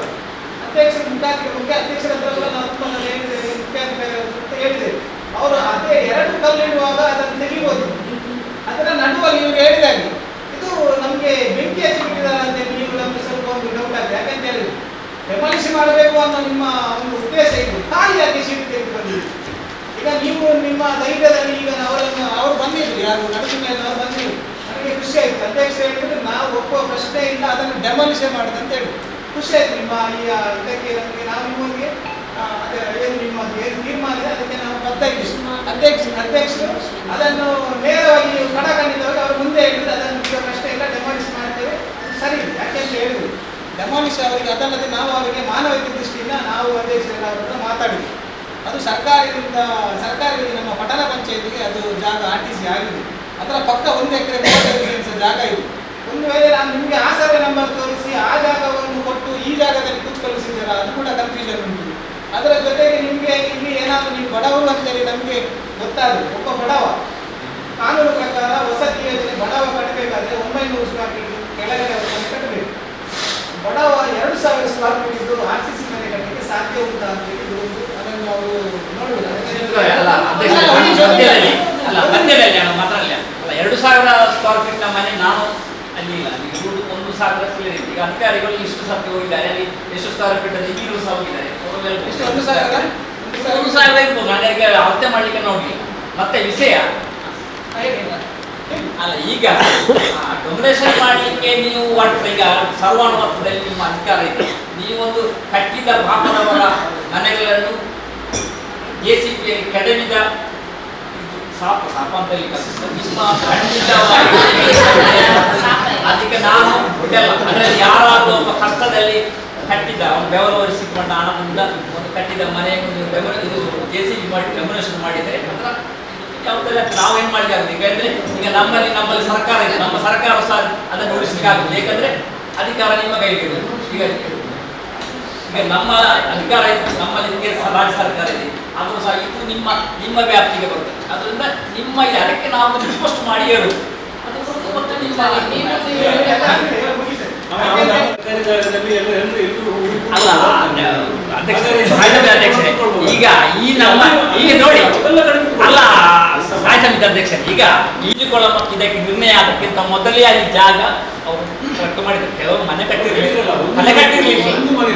ಮುಖ್ಯ ಅಧ್ಯಕ್ಷರ ಹತ್ರ ಕೂಡ ನಾವು ಉತ್ಪನ್ನ ಹೇಳಿದ್ದೇವೆ, ಮುಖ್ಯಾಧಿಕಾರಿ ಅಂತ ಹೇಳಿದ್ದೇವೆ. ಅವರು ಅದೇ 2 ಕಲ್ಲು ಇಡುವಾಗ ಅದನ್ನು ತೆಗಿಬೋದು. ಅದರ ನಡುವಲ್ಲಿ ಇವರು ಹೇಳಿದಾಗೆ ಇದು ನಮಗೆ ಬೆಂಕಿ ಹಚ್ಚಿಬಿಟ್ಟಿದ್ದಾರೆ ಅಂತ ನೀವು ನಮಗೆ ಸ್ವಲ್ಪ ಒಂದು ಡೌಟ್ ಆಗಿದೆ. ಯಾಕಂತ ಹೇಳಿದ್ರೆ ಡೆಮಾಲಿಷ್ ಮಾಡಬೇಕು ಅನ್ನೋ ನಿಮ್ಮ ಒಂದು ಉದ್ದೇಶ ಇದು, ಖಾಲಿ ಯಾಕೆ ಸೀಟಿ ತೆಗೆದು ಬಂದಿದೆ. ಈಗ ನೀವು ನಿಮ್ಮ ಧೈರ್ಯದಲ್ಲಿ ಈಗ ಅವರು ಬಂದಿದ್ರು, ಯಾರು ನಡುವಿನ ಮೇಲೆ ಅವರು ಬಂದಿದ್ರು, ನನಗೆ ಖುಷಿ ಆಯ್ತು. ಅಧ್ಯಕ್ಷ ಹೇಳಿದ್ರೆ ನಾವು ಒಪ್ಪುವ ಪ್ರಶ್ನೆ ಇಲ್ಲ, ಅದನ್ನು ಡೆಮಾಲಿಷ್ ಮಾಡುದಂತ ಹೇಳಿ ಖುಷಿ ಆಯ್ತು. ನಿಮ್ಮ ಈ ಇದಕ್ಕೆ ನಮಗೆ ನಾವು ನಿಮಗೆ ಏನು ನಿಮ್ಮ ಏನು ತೀರ್ಮಾನ ಇದೆ ಅದಕ್ಕೆ ನಾವು ಬದ್ಧ ಇದ್ದೀವಿ. ಅಧ್ಯಕ್ಷರು ಅದನ್ನು ನೇರವಾಗಿ ಕಡಖಂಡಿತವಾಗಿ ಅವರು ಮುಂದೆ ಹೇಳಿದ್ರೆ ಅದನ್ನು ಈಗ ಪ್ರಶ್ನೆ ಇಲ್ಲ, ಡೆಮಾಲಿಷ್ ಮಾಡ್ತೇವೆ, ಸರಿ ಇದೆ. ಯಾಕೆಂತ ಹೇಳಿದ್ರು ಡೆಮಾಲಿಷ್ ಅವರಿಗೆ ಅದಲ್ಲದೆ ನಾವು ಅವರಿಗೆ ಮಾನವೀಯ ದೃಷ್ಟಿಯಿಂದ ನಾವು ಅಧ್ಯಕ್ಷರೆಲ್ಲ ಅವರನ್ನ ಮಾತಾಡಿದ್ವಿ. ಅದು ಸರ್ಕಾರದಿಂದ ನಮ್ಮ ಪಟ್ಟಣ ಪಂಚಾಯತಿಗೆ ಅದು ಜಾಗ RTC ಆಗಿದೆ. ಅದರ ಪಕ್ಕ 1 ಎಕರೆ 35 ಸೆಂಟ್ಸ್ ಜಾಗ ಇದೆ. ಒಂದು ವೇಳೆ ನಾನು ನಿಮಗೆ ಆ ಸರ್ವೆ ನಂಬರ್ ತೋರಿಸಿ ಆ ಜಾಗವನ್ನು ಕೊಟ್ಟು ಈ ಜಾಗದಲ್ಲಿ ಕೂತ್ಕೊಳಿಸಿದ್ದೀರಾ, ಅದು ಕೂಡ ಕನ್ಫ್ಯೂಷನ್ ಉಂಟು. ಅದರ ಜೊತೆಗೆ ನಿಮಗೆ ಇಲ್ಲಿ ಏನಾದರೂ ನೀವು ಬಡವರು ಅಂತೇಳಿ ನಮಗೆ ಗೊತ್ತಾದರೆ, ಒಬ್ಬ ಬಡವ ಕಾನೂನು ಪ್ರಕಾರ ವಸತಿ ಯೋಜನೆ ಬಡವ ಕಟ್ಟಬೇಕಾದ್ರೆ 900 ಸ್ಕ್ವೇರ್ ಫೀಟ್ ಕೆಳಗಡೆ ಮನೆ ಕಟ್ಟಬೇಕು. ಬಡವ 2000 ಸ್ಕ್ವೇರ್ ಫೀಟ್ ಇದ್ದು RCC ಮನೆ ಕಟ್ಟಲಿಕ್ಕೆ ಸಾಧ್ಯ ಉಂಟಾ ಅಂತ ಹೇಳಿ ಅದನ್ನು ಅವರು ನೋಡುವುದು. 2000 ಸ್ಕ್ವೇರ್ ಫೀಟ್ ಮನೆ ನಾನು ಅಲ್ಲಿ ಇಲ್ಲ, ಇರುವುದು 1000 ಚಿಲ್ಲರೆ. ಈಗ ಅಧಿಕಾರಿಗಳು ಇಷ್ಟು ಸರ್ತಿ ಹೋಗಿದ್ದಾರೆ, ಅಲ್ಲಿ ಎಷ್ಟು ಸ್ಕ್ವೇರ್ ಫೀಟ್ ಅಲ್ಲಿ ಈಗಲೂ ಸಹ ಹೋಗಿದ್ದಾರೆ. 1,000 ಇರ್ಬೋದು, ನನಗೆ ಅಳತೆ ಮಾಡ್ಲಿಕ್ಕೆ ನೋಡ್ಲಿ. ಮತ್ತೆ ವಿಷಯ ಅಲ್ಲ, ಈಗ ಡೊಮಿನೇಷನ್ ಮಾಡಲಿಕ್ಕೆ ನೀವು ಈಗ ಸರ್ವಾನುಮತದಲ್ಲಿ ನಿಮ್ಮ ಅಧಿಕಾರ ಇದೆ. ನೀವೊಂದು ಕಟ್ಟಿದ ಪಾಪದವರ ಮನೆಗಳನ್ನು JCB ಕೆಡವಿದ ಸಾಪ ಅಂತ ನಿಮ್ಮ ಅದಕ್ಕೆ ನಾನು ಬಿಡಲ್ಲ. ಅದರಲ್ಲಿ ಯಾರಾದರೂ ಒಬ್ಬ ಕಷ್ಟದಲ್ಲಿ ಕಟ್ಟಿದ ಬೆವರು ಒರೆಸಿಕೊಂಡ ಹಣದಿಂದ ಒಂದು ಕಟ್ಟಿದ ಮನೆಯನ್ನು ನೀವು JCB ಮಾಡಿ ಡೆಮೊಲೇಷನ್ ಮಾಡಿದರೆ ನಾವೇನ್ ಮಾಡಿದಾಗುತ್ತೆ. ಯಾಕಂದ್ರೆ ಈಗ ನಮ್ಮಲ್ಲಿ ಸರ್ಕಾರ ಇದೆ, ನಮ್ಮ ಸರ್ಕಾರ ಸಹ ಅದನ್ನು ಉಳಿಸ್ಲಿಕ್ಕೆ ಆಗುತ್ತೆ. ಯಾಕಂದ್ರೆ ಅಧಿಕಾರ ನಿಮ್ಮ ಕೈಗೆ ಈಗ ನಮ್ಮ ಅಧಿಕಾರ ಇದೆ, ನಮ್ಮಲ್ಲಿ ರಾಜ್ಯ ಸರ್ಕಾರ ಇದೆ, ಅದು ಸಹ ಇದು ನಿಮ್ಮ ವ್ಯಾಪ್ತಿಗೆ ಬರ್ತದೆ. ಅದರಿಂದ ನಿಮ್ಮ ಅದಕ್ಕೆ ನಾವು ರಿಕ್ವೆಸ್ಟ್ ಮಾಡಿ ಹೇಳುದು ಅಲ್ಲ ಅಧ್ಯಕ್ಷರೇ. ಈಗ ಈ ನಮ್ಮ ಈಗ ನೋಡಿ ಅಲ್ಲ ಸ್ಥಾಯಿ ಸಮಿತಿ ಅಧ್ಯಕ್ಷರೇ, ಈಗ ಈಜುಕೊಳ ಮತ್ತು ಇದಕ್ಕೆ ನಿರ್ಣಯ ಆದಕ್ಕಿಂತ ಮೊದಲೇ ಅಲ್ಲಿ ಜಾಗ ಅವರು ಕಟ್ಟು ಮಾಡಿದ್ರು. ಕೆಲವರು ಮನೆ ಕಟ್ಟಿರ್ಲಿಲ್ಲ,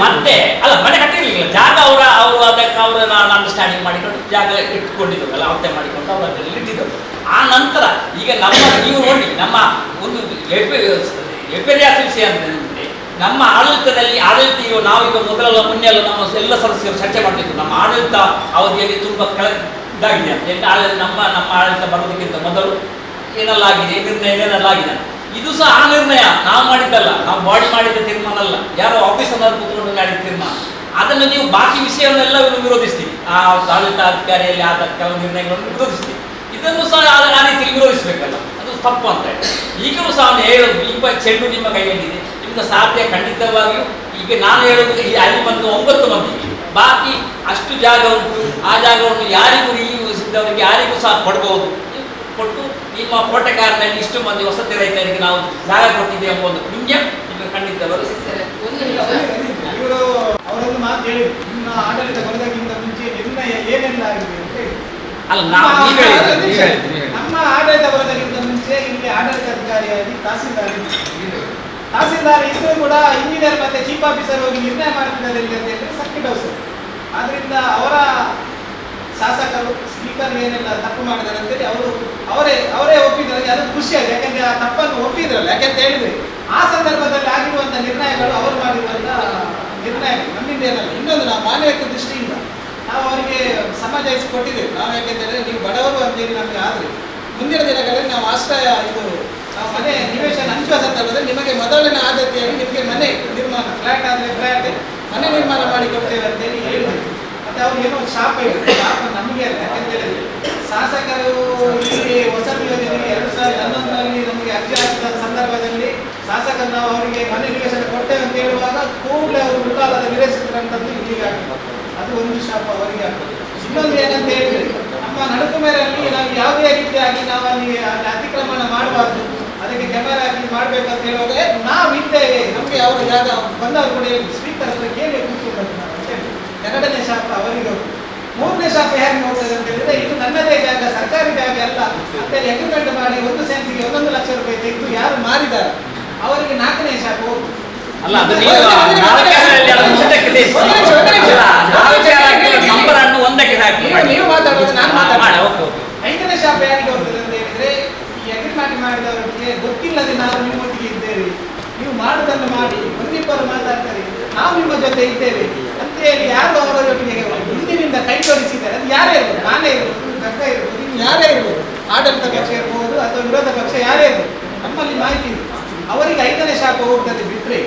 ಮತ್ತೆ ಅಲ್ಲ ಮನೆ ಕಟ್ಟಿರ್ಲಿಲ್ಲ, ಜಾಗ ಅವರು ಅದಕ್ಕೆ ಅವರನ್ನ ಅಂಡರ್ಸ್ಟ್ಯಾಂಡಿಂಗ್ ಮಾಡಿಕೊಂಡು ಜಾಗ ಇಟ್ಕೊಂಡಿದ್ರು, ಅಲ್ಲ ಅವತ್ತೆ ಮಾಡಿಕೊಂಡು ಅವರು ಅದರಲ್ಲಿ ಇಟ್ಟಿದ್ರು. ಆ ನಂತರ ಈಗ ನೀವು ನೋಡಿ ನಮ್ಮ ಒಂದು ವಿಪರ್ಯಾಸ ವಿಷಯ ಅಂತಂದ್ರೆ ನಮ್ಮ ಆಡಳಿತ ನಾವೀಗ ಮೊನ್ನೆ ನಮ್ಮ ಎಲ್ಲ ಸದಸ್ಯರು ಚರ್ಚೆ ಮಾಡಬೇಕು. ನಮ್ಮ ಆಡಳಿತ ಅವಧಿಯಲ್ಲಿ ತುಂಬಾ ಇದಾಗಿದೆ ಅಂತ ನಮ್ಮ ಆಡಳಿತ ಬರೋದಕ್ಕಿಂತ ಮೊದಲು ಏನೆಲ್ಲಾಗಿದೆ, ನಿರ್ಣಯ ಏನೆಲ್ಲಾಗಿದೆ, ಇದು ಸಹ ಆ ನಿರ್ಣಯ ನಾವು ಮಾಡಿದ್ದಲ್ಲ, ನಾವು ಬಾಡಿ ಮಾಡಿದ ತೀರ್ಮಾನ ಅಲ್ಲ, ಯಾರೋ ಆಫೀಸರ್ ಕೂತ್ಕೊಂಡು ಮಾಡಿದ ತೀರ್ಮಾನ. ಅದನ್ನು ನೀವು ಬಾಕಿ ವಿಷಯವನ್ನೆಲ್ಲ ವಿರೋಧಿಸ್ತೀವಿ. ಆ ಆಡಳಿತಾಧಿಕಾರಿಯಲ್ಲಿ ಆದ ಕೆಲವು ನಿರ್ಣಯಗಳನ್ನು ವಿರೋಧಿಸ್ತೀವಿ. ಇದನ್ನು ಸಹ ಆ ರೀತಿ ವಿರೋಧಿಸಬೇಕಲ್ಲ, ಅದು ತಪ್ಪು ಅಂತ ಹೇಳಿ. ಈಗಲೂ ಸಹ ಅವನು ಹೇಳೋದು ಈಗ ಚೆಂಡು ನಿಮ್ಮ ಕೈಯಲ್ಲಿದೆ, ನಿಮ್ಗೆ ಸಾಧ್ಯ ಖಂಡಿತವಾಗಿಯೂ. ಈಗ ನಾನು ಹೇಳೋದು ಈ ಅಲ್ಲಿ ಬಂದು 9 ಮಂದಿಗೆ, ಬಾಕಿ ಅಷ್ಟು ಜಾಗ ಉಂಟು. ಆ ಜಾಗವನ್ನು ಯಾರಿಗೂ ನಿಯೋಜಿಸಿದವರಿಗೆ ಯಾರಿಗೂ ಸಹ ಕೊಡಬಹುದು. ಕೊಟ್ಟು ನಿಮ್ಮ ಕೋಟೆಕಾರನಲ್ಲಿ ಇಷ್ಟು ಮಂದಿ ವಸತಿ ರೈತರಿಗೆ ನಾವು ಜಾಗ ಕೊಟ್ಟಿದ್ದೇವೆ ಎಂಬ ಒಂದು ಪುಣ್ಯ ನಿಮಗೆ ಖಂಡಿತವರು. ಇವರು ಅವರೊಂದು ಮಾತು ಹೇಳಿದ್ರು, ನಿಮ್ಮ ಆಡಳಿತ ಬರೋದಕ್ಕಿಂತ ಮುಂಚೆ ನಿರ್ಣಯ ಏನೆಲ್ಲ ಆಗಿದೆ ಅಂತ ಹೇಳಿ. ಅಲ್ಲ ನಾವು ನಮ್ಮ ಆಡಳಿತ ಬರೋದಕ್ಕಿಂತ ಮುಂಚೆ ಇಲ್ಲಿ ಆಡಳಿತಾಧಿಕಾರಿಯಾಗಿ ತಹಸೀಲ್ದಾರ್ ಇದ್ದು ಕೂಡ ಇಂಜಿನಿಯರ್ ಮತ್ತೆ ಚೀಫ್ ಆಫೀಸರ್ ಹೋಗಿ ನಿರ್ಣಯ ಮಾಡ್ತಿದ್ದಾರೆ ಅಂತ ಹೇಳಿದ್ರೆ ಸರ್ಕಿಟ್ ಹೌಸ್. ಆದ್ರಿಂದ ಅವರ ಶಾಸಕರು ಸ್ಪೀಕರ್ ಏನೆಲ್ಲ ತಪ್ಪು ಮಾಡಿದ್ದಾರೆ ಅಂತೇಳಿ ಅವರೇ ಒಪ್ಪಿದ್ದಾರೆ. ಅದು ಖುಷಿಯಾಗಿ, ಯಾಕಂದ್ರೆ ಆ ತಪ್ಪನ್ನು ಒಪ್ಪಿದ್ರಲ್ಲ. ಯಾಕೆಂತ ಹೇಳಿದ್ರೆ ಆ ಸಂದರ್ಭದಲ್ಲಿ ಆಗಿರುವಂತಹ ನಿರ್ಣಯಗಳು ಅವರು ಮಾಡಿರುವಂತ ನಿರ್ಣಯ ನಮ್ಮಿಂದ ಏನಲ್ಲ. ಇನ್ನೊಂದು ನಾವು ಮಾನವೀಯ ದೃಷ್ಟಿಯಿಂದ ನಾವು ಅವರಿಗೆ ಸಮಜಾಯಿಸಿಕೊಟ್ಟಿದ್ದೇವೆ. ನಾವು ಯಾಕೆಂತಂದ್ರೆ ನೀವು ಬಡವರು ಅಂತೇಳಿ ನಮಗೆ ಆದರೆ ಮುಂದಿನ ದಿನಗಳಲ್ಲಿ ನಾವು ಆಶ್ರಯ ನಾವು ಮನೆ ನಿವೇಶನ ಹಂಚುವ ಸಂದರ್ಭದಲ್ಲಿ ನಿಮಗೆ ಮೊದಲನೇ ಆದ್ಯತೆಯಾಗಿ ನಿಮಗೆ ಮನೆ ನಿರ್ಮಾಣ, ಫ್ಲಾಟ್ ಆದರೆ ಫ್ಲಾಟ್ ಮನೆ ನಿರ್ಮಾಣ ಮಾಡಿಕೊಡ್ತೇವೆ ಅಂತೇಳಿ ಹೇಳಿದ್ರು. ಮತ್ತೆ ಅವ್ರು ಏನೋ ಶಾಪ ಇದೆ, ಶಾಪ ನಮಗೆ ಅಲ್ಲ. ಯಾಕಂತೇಳಿದ್ರೆ ಶಾಸಕರು ಇಲ್ಲಿ ವಸತಿ ಯೋಜನೆಗೆ 2011ರಲ್ಲಿ ನಮಗೆ ಅರ್ಜಿ ಹಾಕಿದ ಸಂದರ್ಭದಲ್ಲಿ ಶಾಸಕರು ನಾವು ಅವರಿಗೆ ಮನೆ ನಿವೇಶನ ಕೊಡ್ತೇವೆ ಅಂತ ಹೇಳುವಾಗ ಕೂಡಲೇ ಅವರು ಮುಖಾಲದ ವಿರೋಧಿಸಿದ್ರಂಥದ್ದು ಇಲ್ಲಿಗೆ ಆಗ್ತದೆ. ಅದು ಒಂದು ಶಾಪ ಅವರಿಗೆ ಆಗ್ತದೆ. ಇನ್ನೊಂದು ಏನಂತ ಹೇಳಿದ್ರೆ ನಮ್ಮ ನಡುಕುಮೇರಲ್ಲಿ ನಾವು ಯಾವುದೇ ರೀತಿಯಾಗಿ ನಾವು ಅಲ್ಲಿ ಅತಿಕ್ರಮಣ ಮಾಡಬಾರ್ದು, ಅದಕ್ಕೆ ಕ್ಯಾಮೆರಾ ಹಾಕಿ ಮಾಡ್ಬೇಕಂತ ಹೇಳುವಾಗ ನಾವು ಇದ್ದೇವೆ, ನಮಗೆ ಅವರು ಜಾಗ ಬಂದವರು ಕೂಡ ಸ್ಪೀಕರ್ ಹತ್ರ ಕೇಳಿ ಕೂತ್ಕೊಳ್ಬೇಕು ನಾವು ಅಂತ ಹೇಳಿ. 2ನೇ ಶಾಪ ಅವರಿಗೆ ಹೋಗ್ತದೆ. 3ನೇ ಶಾಪ ಹೇಗೆ ಹೋಗ್ತದೆ ಅಂತ ಹೇಳಿದ್ರೆ ಇದು ನನ್ನದೇ ಜಾಗ, ಸರ್ಕಾರಿ ಜಾಗ ಅಲ್ಲ ಅಂತೇಳಿ ಅಗ್ರಿಮೆಂಟ್ ಮಾಡಿ 1 ಸೆನ್ಸಿಗೆ 1 ಲಕ್ಷ ರೂಪಾಯಿ ತೆಗೆದು ಯಾರು ಮಾರಿದ್ದಾರೆ ಅವರಿಗೆ 4ನೇ ಶಾಪ ಹೋಗ್ತದೆ. ಅಲ್ಲ ಅದು ನಂಬರ್ ಅನ್ನು ಒಂದಕ್ಕೆ ಹಾಕಿ ನೀವು ಮಾತಾಡೋದು ನಾನು ಮಾತಾಡೋದು. 5ನೇ ಶಾಪ ಯಾರಿಗೆ ಹೋಗ್ತದೆ ಅಂತ ಹೇಳಿದ್ರೆ ಈ ಅಗ್ರಿಮೆಂಟ್ ಮಾಡಿದವರಿಗೆ ಗೊತ್ತಿಲ್ಲದೆ ನಾವು ನಿಮ್ಮೊಟ್ಟಿಗೆ ಇದ್ದೇವೆ, ನೀವು ಮಾಡುವುದನ್ನು ಮಾಡಿ, ಒಂದಿಬ್ಬರು ಮಾತಾಡ್ತಾರೆ, ನಾವು ನಿಮ್ಮ ಜೊತೆ ಇದ್ದೇವೆ ಅಂತ ಹೇಳಿ ಯಾರು ಅವರೊಟ್ಟಿಗೆ ಹಿಂದಿನಿಂದ ಕೈ ತೋರಿಸಿದ್ದಾರೆ. ಅದು ಯಾರೇ ಇರ್ಬೋದು, ನಾನೇ ಇರ್ಬೋದು, ಸರ್ಕ ಇರ್ಬೋದು, ಇನ್ನು ಯಾರೇ ಇರ್ಬೋದು, ಆಡಳಿತ ಪಕ್ಷ ಇರ್ಬೋದು ಅಥವಾ ವಿರೋಧ ಪಕ್ಷ ಯಾರೇ ಇರ್ಬೋದು, ನಮ್ಮಲ್ಲಿ ಮಾಹಿತಿ ಇದೆ. ಅವರಿಗೆ 5ನೇ ಶಾಪ ಹೋಗ್ತದೆ. ಬಿಟ್ಟರೆ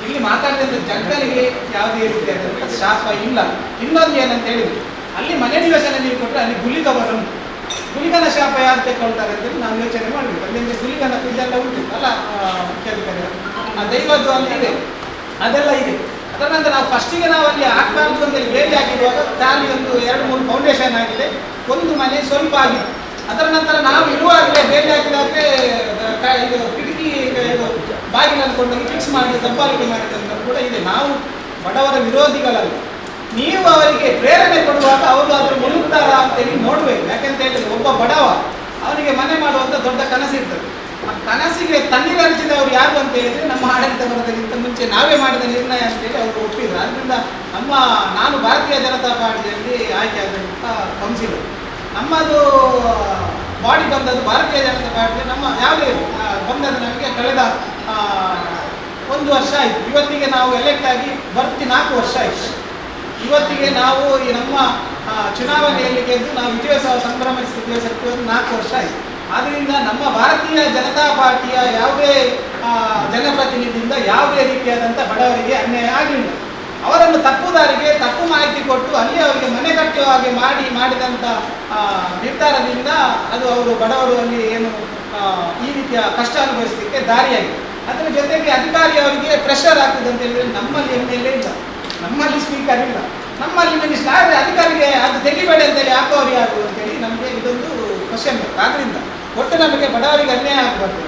ಇಲ್ಲಿ ಮಾತಾಡಿದಂಥ ಜನರಿಗೆ ಯಾವುದೇ ರೀತಿಯಾದಂಥ ಶಾಪ ಇಲ್ಲ. ಇನ್ನೊಂದು ಏನಂತ ಹೇಳಿದ್ರು, ಅಲ್ಲಿ ಮನೆ ನಿವೇಶನ ನೀವು ಕೊಟ್ಟರೆ ಅಲ್ಲಿ ಗುಳಿಗವರುಂಟು. ಗುಳಿಗನ ಶಾಪ ಯಾರು ತೆಕ್ಕೊಳ್ತಾರೆ ಅಂತೇಳಿ ನಾವು ಯೋಚನೆ ಮಾಡಬೇಕು. ಅಲ್ಲಿಂದ ಗುಳಿಗನ ಇದೆಲ್ಲ ಉಂಟು ಅಲ್ಲ, ಮುಖ್ಯಾಧಿಕಾರಿ ದೈವದ್ದು ಅಲ್ಲಿ ಇದೆ, ಅದೆಲ್ಲ ಇದೆ. ಅದರ ನಂತರ ನಾವು ಫಸ್ಟಿಗೆ ನಾವು ಅಲ್ಲಿ ಹಾಕಬಾರ್ದು ಅಂತೇಳಿ ಬೇಲಿ ಹಾಕಿರುವಾಗ ಖಾಲಿ ಒಂದು 2-3 ಫೌಂಡೇಶನ್ ಆಗಿದೆ, ಒಂದು ಮನೆ ಸ್ವಲ್ಪ ಆಗಿದೆ. ಅದರ ನಂತರ ನಾವು ಇರುವಾಗಲೇ ಬೇಲಿ ಹಾಕಿದಾಗೆ ಇದು ಕಿಟಕಿ ಇದು ಬಾಗಿಲನ್ನು ಕೊಂಡೋಗಿ ಫಿಕ್ಸ್ ಮಾಡಿ ದಬ್ಬಾಳಿಕೆ ಮಾಡಿದಂತ ಕೂಡ ಇದೆ. ನಾವು ಬಡವರ ವಿರೋಧಿಗಳಲ್ಲ. ನೀವು ಅವರಿಗೆ ಪ್ರೇರಣೆ ಕೊಡುವಾಗ ಅವರು ಅದ್ರ ಮುಳುಗ್ತಾರ ಅಂತೇಳಿ ನೋಡ್ಬೇಕು. ಯಾಕೆಂತ ಹೇಳಿದ್ರೆ ಒಬ್ಬ ಬಡವ ಅವನಿಗೆ ಮನೆ ಮಾಡುವಂತ ದೊಡ್ಡ ಕನಸಿರ್ತದೆ. ಆ ಕನಸಿಗೆ ತಣ್ಣೀರು ಹರಿಸಿದವರು ಯಾರು ಅಂತ ಹೇಳಿದ್ರೆ ನಮ್ಮ ಆಡಳಿತ ಬರೋದಕ್ಕಿಂತ ಮುಂಚೆ ನಾವೇ ಮಾಡಿದ ನಿರ್ಣಯ ಅಂತೇಳಿ ಅವರು ಒಪ್ಪಿದ್ರು. ಅದರಿಂದ ನಾನು ಭಾರತೀಯ ಜನತಾ ಪಾರ್ಟಿಯಲ್ಲಿ ಆಯ್ಕೆ ಆದಂಥ ಕೌನ್ಸಿಲರ್, ನಮ್ಮದು ಬಾಡಿ ಬಂದದ್ದು ಭಾರತೀಯ ಜನತಾ ಪಾರ್ಟಿ. ನಮ್ಮ ಯಾವುದೇ ಬಂದದ್ದು ನಮಗೆ ಕಳೆದ 1 ವರ್ಷ ಆಯಿತು. ಇವತ್ತಿಗೆ ನಾವು ಎಲೆಕ್ಟ್ ಆಗಿ 4 ವರ್ಷ ಆಯಿತು. ಇವತ್ತಿಗೆ ನಾವು ಈ ನಮ್ಮ ಚುನಾವಣೆಯಲ್ಲಿ ಗೆದ್ದು ನಾವು ವಿಜಯ ಸಂಭ್ರಮಿಸುತ್ತಿದ್ದೇವೆ. 4 ವರ್ಷ ಆಯಿತು. ಆದ್ದರಿಂದ ನಮ್ಮ ಭಾರತೀಯ ಜನತಾ ಪಾರ್ಟಿಯ ಯಾವುದೇ ಜನಪ್ರತಿನಿಧಿಯಿಂದ ಯಾವುದೇ ರೀತಿಯಾದಂಥ ಬಡವರಿಗೆ ಅನ್ಯಾಯ ಆಗಲಿಲ್ಲ. ಅವರನ್ನು ತಪ್ಪು ದಾರಿಗೆ ತಪ್ಪು ಮಾಹಿತಿ ಕೊಟ್ಟು ಅಲ್ಲಿ ಅವರಿಗೆ ಮನೆ ಕಟ್ಟುವ ಹಾಗೆ ಮಾಡಿದಂಥ ನಿರ್ಧಾರದಿಂದ ಅದು ಅವರು ಬಡವರು ಅಲ್ಲಿ ಏನು ಈ ರೀತಿಯ ಕಷ್ಟ ಅನುಭವಿಸಲಿಕ್ಕೆ ದಾರಿಯಾಗಿದೆ. ಅದರ ಜೊತೆಗೆ ಅಧಿಕಾರಿ ಅವರಿಗೆ ಪ್ರೆಷರ್ ಆಗ್ತದೆ ಅಂತ ಹೇಳಿದ್ರೆ ನಮ್ಮಲ್ಲಿ MLA ಇಲ್ಲ, ನಮ್ಮಲ್ಲಿ ಸ್ಪೀಕರ್ ಇಲ್ಲ, ನಮ್ಮಲ್ಲಿ ಮಿನಿಸ್ಟರ್. ಆದರೆ ಅಧಿಕಾರಿಗೆ ಅದು ತೆಗಿಬೇಡಿ ಅಂತೇಳಿ ಹಾಕೋರು ಯಾರು ಅಂತೇಳಿ ನಮಗೆ ಇದೊಂದು ಕ್ವಶನ್. ಆದ್ದರಿಂದ ಒಟ್ಟು ನಮಗೆ ಬಡವರಿಗೆ ಅನ್ಯಾಯ ಆಗಬಾರ್ದು.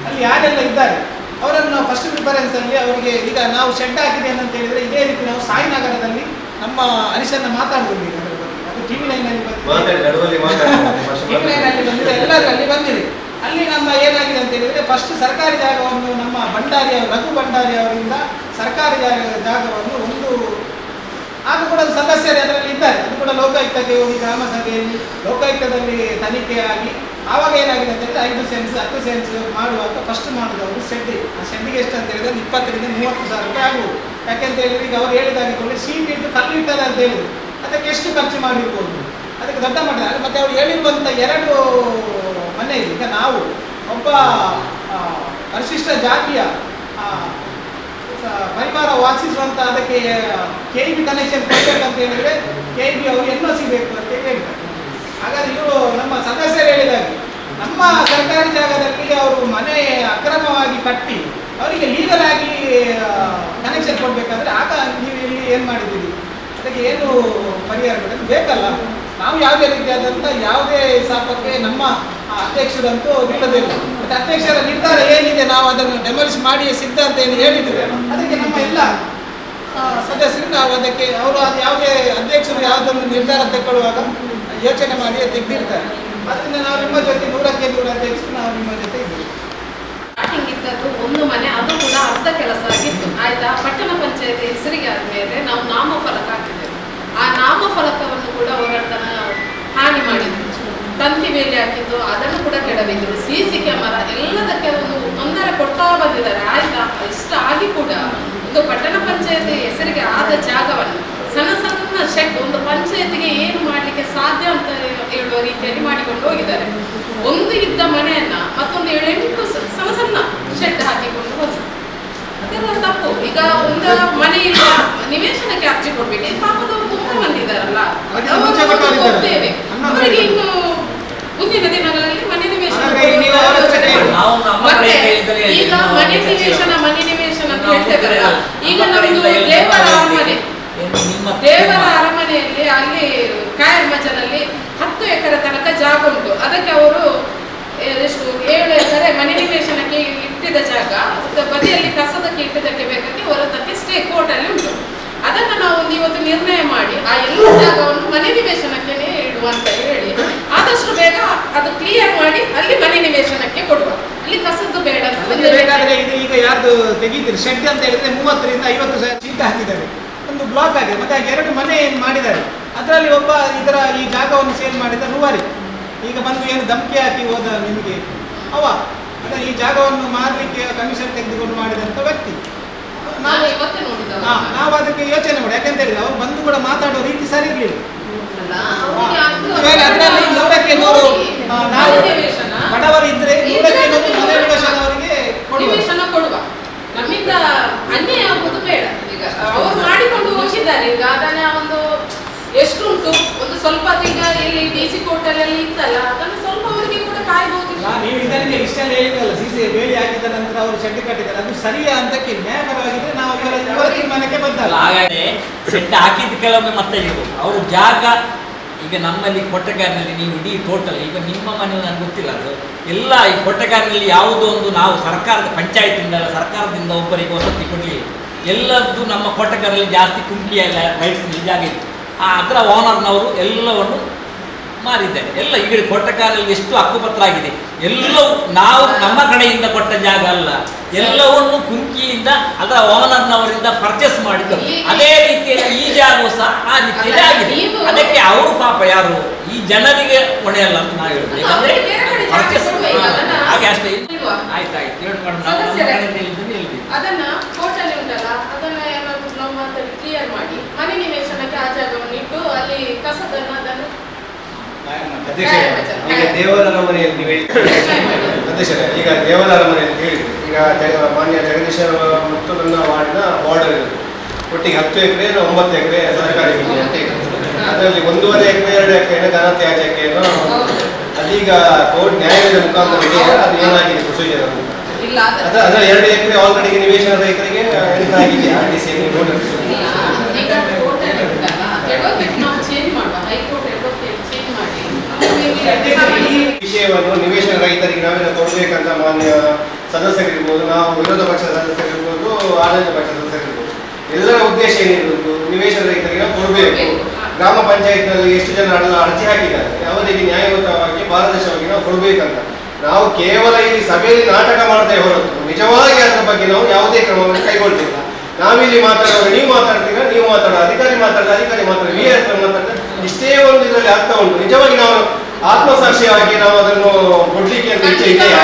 ಅಲ್ಲಿ ಯಾರೆಲ್ಲ ಇದ್ದಾರೆ ಅವರನ್ನು ನಾವು ಫಸ್ಟ್ ಪ್ರಿಫರೆನ್ಸಲ್ಲಿ ಅವರಿಗೆ ಈಗ ನಾವು ಶೆಡ್ ಹಾಕಿದೆ ಅಂತ ಹೇಳಿದರೆ ಇದೇ ರೀತಿ ನಾವು ಸಾಯಿನಗರದಲ್ಲಿ ನಮ್ಮ ಹರೀಶನ್ನ ಮಾತಾಡ್ಬೋದು. ಅದು TV9 ಬಂದಿದೆ, ಎಲ್ಲರಲ್ಲಿ ಬಂದಿದೆ. ಅಲ್ಲಿ ನಮ್ಮ ಏನಾಗಿದೆ ಅಂತ ಹೇಳಿದರೆ ಫಸ್ಟ್ ಸರ್ಕಾರಿ ಜಾಗವನ್ನು ನಮ್ಮ ರಘು ಭಂಡಾರಿ ಅವರಿಂದ ಸರ್ಕಾರಿ ಜಾಗವನ್ನು ಆಗ ಕೂಡ ಸದಸ್ಯರು ಅದರಲ್ಲಿ ಇದ್ದಾರೆ. ಅದು ಕೂಡ ಲೋಕಾಯುಕ್ತಕ್ಕೆ ಹೋಗಿ ಗ್ರಾಮ ಸಭೆಯಲ್ಲಿ ಲೋಕಾಯುಕ್ತದಲ್ಲಿ ತನಿಖೆ ಆಗಿ ಆವಾಗ ಏನಾಗಿದೆ ಅಂತ ಹೇಳಿದ್ರೆ 5 ಸೆನ್ಸ್ 10 ಸೆನ್ಸ್ ಮಾಡುವಾಗ ಫಸ್ಟ್ ಮಾಡಿದವರು ಶೆಡ್. ಆ ಶೆಡ್ಡಿಗೆ ಎಷ್ಟು ಅಂತ ಹೇಳಿದ್ರೆ 20 ರಿಂದ 30 ಸಾವಿರ ರೂಪಾಯಿ ಆಗ್ಬೋದು. ಯಾಕೆಂತ ಹೇಳಿದ್ರೆ ಈಗ ಅವ್ರು ಹೇಳಿದಾಗೆ ಶೀಟ್ ಇಟ್ಟು ಕಲ್ಲು ಇಟ್ಟದ ಅಂತ ಹೇಳಿದ್ರು, ಅದಕ್ಕೆ ಎಷ್ಟು ಖರ್ಚು ಮಾಡಿರ್ಬೋದು, ಅದಕ್ಕೆ ದೊಡ್ಡ ಮಟ್ಟ. ಮತ್ತೆ ಅವ್ರು ಹೇಳಿರುವಂಥ 2 ಮನೆ ಇದೆ. ಈಗ ನಾವು ಒಬ್ಬ ಪರಿಶಿಷ್ಟ ಜಾತಿಯ ಪರಿವಾರ ವಾಸಿಸುವಂತ ಅದಕ್ಕೆ KEB ಕನೆಕ್ಷನ್ ಕೊಡ್ಬೇಕಂತ ಹೇಳಿದ್ರೆ KEB ಅವರು NOC ಬೇಕು ಅಂತ ಹೇಳ್ತಾರೆ. ಹಾಗಾದ್ರೆ ಇವರು ನಮ್ಮ ಸದಸ್ಯರು ಹೇಳಿದಾಗೆ ನಮ್ಮ ಸರ್ಕಾರಿ ಜಾಗದಲ್ಲಿ ಅವರು ಮನೆ ಅಕ್ರಮವಾಗಿ ಕಟ್ಟಿ ಅವರಿಗೆ ಲೀಗಲ್ ಆಗಿ ಕನೆಕ್ಷನ್ ಕೊಡ್ಬೇಕಾದ್ರೆ ಆಗ ನೀವು ಇಲ್ಲಿ ಏನು ಮಾಡಿದ್ದೀರಿ, ಅದಕ್ಕೆ ಏನು ಪರಿಹಾರ ಬೇಕಲ್ಲ. ನಾವು ಯಾವುದೇ ರೀತಿಯಾದಂಥ ಯಾವುದೇ ಶಾಪಕ್ಕೆ ನಮ್ಮ ಅಧ್ಯಕ್ಷರಂತೂ ನಿಲ್ಲೋದಿಲ್ಲ. ಮತ್ತು ಅಧ್ಯಕ್ಷರ ನಿರ್ಧಾರ ಏನಿದೆ ನಾವು ಅದನ್ನು ಡೆಮಾಲಿಷ್ ಮಾಡಿ ಸಿದ್ಧ ಅಂತ ಏನು ಹೇಳಿದ್ದೇವೆ, ಅದಕ್ಕೆ ನಮ್ಮ ಎಲ್ಲ ಸದಸ್ಯರು ನಾವು ಅದಕ್ಕೆ ಅವರು ಅದು ಯಾವುದೇ ಅಧ್ಯಕ್ಷರು ಯಾವುದನ್ನು ನಿರ್ಧಾರ ತಗೊಳ್ಳುವಾಗ ಯೋಚನೆ ಮಾಡಿ ತೆಗೆದಿರ್ತಾರೆ. ಅದರಿಂದ ನಾವು ನಿಮ್ಮ ಜೊತೆ 100ಕ್ಕೆ 100 ಅಧ್ಯಕ್ಷರು ನಾವು ನಿಮ್ಮ ಜೊತೆ ಇದ್ದೀವಿ. ಸ್ಟಾರ್ಟಿಂಗ್ ಇದ್ದದ್ದು ಒಂದು ಮನೆ, ಅದು ಕೂಡ ಅರ್ಧ ಕೆಲಸ ಆಗಿತ್ತು ಆಯ್ತಾ. ಪಟ್ಟಣ ಪಂಚಾಯತಿ ಹೆಸರಿಗೆ ಆದಮೇಲೆ ನಾವು ನಾಮಫಲಕ ಹಾಕಿದ್ದೇವೆ. ಆ ನಾಮಫಲಕವನ್ನು ಕೂಡ ಹೋರಾಟನ ಹಾನಿ ಮಾಡಿದ್ರು, ತಂತಿ ಬೇಲಿ ಹಾಕಿದ್ದು ಅದನ್ನು ಕೂಡ ಕೆಡವಿದ್ರು, CC ಕ್ಯಾಮರಾ ಎಲ್ಲದಕ್ಕೆ ಒಂದು ತೊಂದರೆ ಕೊಡ್ತಾ ಬಂದಿದ್ದಾರೆ ಆಯ್ತಾ. ಇಷ್ಟ ಆಗಿ ಕೂಡ ಒಂದು ಪಟ್ಟಣ ಪಂಚಾಯತಿ ಹೆಸರಿಗೆ ಆದ ಜಾಗವನ್ನು ಸಣ್ಣ ಸಣ್ಣ ಶೆಡ್, ಒಂದು ಪಂಚಾಯತಿಗೆ ಏನು ಮಾಡಲಿಕ್ಕೆ ಸಾಧ್ಯ ಅಂತ ಹೇಳುವ ರೀತಿಯಲ್ಲಿ ಮಾಡಿಕೊಂಡು ಹೋಗಿದ್ದಾರೆ. ಒಂದು ಇದ್ದ ಮನೆಯನ್ನ ಮತ್ತೊಂದು 7-8 ಸಣ್ಣ ಸಣ್ಣ ಶೆಡ್ ಹಾಕಿಕೊಂಡು ಹೋದ್ರು. ಅದೆಲ್ಲ ತಪ್ಪು. ಈಗ ಒಂದು ಮನೆಯಿಂದ ನಿವೇಶನಕ್ಕೆ ಅರ್ಜಿ ಕೊಡ್ಬೇಕು, ಈ ಪಾಪದವರು ತುಂಬಾ ಬಂದಿದ್ದಾರಲ್ಲ, ಹೋಗ್ತೇವೆ ಅವರಿಗೆ ಇನ್ನು ಮುಂದಿನ ದಿನಗಳಲ್ಲಿ ಮನೆ ನಿವೇಶನ ಮತ್ತೆ ಈಗ ಮನೆ ನಿವೇಶನ ಅಂತ ಹೇಳ್ತೇವಲ್ಲ. ಈಗ ನಮ್ದು ದೇವರ ಅರಮನೆಯಲ್ಲಿ ಅಲ್ಲಿ ಕಾಯರ್ ಮಜಲಲ್ಲಿ 10 ಎಕರೆ ತನಕ ಜಾಗ ಉಂಟು. ಅದಕ್ಕೆ ಅವರು ಎಷ್ಟು 7 ಎಕರೆ ಮನೆ ನಿವೇಶನಕ್ಕೆ ಇಟ್ಟಿದ್ದ ಜಾಗ, ಬದಿಯಲ್ಲಿ ಕಸದಕ್ಕೆ ಇಟ್ಟಿದ್ದಕ್ಕೆ ಬೇಕಾಗಿ ಹೊರದಕ್ಕೆ ಸ್ಟೇ ಕೋರ್ಟಲ್ಲಿ ಉಂಟು. ಅದನ್ನು ನಾವು ಇವತ್ತು ನಿರ್ಣಯ ಮಾಡಿ ಆ ಎಲ್ಲ ಜಾಗವನ್ನು ಮನೆ ನಿವೇಶನಕ್ಕೆ ಇಡುವ ಅಂತ ಹೇಳಿ ಆದಷ್ಟು ಬೇಗ ಅದು ಕ್ಲಿಯರ್ ಮಾಡಿ ಅಲ್ಲಿ ಮನೆ ನಿವೇಶನಕ್ಕೆ ಕೊಡುವ, ಅಲ್ಲಿ ಕಸದ್ದು ಬೇಡ ಅಂತ. ಬೇಕಾದ್ರೆ ಇದು ಈಗ ಯಾರ್ದು ತೆಗೀತೀರಿ ಶೆಡ್ ಅಂತ ಹೇಳಿದ್ರೆ 30ರಿಂದ 50 ಶೀಟ್ ಹಾಕಿದ್ದಾರೆ, ಒಂದು ಬ್ಲಾಕ್ ಆಗಿದೆ. ಮತ್ತೆ 2 ಮನೆ ಏನು ಮಾಡಿದ್ದಾರೆ, ಅದರಲ್ಲಿ ಒಬ್ಬ ಈ ಜಾಗವನ್ನು ಸೇಲ್ ಮಾಡಿದ ರೂವಾರಿ ಈಗ ಬಂದು ಏನು ಧಮಕಿ ಹಾಕಿ ಹೋದ ನಿಮಗೆ ಅವ ಅದ ಈ ಜಾಗವನ್ನು ಮಾರಲಿಕ್ಕೆ ಕಮಿಷನ್ ತೆಗೆದುಕೊಂಡು ಮಾಡಿದಂಥ ವ್ಯಕ್ತಿ. ನಾವು ಅದಕ್ಕೆ ಯೋಚನೆ ಮಾಡಿ, ಯಾಕಂತ ಹೇಳಿದ್ರೆ ಅವ್ರು ಬಂದು ಕೂಡ ಮಾತಾಡೋ ರೀತಿ ಸರಿ ಇರಲಿಲ್ಲ. ಅದರಲ್ಲಿ 100ಕ್ಕೆ 100 ಬಡವರು ಇದ್ರೆ 100ಕ್ಕೆ 100 ಮನೆ ನಿವೇಶನ ಅವರಿಗೆ ನಿವೇಶನ ಕೊಡುವ, ನಮ್ಮಿಂದ ಅನ್ಯಾಯ ಆಗುವುದು ಬೇಡ. ಈಗ ಅವರು ಮಾಡಿಕೊಂಡು ಹೋಗಿದ್ದಾರೆ. ಈಗ ಅದನ್ನ ಒಂದು ಎಷ್ಟುಂಟು ಒಂದು ಸ್ವಲ್ಪ ಈಗ ಇಲ್ಲಿ DC ಕೋರ್ಟಲ್ಲಿ ಇತ್ತಲ್ಲ, ಅದನ್ನು ಸ್ವಲ್ಪ ಅವರಿಗೆ ಕೂಡ ಕಾಯ್ಬಹುದು. ನೀವು ಇದಕ್ಕೆ ಇಷ್ಟೆಲ್ಲ ಹೇಳಿದ್ರಲ್ಲ, CC ಬೇಲಿ ಹಾಕಿದ ನಂತರ ಅವರು ಶೆಡ್ ಕಟ್ಟಿದ್ದಾರೆ, ಅದು ಸರಿಯಾ ಅಂತಕ್ಕೆ ನ್ಯಾಯಪರವಾಗಿದ್ರೆ ನಾವು ಇವರ ತೀರ್ಮಾನಕ್ಕೆ ಬಂದಲ್ಲ. ಹಾಗಾದ್ರೆ ಶೆಡ್ ಹಾಕಿದ ಕೆಲವೊಮ್ಮೆ ಮತ್ತೆ ಇರ್ಬೋದು ಅವರು ಜಾಗ. ಈಗ ನಮ್ಮಲ್ಲಿ ಕೊಟ್ಟಗಾರಿನಲ್ಲಿ ನೀವು ಇಡೀ ಟೋಟಲ್ ಈಗ ನಿಮ್ಮ ಮನೆ ನನಗೆ ಗೊತ್ತಿಲ್ಲ, ಅದು ಎಲ್ಲ ಈ ಕೊಟ್ಟಗಾರಿನಲ್ಲಿ ಯಾವುದೋ ಒಂದು ನಾವು ಸರ್ಕಾರದ ಪಂಚಾಯತಿಂದ ಸರ್ಕಾರದಿಂದ ಒಬ್ಬರಿಗೆ ವಸತಿ ಕೊಡಲಿಲ್ಲ. ಎಲ್ಲದ್ದು ನಮ್ಮ ಕೊಟ್ಟಗಾರಲ್ಲಿ ಜಾಸ್ತಿ ಕುಂಕಿ ಎಲ್ಲ ರೈಟ್ಸ್ ಜಾಗ ಇತ್ತು. ಅದರ ಓನರ್ನವರು ಎಲ್ಲವನ್ನು ಮಾರಿದ್ದಾರೆ. ಎಲ್ಲ ಈಗ ಕೊಟ್ಟಗಾರಲ್ಲಿ ಎಷ್ಟು ಹಕ್ಕುಪತ್ರ ಆಗಿದೆ ಎಲ್ಲವೂ ನಾವು ನಮ್ಮ ಕಡೆಯಿಂದ ಕೊಟ್ಟ ಜಾಗ ಅಲ್ಲ, ಎಲ್ಲವನ್ನು ಕುಂಕಿಯಿಂದ ಅದರ ಓನರ್ನವರಿಂದ ಪರ್ಚೇಸ್ ಮಾಡಿದ್ದು. ಅದೇ ರೀತಿಯಲ್ಲಿ ಈ ಜಾಗವು ಸಹ ಆ ರೀತಿಯಲ್ಲಿ ಆಗಿದೆ. ಅದಕ್ಕೆ ಅವರು ಪಾಪ ಯಾರು ಈ ಜನರಿಗೆ ಹೊಣೆಯಲ್ಲ ಅಂತ ನಾವು ಹೇಳ್ತೀವಿ. ಯಾಕಂದ್ರೆ ಪರ್ಚೇಸ್ ಹಾಗೆ ಅಷ್ಟೇ. ಆಯ್ತಾಯ್ತು ಅದನ್ನ ಕೋರ್ಟಲ್ಲಿ ಉಂಟಲ್ಲ, ಅದನ್ನ ಏನಾದ್ರು ನಾವು ಮಾತಾಡಿ ಕ್ಲಿಯರ್ ಮಾಡಿ ಮನೆ ನಿವೇಶನಕ್ಕೆ ಆ ಜಾಗವನ್ನು ಇಟ್ಟು ಅಲ್ಲಿ ಕಸದನ್ನು ಅದನ್ನು ಈಗ ದೇವರ ಅರಮನೆಯಲ್ಲಿ ನೀವು ಅಧ್ಯಕ್ಷರೇ, ಈಗ ದೇವರ ಅರಮನೆಯಲ್ಲಿ ಹೇಳಿದ್ರು, ಈಗ ಮಾನ್ಯ ಜಗದೀಶರ ಮತ್ತು ನನ್ನ ವಾರ್ಡ್ನ ಬಾರ್ಡರ್ ಇರೋದು ಒಟ್ಟಿಗೆ 10 ಎಕರೆ 9 ಎಕರೆ ಸರ್ಕಾರಿ ಭೂಮಿ ಅಂತ ಇದೆ. ಅದರಲ್ಲಿ 1.5 ಎಕರೆ 2 ಎಕರೆ ಘನತ್ಯಾಜ್ಯಕ್ಕೆಯನ್ನು ಅದೀಗ ಕೋರ್ಟ್ ನ್ಯಾಯಾಲಯದ ಮುಖಾಂತರ ಅದು ಏನಾಗಿದೆ ಪ್ರೊಸೀಜರ್ ಅಂತ. ಅದರಲ್ಲಿ 2 ಎಕರೆ ಆಲ್ರೆಡಿ ನಿವೇಶನ ರೈತರಿಗೆ ಎಂಟ್ರ್ ಆಗಿದೆ RDC ವಿಷಯವನ್ನು ನಿವೇಶನ ರೈತರಿಗೆ ನಾವೆಲ್ಲ ಕೊಡಬೇಕಂತ ಮಾನ್ಯ ಸದಸ್ಯರಿರ್ಬೋದು, ನಾವು ವಿರೋಧ ಪಕ್ಷದ ಸದಸ್ಯರಿರ್ಬೋದು, ಆಡಳಿತ ಪಕ್ಷದ ಸದಸ್ಯರಿರ್ಬೋದು, ಎಲ್ಲರ ಉದ್ದೇಶ ಏನಿರ್ಬೋದು ನಿವೇಶನ ರೈತರಿಗೆ ಕೊಡಬೇಕು. ಗ್ರಾಮ ಪಂಚಾಯತ್ನಲ್ಲಿ ಎಷ್ಟು ಜನ ಅರ್ಜಿ ಹಾಕಿದ್ದಾರೆ ಅವರಿಗೆ ನ್ಯಾಯಯುತವಾಗಿ ಪಾರದರ್ಶಕವಾಗಿ ನಾವು ಕೊಡಬೇಕಂತ. ನಾವು ಕೇವಲ ಇಲ್ಲಿ ಸಭೆಯಲ್ಲಿ ನಾಟಕ ಮಾಡ್ತೇವೆ ಹೊರತು ನಿಜವಾಗಿ ಅದರ ಬಗ್ಗೆ ನಾವು ಯಾವುದೇ ಕ್ರಮವನ್ನು ಕೈಗೊಳ್ತಿಲ್ಲ. ನಾವಿಲ್ಲಿ ಮಾತಾಡುವಾಗ ನೀವು ಮಾತಾಡ್ತೀರಾ, ನೀವು ಮಾತಾಡೋ ಅಧಿಕಾರಿ ಮಾತಾಡ್ತಾರೆ ಮಾತಾಡ್ತಾರೆ, ಇಷ್ಟೇ ಒಂದು ಇದರಲ್ಲಿ ಅರ್ಥ ಉಂಟು. ನಿಜವಾಗಿ ನಾವು ಆತ್ಮಸಾಕ್ಷಿಯಾಗಿ ನಾವು ಅದನ್ನು ಕೊಡ್ಲಿಕ್ಕೆ ಅಂತ ಇಚ್ಛೆ ಇದೆಯಾ?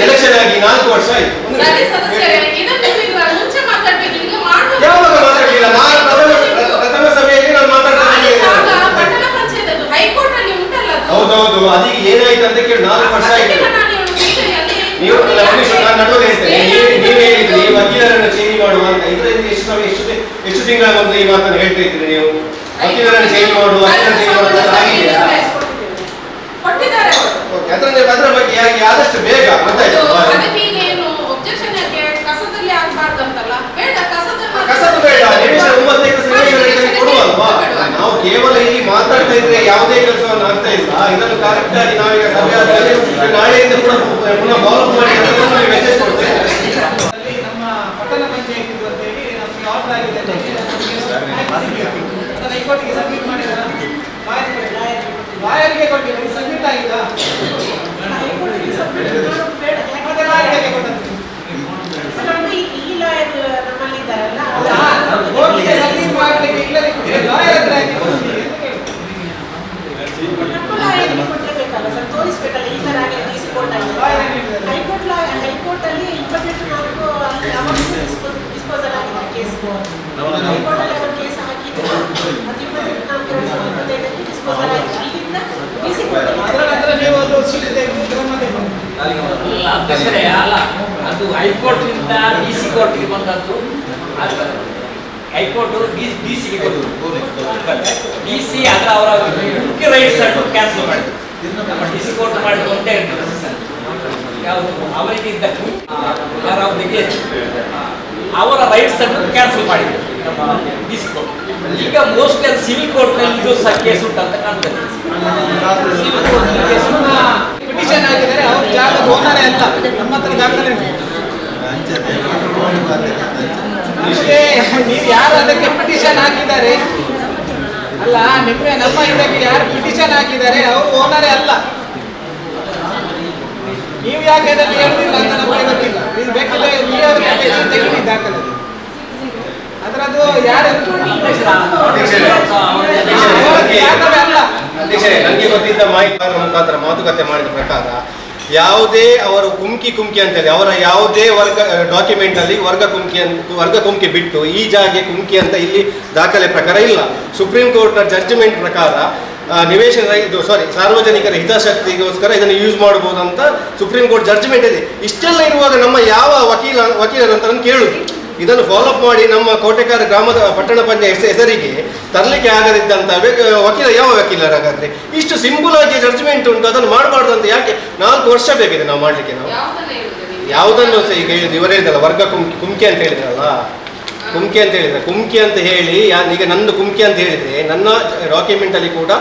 ಎಲೆಕ್ಷನ್ ಆಗಿ 4 ವರ್ಷ ಆಯ್ತು, ಯಾವಾಗ ಮಾತಾಡಲಿಲ್ಲ. ಪ್ರಥಮ ಸಭೆಯಲ್ಲಿ ನಾನು ಮಾತಾಡ್ತೇನೆ. ಹೌದೌದು, ಅದೀಗ ಏನಾಯ್ತು ಅಂತ ಕೇಳಿ 4 ವರ್ಷ ಆಯ್ತು. ನೀವು ನಾನು ನಡುವೆ ಹೇಳ್ತೇನೆ, ತಿಂಗಳ ಮೊದಲು ಈ ಮಾತನ್ನು ಹೇಳ್ತಾ ಇದ್ರಿ ನೀವು. ವಕೀಲರನ್ನು ಚೇಂಜ್ ಮಾಡುವ ಕೊಟ್ಟಿದ್ದಾರೆ ಅವರು. ಅದರ ಬಗ್ಗೆ ಆದಷ್ಟು ಬೇಗ ಅದಕ್ಕೆ ಏನು ಒಬ್ಜೆಕ್ಷನ್ ಯಾಕೆ ಕಸದಲ್ಲಿ ಆಗಬಾರ್ದು ಅಂತಲ್ಲ, ಬೇಡ ಕಸದ ಬೇಡ, ನಿಮಿಷ 9 ಕೊಡುವಲ್ವಾ? ನಾವು ಕೇವಲ ಇಲ್ಲಿ ಮಾತಾಡ್ತಾ ಇದ್ರೆ ಯಾವುದೇ ಕೆಲಸವನ್ನು ಆಗ್ತಾ ಇಲ್ಲ. ಇದನ್ನು ಕರೆಕ್ಟ್ ಆಗಿ ನಾವೀಗ ಸಭೆ ಆದ್ಮೇಲೆ ನಾಳೆಯಿಂದ ಕೂಡ ಪುನಃ ಫಾಲೋ ಮಾಡಿ ಮೆಸೇಜ್ ಕೊಡ್ತೇವೆ. ನಮ್ಮ ಪಟ್ಟಣ ಪಂಚಾಯತ್ ಅಂತ ಹೇಳಿ ನಮಗೆ ಆರ್ಡರ್ ಆಗಿದೆ, ಹೈಕೋರ್ಟ್ಗೆ ಸಬ್ಮಿಟ್ ಮಾಡಿದ ಲಾಯರ್ಗೆ ಕೊಟ್ಟಿಲ್ಲ, ಸಬ್ಮಿಟ್ ಆಗಿಲ್ಲ, ಮತ್ತೆ ಲಾಯರ್ಗೆ ಕೊಟ್ಟದ್ದು ಈ ಲಾಯರ್ ನಮ್ಮಲ್ಲಿ ಇದ್ದಾರಲ್ಲ ಕೋರ್ಟ್ಗೆ ಸಬ್ಮಿಟ್ ಮಾಡಲಿಕ್ಕೆ ಇಲ್ಲ, ಲಾಯರ್ ಹತ್ರ ಹಾಕಿ ಕೊಡ್ತೀವಿ ಅಂತ ಕೇಳಿ. ನಮ್ಮ ಲಾಯರ್ಗೆ ಕೊಟ್ಟಿರ್ಬೇಕಲ್ಲ ಸರ್, ತೋರಿಸ್ಬೇಕಲ್ಲ ಈ ತರ ಆಗಿ ಡಿಸಿ ಕೋರ್ಟ್ ಆಗಿದೆ. ಹೈಕೋರ್ಟ್ ಅಲ್ಲಿ 24 ಅಲ್ಲಿ ಅವತ್ತು ಡಿಸ್ಪೋಸಲ್ ಆಗಿದೆ ಕೇಸ್. ಹೈಕೋರ್ಟ್ ಅಲ್ಲಿ ಅವರು ಕೇಸ್ ಹಾಕಿದ್ರು, ಅದು 28 ಡಿಸ್ಪೋಸಲ್ ಆಗಿದೆ. ಅಲ್ಲಿಂದ ಡಿಸಿ ಕೋರ್ಟ್ ಅದರ ನಂತರ ನೀವು ಒಂದು ಸೀಟ್ ತೆಗೆದು ಕ್ರಮ ತಗೊಂಡು ಅಲ್ಲ ಅಧ್ಯಕ್ಷರೇ, ಅಲ್ಲ ಅದು ಹೈಕೋರ್ಟ್ನಿಂದ DC ಕೋರ್ಟ್ಗೆ ಬಂದದ್ದು. ಹೈಕೋರ್ಟ್ ಡಿಸಿಗೆ DC ಅದರ ಅವರ ಮುಖ್ಯ ರೈಟ್ಸ್ ಅನ್ನು ಕ್ಯಾನ್ಸಲ್ ಮಾಡಿದ್ರು. ನಮ್ಮ DC ಕೋರ್ಟ್ ಮಾಡಿದ್ರು ಅಂತ ಹೇಳ್ತಾರೆ ಯಾವುದು ಅವರಿಗೆ ಇದ್ದ ಯಾರಾವರಿಗೆ ಅವರ ರೈಟ್ಸ್ ಅನ್ನು ಕ್ಯಾನ್ಸಲ್ ಮಾಡಿದ್ರು ನಮ್ಮ DC ಕೋರ್ಟ್. ಈಗ ಮೋಸ್ಟ್ಲಿ ಅದು ಸಿವಿಲ್ ಕೋರ್ಟ್ನಲ್ಲಿ ಇದು ಸಹ ಕೇಸ್ ಉಂಟಂತ ಕಾಣ್ತದೆ. ಸಿವಿಲ್ ಕೋರ್ಟ್ನಲ್ಲಿ ಕೇಸ್ ಪಿಟಿಷನ್ ಹಾಕಿದರೆ ಅವ್ರ ಜಾಗದ ಓನರೇ ಅಲ್ಲ, ನಮ್ಮ ಹತ್ರ ದಾಖಲೆ ಉಂಟು. ನೀವು ಯಾರು ಅದಕ್ಕೆ ಪಿಟಿಷನ್ ಹಾಕಿದ್ದಾರೆ ಅಲ್ಲ, ನಮ್ಮ ಇದಕ್ಕೆ ಯಾರು ಪಿಟಿಷನ್ ಹಾಕಿದ್ದಾರೆ ಅವರು ಓನರೇ ಅಲ್ಲ. ನೀವು ಯಾಕೆ ಅದನ್ನು ಹೇಳುದಿಲ್ಲ ಅಂತ ನಮಗೆ ಗೊತ್ತಿಲ್ಲ. ಇದು ಬೇಕಿಲ್ಲ ತೆಗೀರಿ ದಾಖಲೆ, ಅದರದ್ದು ಯಾರು ಅಲ್ಲ. ಅಧ್ಯಕ್ಷರೇ, ನನಗೆ ಗೊತ್ತಿದ್ದ ಮಾಹಿತಿಗಾರರ ಮುಖಾಂತರ ಮಾತುಕತೆ ಮಾಡಿದ ಪ್ರಕಾರ ಯಾವುದೇ ಅವರು ಕುಮ್ಕಿ ಅಂತೇಳಿ ಅವರ ಯಾವುದೇ ವರ್ಗ ಡಾಕ್ಯುಮೆಂಟ್ ಅಲ್ಲಿ ವರ್ಗ ಕುಮ್ಕಿ ಬಿಟ್ಟು ಈ ಜಾಗೆ ಕುಮ್ಕಿ ಅಂತ ಇಲ್ಲಿ ದಾಖಲೆ ಪ್ರಕಾರ ಇಲ್ಲ. ಸುಪ್ರೀಂ ಕೋರ್ಟ್ನ ಜಡ್ಜ್ಮೆಂಟ್ ಪ್ರಕಾರ ಸಾರ್ವಜನಿಕರ ಹಿತಾಸಕ್ತಿಗೋಸ್ಕರ ಇದನ್ನು ಯೂಸ್ ಮಾಡಬಹುದು ಅಂತ ಸುಪ್ರೀಂ ಕೋರ್ಟ್ ಜಡ್ಜ್ಮೆಂಟ್ ಇದೆ. ಇಷ್ಟೆಲ್ಲ ಇರುವಾಗ ನಮ್ಮ ಯಾವ ವಕೀಲರು ಅಂತ ನಾನು ಕೇಳುದು, ಇದನ್ನು ಫಾಲೋಅಪ್ ಮಾಡಿ ನಮ್ಮ ಕೋಟೆಕಾರ ಗ್ರಾಮದ ಪಟ್ಟಣ ಪಂಚಾಯತ್ ಹೆಸರಿಗೆ ತರಲಿಕ್ಕೆ ಆಗದಿದ್ದಂತ ವಕೀಲ ಯಾವ ವಕೀಲರಾಗಾದ್ರೆ? ಇಷ್ಟು ಸಿಂಪಲ್ ಆಗಿ ಜಡ್ಜ್ಮೆಂಟ್ ಉಂಟು, ಅದನ್ನು ಮಾಡಬಾರ್ದು ಅಂತ ಯಾಕೆ 4 ವರ್ಷ ಬೇಕಿದೆ ನಾವು ಮಾಡ್ಲಿಕ್ಕೆ? ನಾವು ಯಾವುದನ್ನು ಈಗ ಹೇಳಿದ್ರು, ಇವರೇ ಹೇಳಿದ್ರಲ್ಲ ವರ್ಗ ಕುಮ್ಕಿ ಅಂತ ಹೇಳಿದ್ರಲ್ಲ, ಕುಮ್ಕಿ ಅಂತ ಹೇಳಿದ್ರೆ ಕುಮ್ಕಿ ಅಂತ ಹೇಳಿ ಈಗ ನಂದು ಕುಮ್ಕಿ ಅಂತ ಹೇಳಿದ್ರೆ ನನ್ನ ಡಾಕ್ಯುಮೆಂಟ್ ಅಲ್ಲಿ ಕೂಡ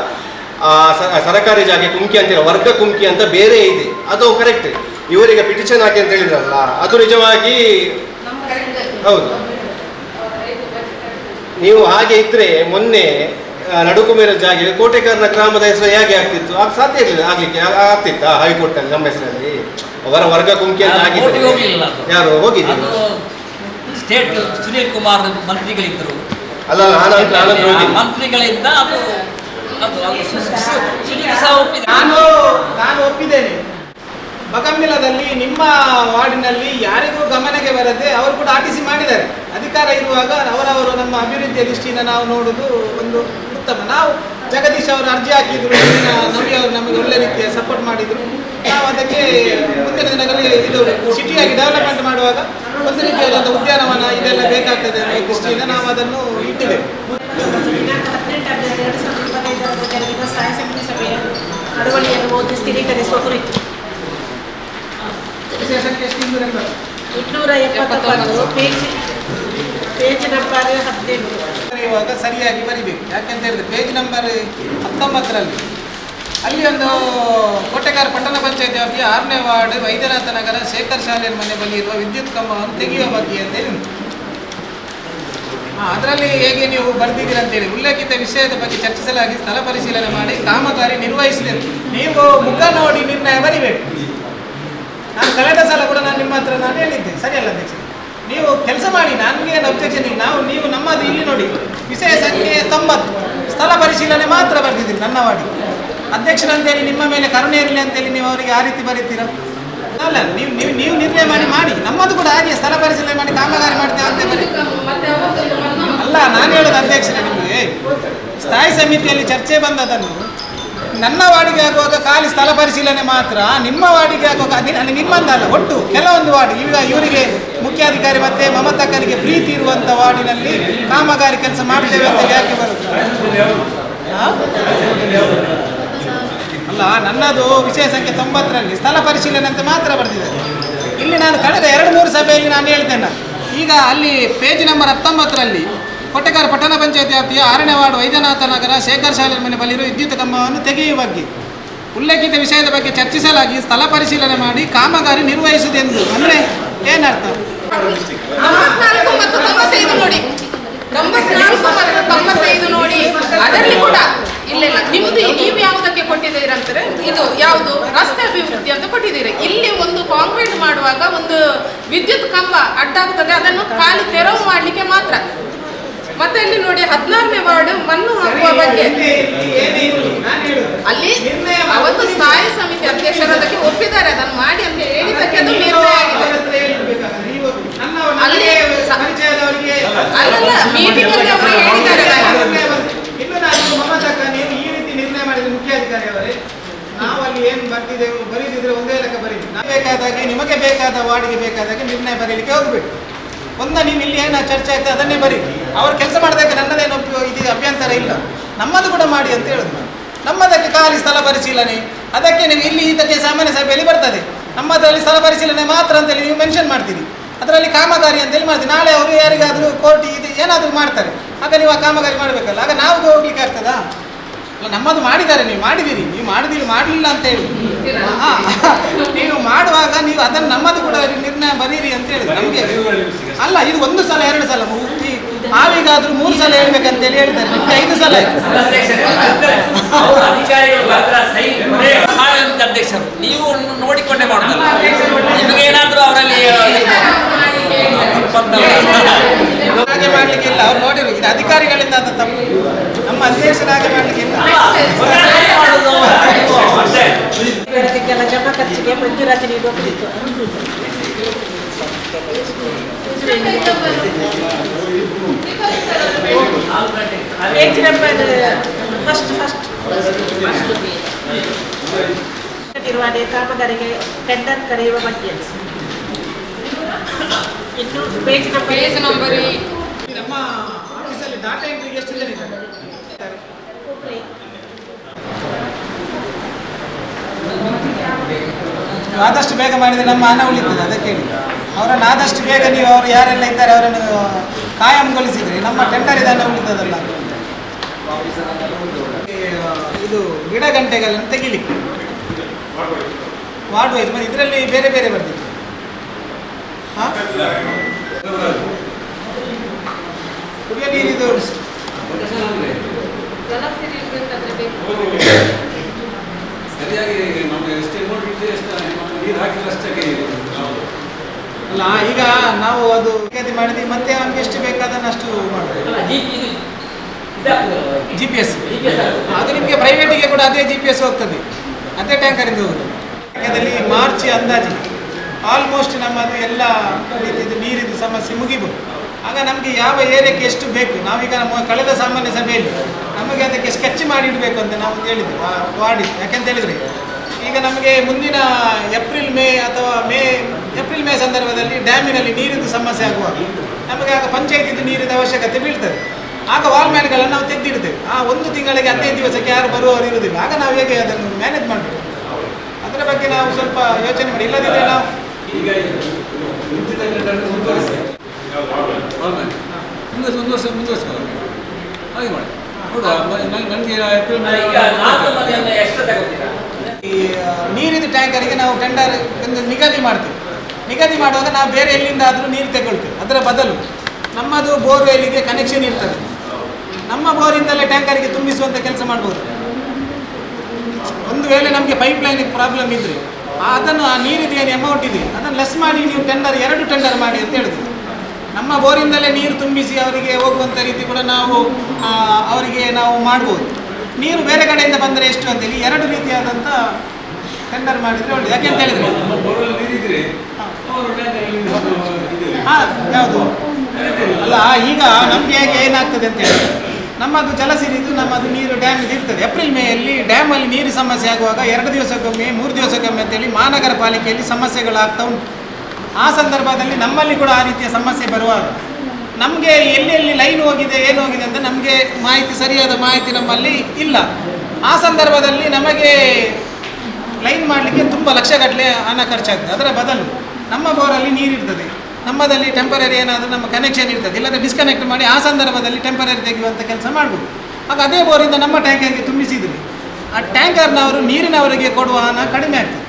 ಸರಕಾರಿ ಜಾಗ ಕುಮ್ಕಿ ಅಂತ ಹೇಳಿ ವರ್ಗ ಕುಮ್ಕಿ ಅಂತ ಬೇರೆ ಇದೆ, ಅದು ಕರೆಕ್ಟ್. ಇವರಿಗೆ ಪಿಟಿಷನ್ ಹಾಕಿ ಅಂತ ಹೇಳಿದ್ರಲ್ಲ, ಅದು ನಿಜವಾಗಿ ಹೌದು. ನೀವು ಹಾಗೆ ಇದ್ರೆ ಮೊನ್ನೆ ನಡುಕುಮೇರ ಜಾಗ ಕೋಟೆಕಾರನ ಗ್ರಾಮದ ಹೆಸರು ಹೇಗೆ ಆಗ್ತಿತ್ತು? ಸಾಧ್ಯ ಇರಲಿಲ್ಲ, ಆಗ್ಲಿಕ್ಕೆ ಆಗ್ತಿತ್ತ ಹೈಕೋರ್ಟ್ ಅಲ್ಲಿ ನಮ್ಮ ಹೆಸರಲ್ಲಿ ಅವರ ವರ್ಗ ಕುಮ್ಕಿ ಅಂತ ಆಗಿತ್ತು. ಯಾರು ಹೋಗಿದ್ರು? ಸ್ಟೇಟ್ ಸುನೀಲ್ ಕುಮಾರ್ ಮಂತ್ರಿಗಳಿದ್ದರು. ಅಲ್ಲ, ಮಂತ್ರಿಗಳಿಂದ ನಾನು ಒಪ್ಪಿದ್ದೇನೆ. ಬಗಂಬಿಲದಲ್ಲಿ ನಿಮ್ಮ ವಾರ್ಡಿನಲ್ಲಿ ಯಾರಿಗೂ ಗಮನಕ್ಕೆ ಬರದೆ ಅವರು ಕೂಡ ಆಟಿಸಿ ಮಾಡಿದ್ದಾರೆ. ಅಧಿಕಾರ ಇರುವಾಗ ಅವರವರು ನಮ್ಮ ಅಭಿವೃದ್ಧಿಯ ದೃಷ್ಟಿಯಿಂದ ನಾವು ನೋಡುವುದು ಒಂದು ಉತ್ತಮ. ನಾವು ಜಗದೀಶ್ ಅವರು ಅರ್ಜಿ ಹಾಕಿದ್ರು, ನಮಗೆ ಅವರು ನಮಗೆ ಒಳ್ಳೆ ರೀತಿಯ ಸಪೋರ್ಟ್ ಮಾಡಿದ್ರು. ನಾವು ಅದಕ್ಕೆ ಮುಂದಿನ ದಿನಗಳಲ್ಲಿ ಇದು ಸಿಟಿಯಾಗಿ ಡೆವಲಪ್ಮೆಂಟ್ ಮಾಡುವಾಗ ಒಂದು ರೀತಿಯಾದಂಥ ಉದ್ಯಾನವನ ಇದೆಲ್ಲ ಬೇಕಾಗ್ತದೆ ಅನ್ನೋ ದೃಷ್ಟಿಯಿಂದ ನಾವು ಅದನ್ನು ಇಟ್ಟಿದ್ದೇವೆ. ದಿನಾಂಕ 18/2/2025 ಸ್ಥಾಯಿ ಸಮಿತಿ ಸಭೆಯ ನಡವಳಿಕೆಯನ್ನು ಓದಿ ಸ್ಥಿರೀಕರಿಸುವ ಕುರಿತು 279 ಪೇಜ್ ನಂಬರ್ 18 ಇವಾಗ ಸರಿಯಾಗಿ ಬರಿಬೇಕು. ಯಾಕೆಂತ ಹೇಳಿದ್ರೆ ಪೇಜ್ ನಂಬರ್ 19ರಲ್ಲಿ ಅಲ್ಲಿ ಒಂದು ಕೋಟೆಕಾರ ಪಟ್ಟಣ ಪಂಚಾಯತ್ ವ್ಯಾಪ್ತಿಯ 6ನೇ ವಾರ್ಡ್ ವೈದ್ಯನಾಥ ನಗರ ಶೇಖರ್ ಶಾಲೆ ಮನೆ ಬಳಿ ಇರುವ ವಿದ್ಯುತ್ ಕಂಬವನ್ನು ತೆಗೆಯುವ ಬಗ್ಗೆ ಅಂತೇಳಿ ಉಂಟು. ಅದರಲ್ಲಿ ಹೇಗೆ ನೀವು ಬರೆದಿದ್ದೀರಿ ಅಂತೇಳಿ ಉಲ್ಲೇಖಿತ ವಿಷಯದ ಬಗ್ಗೆ ಚರ್ಚಿಸಲಾಗಿ ಸ್ಥಳ ಪರಿಶೀಲನೆ ಮಾಡಿ ಕಾಮಗಾರಿ ನಿರ್ವಹಿಸಿದೆ. ನೀವು ಮುಖ ನೋಡಿ ನಿರ್ಣಯ ಬರಿಬೇಕು. ನಾನು ಕಳೆದ ಸಲ ಕೂಡ ನಿಮ್ಮ ಹತ್ರ ಹೇಳಿದ್ದೆ, ಸರಿಯಲ್ಲ ಅಧ್ಯಕ್ಷ? ನೀವು ಕೆಲಸ ಮಾಡಿ, ನನಗೆ ಏನು ಅಬ್ಜೆಕ್ಷನ್ ಇಲ್ಲ. ನೀವು ನಮ್ಮದು ಇಲ್ಲಿ ನೋಡಿ, ವಿಷಯ ಸಂಖ್ಯೆ 90 ಸ್ಥಳ ಪರಿಶೀಲನೆ ಮಾತ್ರ ಬರೆದಿದ್ದೀರಿ ನನ್ನ ವಾಡಿ. ಅಧ್ಯಕ್ಷರಂತೇಳಿ ನಿಮ್ಮ ಮೇಲೆ ಕರುಣೆ ಇರಲಿ ಅಂತೇಳಿ ನೀವು ಅವರಿಗೆ ಆ ರೀತಿ ಬರೀತೀರಾ? ಅಲ್ಲ, ನೀವು ನಿರ್ಣಯ ಮಾಡಿ. ನಮ್ಮದು ಕೂಡ ಹಾಗೆ ಸ್ಥಳ ಪರಿಶೀಲನೆ ಮಾಡಿ ಕಾಮಗಾರಿ ಮಾಡ್ತೇವೆ ಅಂತ ಬರೀ. ಅಲ್ಲ, ನಾನು ಹೇಳೋದು ಅಧ್ಯಕ್ಷರೇ, ನಿಮಗೆ ಸ್ಥಾಯಿ ಸಮಿತಿಯಲ್ಲಿ ಚರ್ಚೆ ಬಂದದನ್ನು ನನ್ನ ವಾರ್ಡಿಗೆ ಆಗುವಾಗ ಖಾಲಿ ಸ್ಥಳ ಪರಿಶೀಲನೆ ಮಾತ್ರ, ನಿಮ್ಮ ವಾರ್ಡಿಗೆ ಆಗುವಾಗ ನಿಮ್ಮಂದಲ್ಲ, ಒಟ್ಟು ಕೆಲವೊಂದು ವಾರ್ಡ್ ಈಗ ಇವರಿಗೆ ಮುಖ್ಯಾಧಿಕಾರಿ ಮತ್ತೆ ಮಮತಕ್ಕನಿಗೆ ಪ್ರೀತಿ ಇರುವಂಥ ವಾರ್ಡಿನಲ್ಲಿ ಕಾಮಗಾರಿ ಕೆಲಸ ಮಾಡ್ತೇವೆ ಅಂತ ಯಾಕೆ ಬರುತ್ತೆ? ಅಲ್ಲ, ನನ್ನದು ವಿಷಯ ಸಂಖ್ಯೆ 90ರಲ್ಲಿ ಸ್ಥಳ ಪರಿಶೀಲನೆ ಅಂತ ಮಾತ್ರ ಬರ್ತಿದ್ದಾರೆ. ಇಲ್ಲಿ ನಾನು ಕಳೆದ 2-3 ಸಭೆಯಲ್ಲಿ ನಾನು ಹೇಳ್ತೇನೆ. ಈಗ ಅಲ್ಲಿ ಪೇಜ್ ನಂಬರ್ 19ರಲ್ಲಿ ಕೊಟ್ಟೆಗಾರ ಪಟ್ಟಣ ಪಂಚಾಯತ್ ವ್ಯಾಪ್ತಿಯ 6ನೇ ವಾರ್ಡ್ ವೈದ್ಯನಾಥ ನಗರ ಶೇಖರ್ ಶಾಲೆ ಮನೆ ಬಳಿರುವ ವಿದ್ಯುತ್ ಕಂಬವನ್ನು ತೆಗೆಯುವ ಬಗ್ಗೆ ಉಲ್ಲೇಖಿತ ವಿಷಯದ ಬಗ್ಗೆ ಚರ್ಚಿಸಲಾಗಿ ಸ್ಥಳ ಪರಿಶೀಲನೆ ಮಾಡಿ ಕಾಮಗಾರಿ ನಿರ್ವಹಿಸುವುದೆಂದು. ಅಂದರೆ ಏನರ್ಥ? 94 ಮತ್ತು 95 ನೋಡಿ, 94 ಮತ್ತು 95 ನೋಡಿ, ಅದರಲ್ಲಿ ಕೂಡ ಇಲ್ಲ ನಿಮ್ದು ನೀವು ಯಾವುದಕ್ಕೆ ಕೊಟ್ಟಿದ್ದೀರಂತಾರೆ, ಇದು ಯಾವುದು ರಸ್ತೆ ಅಭಿವೃದ್ಧಿ ಅಂತ ಕೊಟ್ಟಿದ್ದೀರಿ. ಇಲ್ಲಿ ಒಂದು ಕಾಂಕ್ರೀಟ್ ಮಾಡುವಾಗ ಒಂದು ವಿದ್ಯುತ್ ಕಂಬ ಅಡ್ಡಾಗ್ತದೆ, ಅದನ್ನು ಖಾಲಿ ತೆರವು ಮಾಡಲಿಕ್ಕೆ ಮಾತ್ರ. ಮತ್ತೆ ಇಲ್ಲಿ ನೋಡಿ 16ನೇ ವಾರ್ಡ್ ಮಣ್ಣು ಹಾಕುವ ಬಗ್ಗೆ ಅಲ್ಲಿ ಅವತ್ತು ಸ್ಥಾಯಿ ಸಮಿತಿ ಅಧ್ಯಕ್ಷರು ಅದಕ್ಕೆ ಒಪ್ಪಿದ್ದಾರೆ, ಅದನ್ನು ಮಾಡಿ ಅಂತ ಹೇಳಿದ್ದಕ್ಕೆ ಅದು ನಿರ್ಣಯ ಆಗಿದೆ. ಅಲ್ಲಿ ಅಲ್ಲಲ್ಲ ಮೀಟಿಂಗ್ ಅಲ್ಲಿ ಅವರು ಹೇಳಿದ್ದಾರೆ. ನೀವು ಈ ರೀತಿ ನಿರ್ಣಯ ಮಾಡಿದ್ರೆ ಮುಖ್ಯಾಧಿಕಾರಿ ಅವರೇ, ನಾವು ಅಲ್ಲಿ ಏನು ಬರ್ತಿದ್ದೇವೆ ಬರೀದಿದ್ರೆ ಒಂದೇ ಲೆಕ್ಕ ಬರೀರಿ. ಬೇಕಾದಾಗೆ ನಿಮಗೆ ಬೇಕಾದ ವಾರ್ಡ್ಗೆ ಬೇಕಾದಾಗೆ ನಿರ್ಣಯ ಬರೀಲಿಕ್ಕೆ ಹೋಗ್ಬೇಕು. ನೀವು ಇಲ್ಲಿ ಏನೋ ಚರ್ಚೆ ಆಯ್ತು ಅದನ್ನೇ ಬರೀ. ಅವ್ರು ಕೆಲಸ ಮಾಡೋದಕ್ಕೆ ನನ್ನದೇನು ಇದು ಅಭ್ಯಂತರ ಇಲ್ಲ, ನಮ್ಮದು ಕೂಡ ಮಾಡಿ ಅಂತ ಹೇಳುದು ನಾನು. ನಮ್ಮದಕ್ಕೆ ಖಾಲಿ ಸ್ಥಳ ಪರಿಶೀಲನೆ, ಅದಕ್ಕೆ ನೀವು ಇಲ್ಲಿ ಇದಕ್ಕೆ ಸಾಮಾನ್ಯ ಸಭೆಯಲ್ಲಿ ಬರ್ತದೆ. ನಮ್ಮದರಲ್ಲಿ ಸ್ಥಳ ಪರಿಶೀಲನೆ ಮಾತ್ರ ಅಂತೇಳಿ ನೀವು ಮೆನ್ಷನ್ ಮಾಡ್ತೀರಿ, ಅದರಲ್ಲಿ ಕಾಮಗಾರಿ ಅಂತೇಳಿ ಮಾಡ್ತೀವಿ. ನಾಳೆ ಅವರು ಯಾರಿಗಾದರೂ ಕೋರ್ಟ್ ಇದು ಏನಾದರೂ ಮಾಡ್ತಾರೆ, ಆಗ ನೀವು ಆ ಕಾಮಗಾರಿ ಮಾಡಬೇಕಲ್ಲ, ಆಗ ನಾವು ಹೋಗ್ಲಿಕ್ಕೆ ಆಗ್ತದಾ? ಅಲ್ಲ, ನಮ್ಮದು ಮಾಡಿದ್ದಾರೆ, ನೀವು ಮಾಡಿದ್ದೀರಿ, ನೀವು ಮಾಡಿದಿರಿ ಮಾಡಲಿಲ್ಲ ಅಂತ ಹೇಳಿ. ನೀವು ಮಾಡುವಾಗ ನೀವು ಅದನ್ನು ನಮ್ಮದು ಕೂಡ ನಿರ್ಣಯ ಬರೀರಿ ಅಂತ ಹೇಳಿದ್ರು ನಮಗೆ. ಅಲ್ಲ, ಇದು 1 ಸಲ 2 ಸಲ ನಾವೀಗಾದ್ರೂ 3 ಸಲ ಹೇಳ್ಬೇಕಂತೇಳಿ ಹೇಳ್ತಾರೆ, ನಿಮ್ಗೆ 5 ಸಲ ಅಧ್ಯಕ್ಷರು ನೀವು ನೋಡಿಕೊಂಡೇ ಮಾಡೋದಲ್ಲ, ನಿಮಗೇನಾದ್ರೂ ಅವರಲ್ಲಿ ಹಾಗೆ ಮಾಡ್ಲಿಕ್ಕೆ ಇಲ್ಲ. ಅವ್ರು ನೋಡಿರು, ಇದು ಅಧಿಕಾರಿಗಳಿಂದ ಅಂತ ತಪ್ಪು, ನಮ್ಮ ಅಧ್ಯಕ್ಷರ ಹಾಗೆ ಮಾಡ್ಲಿಕ್ಕೆ ಇಲ್ಲ. ಇದಕ್ಕೆಲ್ಲ ಜಮಾ ಖರ್ಚಿಗೆ ಮಂಜೂರಾತಿ ನೀಡುವ ಕುರಿತು ಪೇಜ್ ನಂಬರ್ ಫಸ್ಟ್ ನಿರ್ವಹಣೆ ಕಾಮಗಾರಿಗೆ ಟೆಂಡರ್ ಕರೆಯುವ ಬಗ್ಗೆ ಇನ್ನು ಪೇಜ್ ನಂಬರ್ ನಮ್ಮ ಆಫೀಸಲ್ಲಿ ಡಾಟಾ ಎಂಟ್ರಿಗೆ ಎಷ್ಟು ಜನ ಇದ್ದಾರೆ? ಆದಷ್ಟು ಬೇಗ ಮಾಡಿದರೆ ನಮ್ಮ ಹಣ ಉಳಿತದೆ, ಅದಕ್ಕೆ ಹೇಳಿ. ಅವರನ್ನು ಆದಷ್ಟು ಬೇಗ ನೀವು ಅವರು ಯಾರೆಲ್ಲ ಇದ್ದಾರೆ ಅವರನ್ನು ಕಾಯಂಗೊಳಿಸಿದರೆ ನಮ್ಮ ಟೆಂಡರ್ ಇದನ್ನು ಉಳಿತದಲ್ಲ. ಇದು ಗಿಡ ಗಂಟೆಗಳನ್ನು ತೆಗಿಲಿಕ್ಕೆ ವಾರ್ಡ್ ವೈಸ್ ಮತ್ತು ಇದರಲ್ಲಿ ಬೇರೆ ಬೇರೆ ಬರ್ತಿತ್ತು. ಕುಡಿಯೋ ನೀರಿದು ಸರಿಯಾಗಿ ನಾವು ಎಷ್ಟು ಅಮೌಂಟ್ ಇದೆ ಎಷ್ಟು ನೀರು ಹಾಕಿದ್ರೆ ಅಷ್ಟೇ. ಅಲ್ಲ, ಈಗ ನಾವು ಅದು ಖರೀದಿ ಮಾಡಿದ್ವಿ, ಮತ್ತೆ ನಮ್ಗೆ ಎಷ್ಟು ಬೇಕಾದನ್ನು ಅಷ್ಟು ಮಾಡ್ತೀವಿ. GPS ಅದು ನಿಮಗೆ ಪ್ರೈವೇಟಿಗೆ ಕೂಡ ಅದೇ GPS ಹೋಗ್ತದೆ, ಅದೇ ಟ್ಯಾಂಕರಿಂದ ಹೋಗುದು. ಅದರಲ್ಲಿ ಮಾರ್ಚ್ ಅಂದಾಜು ಆಲ್ಮೋಸ್ಟ್ ನಮ್ಮದು ಎಲ್ಲ ರೀತಿಯದು ನೀರಿದ್ದು ಸಮಸ್ಯೆ ಮುಗಿಬೋದು. ಆಗ ನಮಗೆ ಯಾವ ಏರಿಯಾಕ್ಕೆ ಎಷ್ಟು ಬೇಕು, ನಾವೀಗ ನಮ್ಮ ಕಳೆದ ಸಾಮಾನ್ಯ ಸಭೆಯಲ್ಲಿ ನಮಗೆ ಅದಕ್ಕೆ ಸ್ಕೆಚ್ ಮಾಡಿ ಇಡಬೇಕು ಅಂತ ನಾವು ಹೇಳಿದ್ವಿ ವಾರ್ಡ್. ಯಾಕೆಂತ ಹೇಳಿದರೆ ಈಗ ನಮಗೆ ಮುಂದಿನ ಏಪ್ರಿಲ್ ಮೇ ಸಂದರ್ಭದಲ್ಲಿ ಡ್ಯಾಮಿನಲ್ಲಿ ನೀರಿದ್ದು ಸಮಸ್ಯೆ ಆಗುವಾಗ ನಮಗೆ ಆಗ ಪಂಚಾಯತಿದ್ದು ನೀರಿನ ಅವಶ್ಯಕತೆ ಬೀಳ್ತದೆ. ಆಗ ವಾಲ್ಮ್ಯಾನ್ಗಳನ್ನು ನಾವು ತೆಗೆದಿಡ್ತೇವೆ. ಆ 1 ತಿಂಗಳಿಗೆ 15 ದಿವಸಕ್ಕೆ ಯಾರು ಬರುವವರು ಇರುವುದಿಲ್ಲ. ಆಗ ನಾವು ಹೇಗೆ ಅದನ್ನು ಮ್ಯಾನೇಜ್ ಮಾಡಬೇಕು, ಅದರ ಬಗ್ಗೆ ನಾವು ಸ್ವಲ್ಪ ಯೋಚನೆ ಮಾಡಿ. ಇಲ್ಲದಿದ್ದರೆ ನಾವು ಈಗ ಮುಂದುವರಿಸ್ಕೊಂಡು ಹಾಗೆ ಮಾಡಿ ನನಗೆ ಈ ನೀರಿನ ಟ್ಯಾಂಕರಿಗೆ ನಾವು ಟೆಂಡರ್ ಒಂದು ನಿಗದಿ ಮಾಡ್ತೀವಿ. ನಿಗದಿ ಮಾಡುವಾಗ ನಾವು ಬೇರೆ ಎಲ್ಲಿಂದ ಆದರೂ ನೀರು ತಗೊಳ್ತೇವೆ. ಅದರ ಬದಲು ನಮ್ಮದು ಬೋರ್ವೆಲ್ಲಿಗೆ ಕನೆಕ್ಷನ್ ಇರ್ತದೆ, ನಮ್ಮ ಬೋರಿಂದಲೇ ಟ್ಯಾಂಕರಿಗೆ ತುಂಬಿಸುವಂಥ ಕೆಲಸ ಮಾಡ್ಬೋದು. ಒಂದು ವೇಳೆ ನಮಗೆ ಪೈಪ್ಲೈನಿಗೆ ಪ್ರಾಬ್ಲಮ್ ಇದ್ದರೆ ಅದನ್ನು ಆ ನೀರಿದು ಏನು ಅಮೌಂಟ್ ಇದೆ ಅದನ್ನು ಲೆಸ್ ಮಾಡಿ ನೀವು ಟೆಂಡರ್ 2 ಟೆಂಡರ್ ಮಾಡಿ ಅಂತ ಹೇಳಿದ್ರು. ನಮ್ಮ ಬೋರಿಂದಲೇ ನೀರು ತುಂಬಿಸಿ ಅವರಿಗೆ ಹೋಗುವಂಥ ರೀತಿ ಕೂಡ ನಾವು ಅವರಿಗೆ ನಾವು ಮಾಡ್ಬೋದು. ನೀರು ಬೇರೆ ಕಡೆಯಿಂದ ಬಂದರೆ ಎಷ್ಟು ಅಂತೇಳಿ 2 ರೀತಿಯಾದಂಥ ಟೆಂಡರ್ ಮಾಡಿದರೆ ಒಳ್ಳೆಯದು. ಯಾಕೆಂತ ಹೇಳಿದರೆ ಯಾವುದು ಅಲ್ಲ, ಈಗ ನಮಗೆ ಹೇಗೆ ಏನಾಗ್ತದೆ ಅಂತ ಹೇಳಿದ್ರೆ ನಮ್ಮದು ಜಲಸಿರಿದು ನಮ್ಮದು ನೀರು ಡ್ಯಾಮ್ ಇದು ಇರ್ತದೆ. ಏಪ್ರಿಲ್ ಮೇಯಲ್ಲಿ ಡ್ಯಾಮಲ್ಲಿ ನೀರು ಸಮಸ್ಯೆ ಆಗುವಾಗ 2 ದಿವಸಕ್ಕೊಮ್ಮೆ 3 ದಿವಸಕ್ಕೊಮ್ಮೆ ಅಂತೇಳಿ ಮಹಾನಗರ ಪಾಲಿಕೆಯಲ್ಲಿ ಸಮಸ್ಯೆಗಳಾಗ್ತಾ ಉಂಟು. ಆ ಸಂದರ್ಭದಲ್ಲಿ ನಮ್ಮಲ್ಲಿ ಕೂಡ ಆ ರೀತಿಯ ಸಮಸ್ಯೆ ಬರುವಾಗ ನಮಗೆ ಎಲ್ಲೆಲ್ಲಿ ಲೈನ್ ಹೋಗಿದೆ ಏನು ಹೋಗಿದೆ ಅಂತ ನಮಗೆ ಸರಿಯಾದ ಮಾಹಿತಿ ನಮ್ಮಲ್ಲಿ ಇಲ್ಲ. ಆ ಸಂದರ್ಭದಲ್ಲಿ ನಮಗೆ ಲೈನ್ ಮಾಡಲಿಕ್ಕೆ ತುಂಬ ಲಕ್ಷಗಟ್ಟಲೆ ಹಣ ಖರ್ಚಾಗ್ತದೆ. ಅದರ ಬದಲು ನಮ್ಮ ಬೋರಲ್ಲಿ ನೀರಿರ್ತದೆ, ನಮ್ಮದಲ್ಲಿ ಟೆಂಪರರಿ ಏನಾದರೂ ನಮ್ಮ ಕನೆಕ್ಷನ್ ಇರ್ತದೆ, ಇಲ್ಲದೆ ಡಿಸ್ಕನೆಕ್ಟ್ ಮಾಡಿ ಆ ಸಂದರ್ಭದಲ್ಲಿ ಟೆಂಪರರಿ ತೆಗೆಯುವಂಥ ಕೆಲಸ ಮಾಡ್ಬೋದು. ಆಗ ಅದೇ ಬೋರಿಂದ ನಮ್ಮ ಟ್ಯಾಂಕರ್ಗೆ ತುಂಬಿಸಿದರೆ ಆ ಟ್ಯಾಂಕರ್ನವರು ನೀರಿನವರಿಗೆ ಕೊಡುವ ಹಣ ಕಡಿಮೆ ಆಗ್ತದೆ.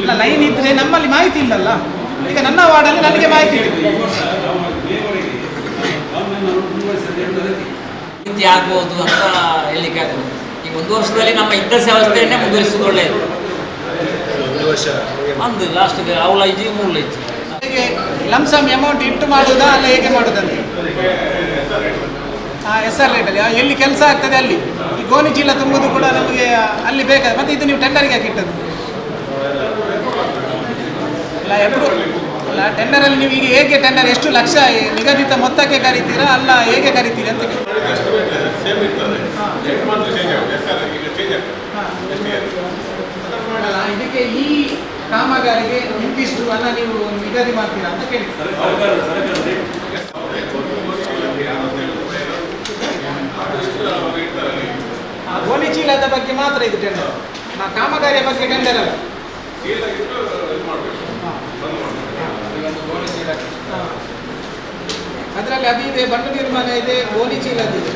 ಇಲ್ಲ, ಲೈನ್ ಇದ್ದರೆ ನಮ್ಮಲ್ಲಿ ಮಾಹಿತಿ ಇಲ್ಲಲ್ಲ. ಈಗ ನನ್ನ ವಾರ್ಡಲ್ಲಿ ನನಗೆ ಮಾಹಿತಿ ಇದೆ. ರೀತಿ ಆಗ್ಬೋದು ಅಂತ ಹೇಳಲಿಕ್ಕೆ ಆಗ್ಬೋದು. ಈಗ 1 ವರ್ಷದಲ್ಲಿ ನಮ್ಮ ಇದ್ದ ವ್ಯವಸ್ಥೆಯನ್ನೇ ಮುಂದುವರಿಸುವುದು ಒಳ್ಳೆಯದು. 1 ವರ್ಷ ಒಂದು ಲಾಸ್ಟ್ಗೆ ಅವಳ ಇಜ್ಜಿ 3 ಇಜ್ಜಿ ಹೇಗೆ ಲಂಸಮ್ ಅಮೌಂಟ್ ಇಟ್ಟು ಮಾಡುವುದಾ ಅಲ್ಲ ಹೇಗೆ ಮಾಡುವುದಂತ SR ರೇಟಲ್ಲಿ ಎಲ್ಲಿ ಕೆಲಸ ಆಗ್ತದೆ ಅಲ್ಲಿ. ಈ ಗೋಣಿ ಚೀಲ ತುಂಬುದು ಕೂಡ ನಮಗೆ ಅಲ್ಲಿ ಬೇಕಾದ್ರೆ ಮತ್ತೆ ಇದು ನೀವು ಟೆಂಡರ್ಗೆ ಹಾಕಿಟ್ಟದ್ದು ಅಲ್ಲ ಎప్పుడు ಅಲ್ಲ. ಟೆಂಡರಲ್ಲಿ ನೀವು ಈಗ ಹೇಗೆ ಟೆಂಡರ್ ಎಷ್ಟು ಲಕ್ಷ ನಿಗದಿತ ಮೊತ್ತಕ್ಕೆ ಕರಿತೀರಾ ಅಲ್ಲ ಹೇಗೆ ಕರಿತೀರಿ ಅಂತ ಇದಕ್ಕೆ ಈ ಕಾಮಗಾರಿಗೆ ಇಂತಿಷ್ಟು ಹಣ ನೀವು ನಿಗದಿ ಮಾಡ್ತೀರಾ ಅಂತ ಕೇಳಿ. ಗೋಣಿ ಚೀಲದ ಬಗ್ಗೆ ಮಾತ್ರ ಇದು ಟೆಂಡರ್, ಕಾಮಗಾರಿಯ ಬಗ್ಗೆ ಟೆಂಡರ್ ಅಲ್ಲ. ಅದರಲ್ಲಿ ಅದು ಇದೆ, ಬಂಡು ನಿರ್ಮಾಣ ಇದೆ, ಗೋಣಿ ಚೀಲದಿದೆ.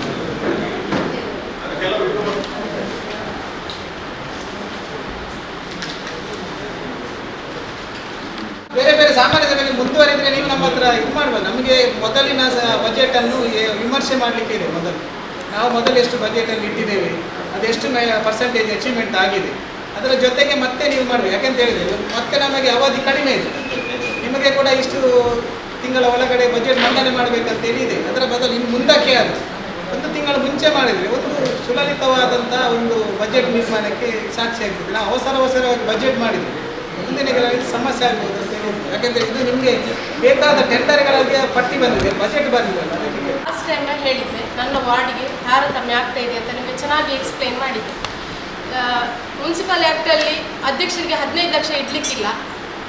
ಬೇರೆ ಬೇರೆ ಸಾಮಾನ್ಯ ಸಭೆಯಲ್ಲಿ ಮುಂದುವರಿದರೆ ನೀವು ನಮ್ಮ ಹತ್ರ ಇದು ಮಾಡ್ಬೋದು. ನಮಗೆ ಮೊದಲಿನ ಬಜೆಟನ್ನು ವಿಮರ್ಶೆ ಮಾಡಲಿಕ್ಕೆ ಇದೆ. ನಾವು ಎಷ್ಟು ಬಜೆಟನ್ನು ಇಟ್ಟಿದ್ದೇವೆ, ಅದೆಷ್ಟು ಪರ್ಸೆಂಟೇಜ್ ಅಚೀವ್ಮೆಂಟ್ ಆಗಿದೆ, ಅದರ ಜೊತೆಗೆ ಮತ್ತೆ ನೀವು ಮಾಡಬೇಕು. ಯಾಕೆಂತ ಹೇಳಿದರೆ ಮತ್ತೆ ನಮಗೆ ಅವಧಿ ಕಡಿಮೆ ಇದೆ. ನಿಮಗೆ ಕೂಡ ಇಷ್ಟು ತಿಂಗಳ ಒಳಗಡೆ ಬಜೆಟ್ ಮಂಡನೆ ಮಾಡಬೇಕಂತೇಳಿ ಇದೆ. ಅದರ ಬದಲು ಇನ್ನು ಮುಂದಕ್ಕೆ ಅದು 1 ತಿಂಗಳ ಮುಂಚೆ ಮಾಡಿದರೆ ಒಂದು ಸುಲಲಿತವಾದಂಥ ಒಂದು ಬಜೆಟ್ ನಿರ್ಮಾಣಕ್ಕೆ ಸಾಕ್ಷಿ ಆಗ್ತದೆ. ನಾವು ಅವಸರವಾಗಿ ಬಜೆಟ್ ಮಾಡಿದರೆ ಮುಂದಿನ ದಿನಗಳಲ್ಲಿ ಸಮಸ್ಯೆ ಆಗ್ಬೋದು ಅಂತ ಹೇಳಿದ್ರು. ಯಾಕೆಂದರೆ ಇದು ನಿಮಗೆ ಬೇಕಾದ ಟೆಂಡರ್ಗಳಿಗೆ ಪಟ್ಟಿ ಬಂದಿದೆ, ಬಜೆಟ್ ಬಂದಿಲ್ಲ. ಅದಕ್ಕೆ ಲಾಸ್ಟ್ ಟೈಮ್ ಹೇಳಿದ್ದೆ ನನ್ನ ವಾರ್ಡಿಗೆ ತಾರತಮ್ಯ ಆಗ್ತಾ ಇದೆ ಅಂತ ನಿಮಗೆ ಚೆನ್ನಾಗಿ ಎಕ್ಸ್ಪ್ಲೈನ್ ಮಾಡಿದ್ದೆ. ಮುನ್ಸಿಪಲ್ ಆ್ಯಕ್ಟಲ್ಲಿ ಅಧ್ಯಕ್ಷರಿಗೆ 15 ಲಕ್ಷ ಇಡಲಿಕ್ಕಿಲ್ಲ,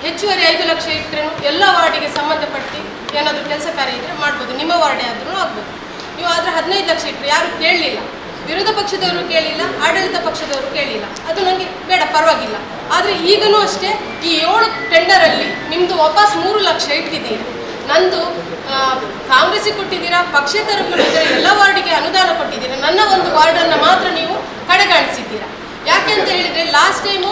ಹೆಚ್ಚುವರಿ 5 ಲಕ್ಷ ಇಟ್ಟರೆ ಎಲ್ಲ ವಾರ್ಡಿಗೆ ಸಂಬಂಧಪಟ್ಟು ಏನಾದರೂ ಕೆಲಸ ಕಾರ್ಯ ಇದ್ದರೆ ಮಾಡ್ಬೋದು. ನಿಮ್ಮ ವಾರ್ಡೇ ಆದರೂ ಆಗ್ಬೋದು. ನೀವು ಆದರೆ 15 ಲಕ್ಷ ಇಟ್ಟರೆ ಯಾರೂ ಕೇಳಲಿಲ್ಲ, ವಿರೋಧ ಪಕ್ಷದವರು ಕೇಳಿಲ್ಲ, ಆಡಳಿತ ಪಕ್ಷದವರು ಕೇಳಿಲ್ಲ. ಅದು ನನಗೆ ಬೇಡ, ಪರವಾಗಿಲ್ಲ. ಆದರೆ ಈಗಲೂ ಅಷ್ಟೇ ಈ 7 ಟೆಂಡರಲ್ಲಿ ನಿಮ್ಮದು ವಾಪಸ್ 3 ಲಕ್ಷ ಇಟ್ಟಿದ್ದೀರಿ. ನಂದು ಕಾಂಗ್ರೆಸ್ಸಿಗೆ ಕೊಟ್ಟಿದ್ದೀರಾ, ಪಕ್ಷೇತರ ಕೊಟ್ಟಿದ್ದೀರಾ, ಎಲ್ಲ ವಾರ್ಡಿಗೆ ಅನುದಾನ ಕೊಟ್ಟಿದ್ದೀರಾ. ನನ್ನ ಒಂದು ವಾರ್ಡನ್ನು ಮಾತ್ರ ನೀವು ಕಡೆಗಾಣಿಸಿದ್ದೀರಾ. ಯಾಕೆ ಅಂತ ಹೇಳಿದರೆ ಲಾಸ್ಟ್ ಟೈಮು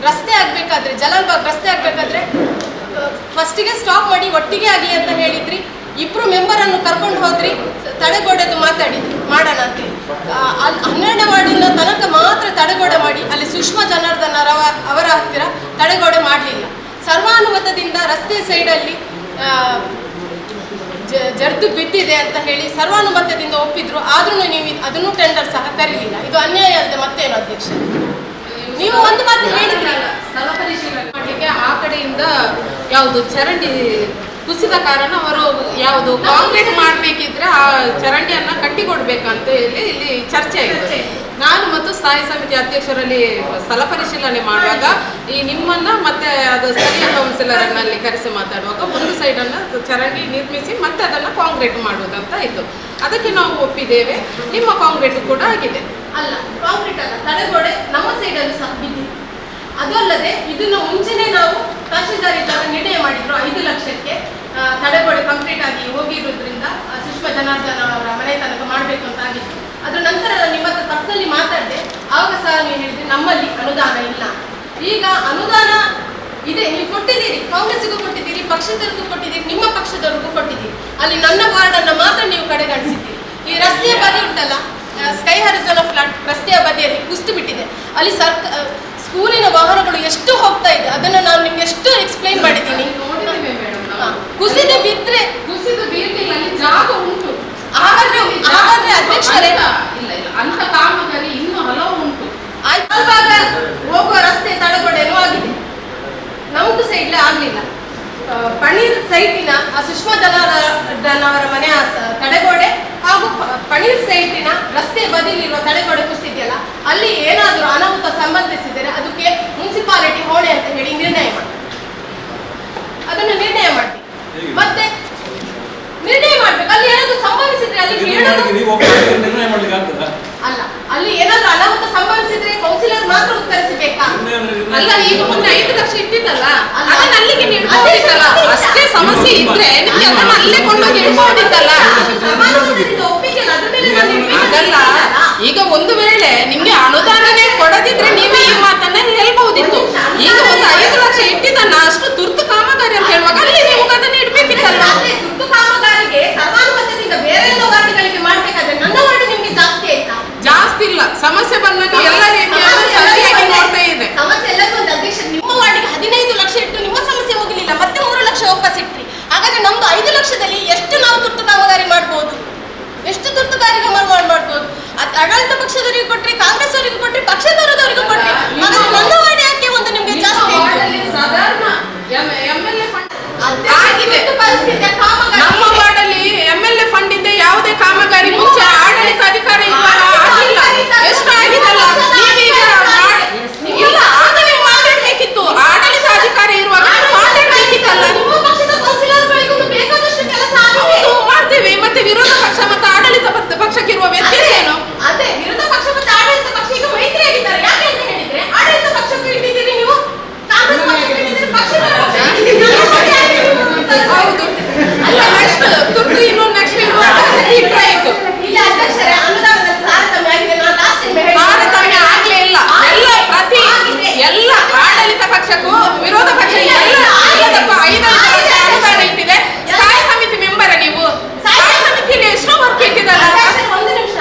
ರಸ್ತೆ ಆಗಬೇಕಾದ್ರೆ, ಜಲಾಲ್ಬಾಗ್ ರಸ್ತೆ ಆಗಬೇಕಾದ್ರೆ ಫಸ್ಟಿಗೆ ಸ್ಟಾಪ್ ಮಾಡಿ ಒಟ್ಟಿಗೆ ಆಗಲಿ ಅಂತ ಹೇಳಿದ್ರಿ. 2 ಮೆಂಬರನ್ನು ಕರ್ಕೊಂಡು ಹೋದ್ರಿ, ತಡೆಗೋಡೆದು ಮಾತಾಡಿದ್ರಿ ಮಾಡೋಣ ಅಂತೇಳಿ. 12ನೇ ವಾರ್ಡಿನ ತನಕ ಮಾತ್ರ ತಡೆಗೋಡೆ ಮಾಡಿ ಅಲ್ಲಿ ಸುಷ್ಮಾ ಜನಾರ್ದನ್ ಅವರ ಹತ್ತಿರ ತಡೆಗೋಡೆ ಮಾಡಲಿಲ್ಲ. ಸರ್ವಾನುಮತದಿಂದ ರಸ್ತೆ ಸೈಡಲ್ಲಿ ಜರ್ದು ಬಿದ್ದಿದೆ ಅಂತ ಹೇಳಿ ಸರ್ವಾನುಮತದಿಂದ ಒಪ್ಪಿದ್ರು. ಆದ್ರೂ ನೀವು ಅದನ್ನು ಟೆಂಡರ್ ಸಹ ಕರೀಲಿಲ್ಲ. ಇದು ಅನ್ಯಾಯ ಅಲ್ಲದೆ ಮತ್ತೇನು ಅಧ್ಯಕ್ಷ? ನೀವು ಒಂದು ಮಾತು ಹೇಳಿದ್ರಿ, ಸ್ಥಳ ಪರಿಶೀಲನೆ ಮಾಡಲಿಕ್ಕೆ ಆ ಕಡೆಯಿಂದ ಯಾವುದು ಚರಂಡಿ ಕುಸಿದ ಕಾರಣ ಅವರು ಯಾವುದು ಕಾಂಕ್ರೀಟ್ ಮಾಡಬೇಕಿದ್ರೆ ಆ ಚರಂಡಿಯನ್ನು ಕಟ್ಟಿಕೊಡ್ಬೇಕಂತ ಹೇಳಿ ಇಲ್ಲಿ ಚರ್ಚೆ ಆಗಿದೆ. ನಾನು ಮತ್ತು ಸ್ಥಾಯಿ ಸಮಿತಿ ಅಧ್ಯಕ್ಷರಲ್ಲಿ ಸ್ಥಳ ಪರಿಶೀಲನೆ ಮಾಡುವಾಗ ಈ ನಿಮ್ಮನ್ನ ಮತ್ತೆ ಅದು ಸ್ಥಳೀಯ ಕೌನ್ಸಿಲರನ್ನಲ್ಲಿ ಕರೆಸಿ ಮಾತಾಡುವಾಗ ಒಂದು ಸೈಡನ್ನು ಚರಂಡಿ ನಿರ್ಮಿಸಿ ಮತ್ತೆ ಅದನ್ನು ಕಾಂಕ್ರೀಟ್ ಮಾಡುವುದಂತ ಇತ್ತು. ಅದಕ್ಕೆ ನಾವು ಒಪ್ಪಿದ್ದೇವೆ. ನಿಮ್ಮ ಕಾಂಕ್ರೀಟ್ ಕೂಡ ಆಗಿದೆ. ಅಲ್ಲ, ಕಾಂಕ್ರೀಟ್ ಅಲ್ಲ, ತಡೆಗೋಡೆ ನಮ್ಮ ಸೈಡಲ್ಲಿ ಸಹ ಬಿದ್ದಿದೆ. ಅದು ಅಲ್ಲದೆ ಇದನ್ನು ಮುಂಚೆನೇ ನಾವು ತಹಶೀಲ್ದಾರ್ ಇದ್ದಾಗ ನಿರ್ಣಯ ಮಾಡಿದ್ರು 5 ಲಕ್ಷಕ್ಕೆ ತಡೆಗೋಡೆ ಕಂಪ್ಲೀಟ್ ಆಗಿ ಹೋಗಿರೋದ್ರಿಂದ ಸುಷ್ಮಾ ಜನಾರ್ದನ್ ಅವರ ಮನೆ ತನಕ ಮಾಡಬೇಕು ಅಂತ ಆಗಿತ್ತು. ಅದ್ರ ನಂತರ ನಿಮ್ಮ ಹತ್ರ ಪರ್ಸನಲಿ ಮಾತಾಡಿದೆ. ಆವಾಗ ಸಹ ನೀವು ಹೇಳಿದ್ರಿ ನಮ್ಮಲ್ಲಿ ಅನುದಾನ ಇಲ್ಲ. ಈಗ ಅನುದಾನ ಇದೆ, ನೀವು ಕೊಟ್ಟಿದ್ದೀರಿ, ಕಾಂಗ್ರೆಸ್ಗೂ ಕೊಟ್ಟಿದ್ದೀರಿ, ಪಕ್ಷದವ್ರಿಗೂ ಕೊಟ್ಟಿದ್ದೀರಿ, ನಿಮ್ಮ ಪಕ್ಷದವ್ರಿಗೂ ಕೊಟ್ಟಿದ್ದೀರಿ. ಅಲ್ಲಿ ನನ್ನ ವಾರ್ಡನ್ನು ಮಾತ್ರ ನೀವು ಕಡೆಗಣಿಸಿದ್ದೀರಿ. ಈ ರಸ್ತೆಯ ಬದಿ ಉಂಟಲ್ಲ, ಸ್ಕೈ ಹಾರಿಜಾನಲ್ ಫ್ಲಾಟ್ ರಸ್ತೆಯ ಬದಿಯಲ್ಲಿ ಕುಸಿದು ಬಿಟ್ಟಿದೆ. ಅಲ್ಲಿ ಸ್ಕೂಲಿನ ವಾಹನಗಳು ಎಷ್ಟು ಹೋಗ್ತಾ ಇದೆ ಅದನ್ನು ನಾನು ನಿಮ್ಗೆ ಎಷ್ಟು ಎಕ್ಸ್ಪ್ಲೈನ್ ಮಾಡಿದ್ದೀನಿ. ಕುಸಿದು ಬಿದ್ದರೆ ಕುಸಿದು ಬೀರ್ತಿಲ್ಲ, ಅಲ್ಲಿ ಜಾಗ ಉಂಟು. ಹಾಗಾದ್ರೆ ಅಧ್ಯಕ್ಷರೇ ಇಲ್ಲ ಅಂತ ಕಾಮಗಾರಿ ಇನ್ನೂ ಹಲವು ಉಂಟು. ಆಲ್ಭಾಗ ಹೋಗುವ ರಸ್ತೆ ತಡೆಗೋಡೆನೂ ಆಗಿದೆ, ನಮ್ದು ಸೈಡ್ಲೇ ಆಗಲಿಲ್ಲ. ಪಣೀರ್ ಸೈಟಿನ ಆ ಸುಷ್ಮಾ ಜನಾರ್ದನ್ ಅವರ ಮನೆಯ ತಡೆಗೋಡೆ ಹಾಗೂ ಪಣೀರ್ ಸೈಟಿನ ರಸ್ತೆ ಬದಿಲಿರುವ ತಡೆಗೋಡೆ ಕುಸಿದೆಯಲ್ಲ, ಅಲ್ಲಿ ಏನಾದರೂ ಅನಾಹುತ ಸಂಬಂಧಿಸಿದರೆ ಅದಕ್ಕೆ ಮುನ್ಸಿಪಾಲಿಟಿ ಹೊಣೆ ಅಂತ ಹೇಳಿ ನಿರ್ಣಯ ಮಾಡಿ, ಅದನ್ನು ನಿರ್ಣಯ ಮಾಡಿ, ಮತ್ತೆ ನಿರ್ಣಯ ಮಾಡ್ಬೇಕು. ಅಲ್ಲಿ ಏನಾದ್ರು ಸಂಭವಿಸಿದ್ರೆ ಅಲ್ಲಿ ನಿರ್ಣಯ ಮಾಡ್ಲಿಕ್ಕೆ ಆಗ್ತದ? ಅಲ್ಲ, ಅಲ್ಲಿ ಏನಾದ್ರು ಅನಾಹುತ ಸಂಭವಿಸಿದ್ರೆ ಕೌನ್ಸಿಲರ್ ಮಾತ್ರ ಉತ್ತರಿಸಬೇಕಾ? ಅಲ್ಲ, ಈಗ ಮೊನ್ನೆ 5 ಲಕ್ಷ ಇಟ್ಟಿದ್ದಲ್ಲ, ಅದನ್ನ ಅಲ್ಲಿಗೆ ಇಡ್ಬೋದಿತ್ತಲ್ಲ. ಅಷ್ಟೇ ಸಮಸ್ಯೆ ಇದ್ರೆ ನಿಮ್ಗೆ ಅದನ್ನ ಅಲ್ಲೇ ಕೊಂಡೋಗಿ ಇಡ್ಬೋದಿತ್ತಲ್ಲ. ಅದಲ್ಲ, ಈಗ ಒಂದು ವೇಳೆ ನಿಮ್ಗೆ ಅನುದಾನನೇ ಕೊಡದಿದ್ರೆ ನೀವೇ ಈ ಮಾತನ್ನ ಹೇಳ್ಬಹುದಿತ್ತು. ಈಗ ಒಂದು 5 ಲಕ್ಷ ಇಟ್ಟಿದ್ದನ್ನ ಅಷ್ಟು ತುರ್ತು ಕಾಮಗಾರಿ ಅಂತ ಹೇಳುವಾಗ ಅಲ್ಲಿ ನೀವು ಅದನ್ನ ಇಡ್ಬೇಕಿತ್ತಲ್ಲ. ತುರ್ತು ಕಾಮಗಾರಿಗೆ ಸರ್ವಾನುಮತದಿಂದ ಬೇರೆ ಎಲ್ಲ ವಾರ್ಡ್ಗಳಿಗೆ ಮಾಡ್ಬೇಕಾದ್ರೆ ನನ್ನ ವಾರ್ಡ್ ನಿಮ್ಗೆ ಜಾಸ್ತಿ ಆಯ್ತಾ? ಜಾಸ್ತಿ ಇಲ್ಲ, ಸಮಸ್ಯೆ ಬಂದಾಗ ಎಲ್ಲ ರೀತಿಯಲ್ಲೂ ಸರಿಯಾಗಿ ನೋಡ್ತಾ ಇದೆ. ಸಮಸ್ಯೆ ಎಲ್ಲದೂ ಒಂದು ಅಧ್ಯಕ್ಷ, ನಿಮ್ಮ ವಾರ್ಡಿಗೆ 15 ಲಕ್ಷ ಇಟ್ಟು ನಿಮ್ಮ ಸಮಸ್ಯೆ ಹೋಗಲಿಲ್ಲ, ಮತ್ತೆ 3 ಲಕ್ಷ ವಾಪಸ್ ಇಟ್ರಿ. ಹಾಗಾದ್ರೆ ನಮ್ದು 5 ಲಕ್ಷದಲ್ಲಿ ಎಷ್ಟು ನಾವು ತುರ್ತು ಕಾಮಗಾರಿ ಮಾಡ್ಬೋದು? ಎಷ್ಟು ತುರ್ತು ಕಾಮಗಾರಿ ಮಾಡ್ಬೋದು? ಆಡಳಿತ ಪಕ್ಷದವರಿಗೆ ಕೊಟ್ರಿ, ಕಾಂಗ್ರೆಸ್ ಅವರಿಗೆ ಕೊಟ್ರಿ, ಪಕ್ಷದವರದವರಿಗೂ ಕೊಟ್ರಿ. ಹಾಗಾದ್ರೆ ನನ್ನ ವಾರ್ಡ್ ಯಾಕೆ ಒಂದು ನಿಮ್ಗೆ ಜಾಸ್ತಿ ಸಾಧಾರಣ MLA ಫಂಡ್ ಆಗಿದೆ? ನಮ್ಮ ವಾರ್ಡಲ್ಲಿ MLA ಫಂಡ್ ಇಂದ ಯಾವುದೇ ಕಾಮಗಾರಿ ಮುಂಚೆ ಆಡಳಿತ ಅಧಿಕಾರಿ ಆಗಿಲ್ಲ. ಎಷ್ಟು ಆಗಿದಲ್ಲ, ನೀವೀಗ ಇಲ್ಲ, ಆಗ ನೀವು ಮಾತಾಡ್ಬೇಕಿತ್ತು. ಆಡಳಿತ ಅಧಿಕಾರಿ ಇರುವಾಗ ಮಾತಾಡ್ಬೇಕಿತ್ತಲ್ಲ. ಮಾಡ್ತೇವೆ, ಮತ್ತೆ ವಿರೋಧ ಪಕ್ಷ ಮತ್ತು ಆಡಳಿತ ಪಕ್ಷಕ್ಕಿರುವ ವ್ಯತ್ಯಾಸ ಏನು? ಅದೇ ವಿರೋಧ ಪಕ್ಷ ಮತ್ತು ಆಡಳಿತ ಪಕ್ಷ ಈಗ ಮೈತ್ರಿ ಆಗಿದ್ದಾರೆ. ಯಾಕೆ ಅಂತ ಹೇಳಿದ್ರೆ ಆಡಳಿತ ಪಕ್ಷಕ್ಕೂ ಇಟ್ಟಿದ್ದೀರಿ ನೀವು, ಕಾಂಗ್ರೆಸ್ ಪಕ್ಷಕ್ಕೂ ಇಟ್ಟಿದ್ದೀರಿ, ಹೌದು. ಅಲ್ಲ, ನೆಕ್ಸ್ಟ್ ತುರ್ತು ಇನ್ನು ನೆಕ್ಸ್ಟ್ ಇಟ್ರಾಯ್ತು. ಇಲ್ಲ ಅಧ್ಯಕ್ಷರೇ, ಅನುದಾನದಲ್ಲಿ ತಾರತಮ್ಯ ಆಗಿದೆ. ನಾನು ಲಾಸ್ಟ್ ಟೈಮ್ ತಾರತಮ್ಯ ಆಗ್ಲೇ ಇಲ್ಲ. ಎಲ್ಲ ಆಡಳಿತ ಪಕ್ಷಕ್ಕೂ ವಿರೋಧ ಪಕ್ಷ ಎಲ್ಲದಕ್ಕೂ 5 ಲಕ್ಷ ಅನುದಾನ ಇಟ್ಟಿದೆ. ಸ್ಥಾಯಿ ಸಮಿತಿ ಮೆಂಬರ್ ನೀವು, ಸ್ಥಾಯಿ ಸಮಿತಿಯಲ್ಲಿ ಎಷ್ಟೋ ವರ್ಕ್ ಇಟ್ಟಿದ್ದಲ್ಲ. ಒಂದು ನಿಮಿಷ,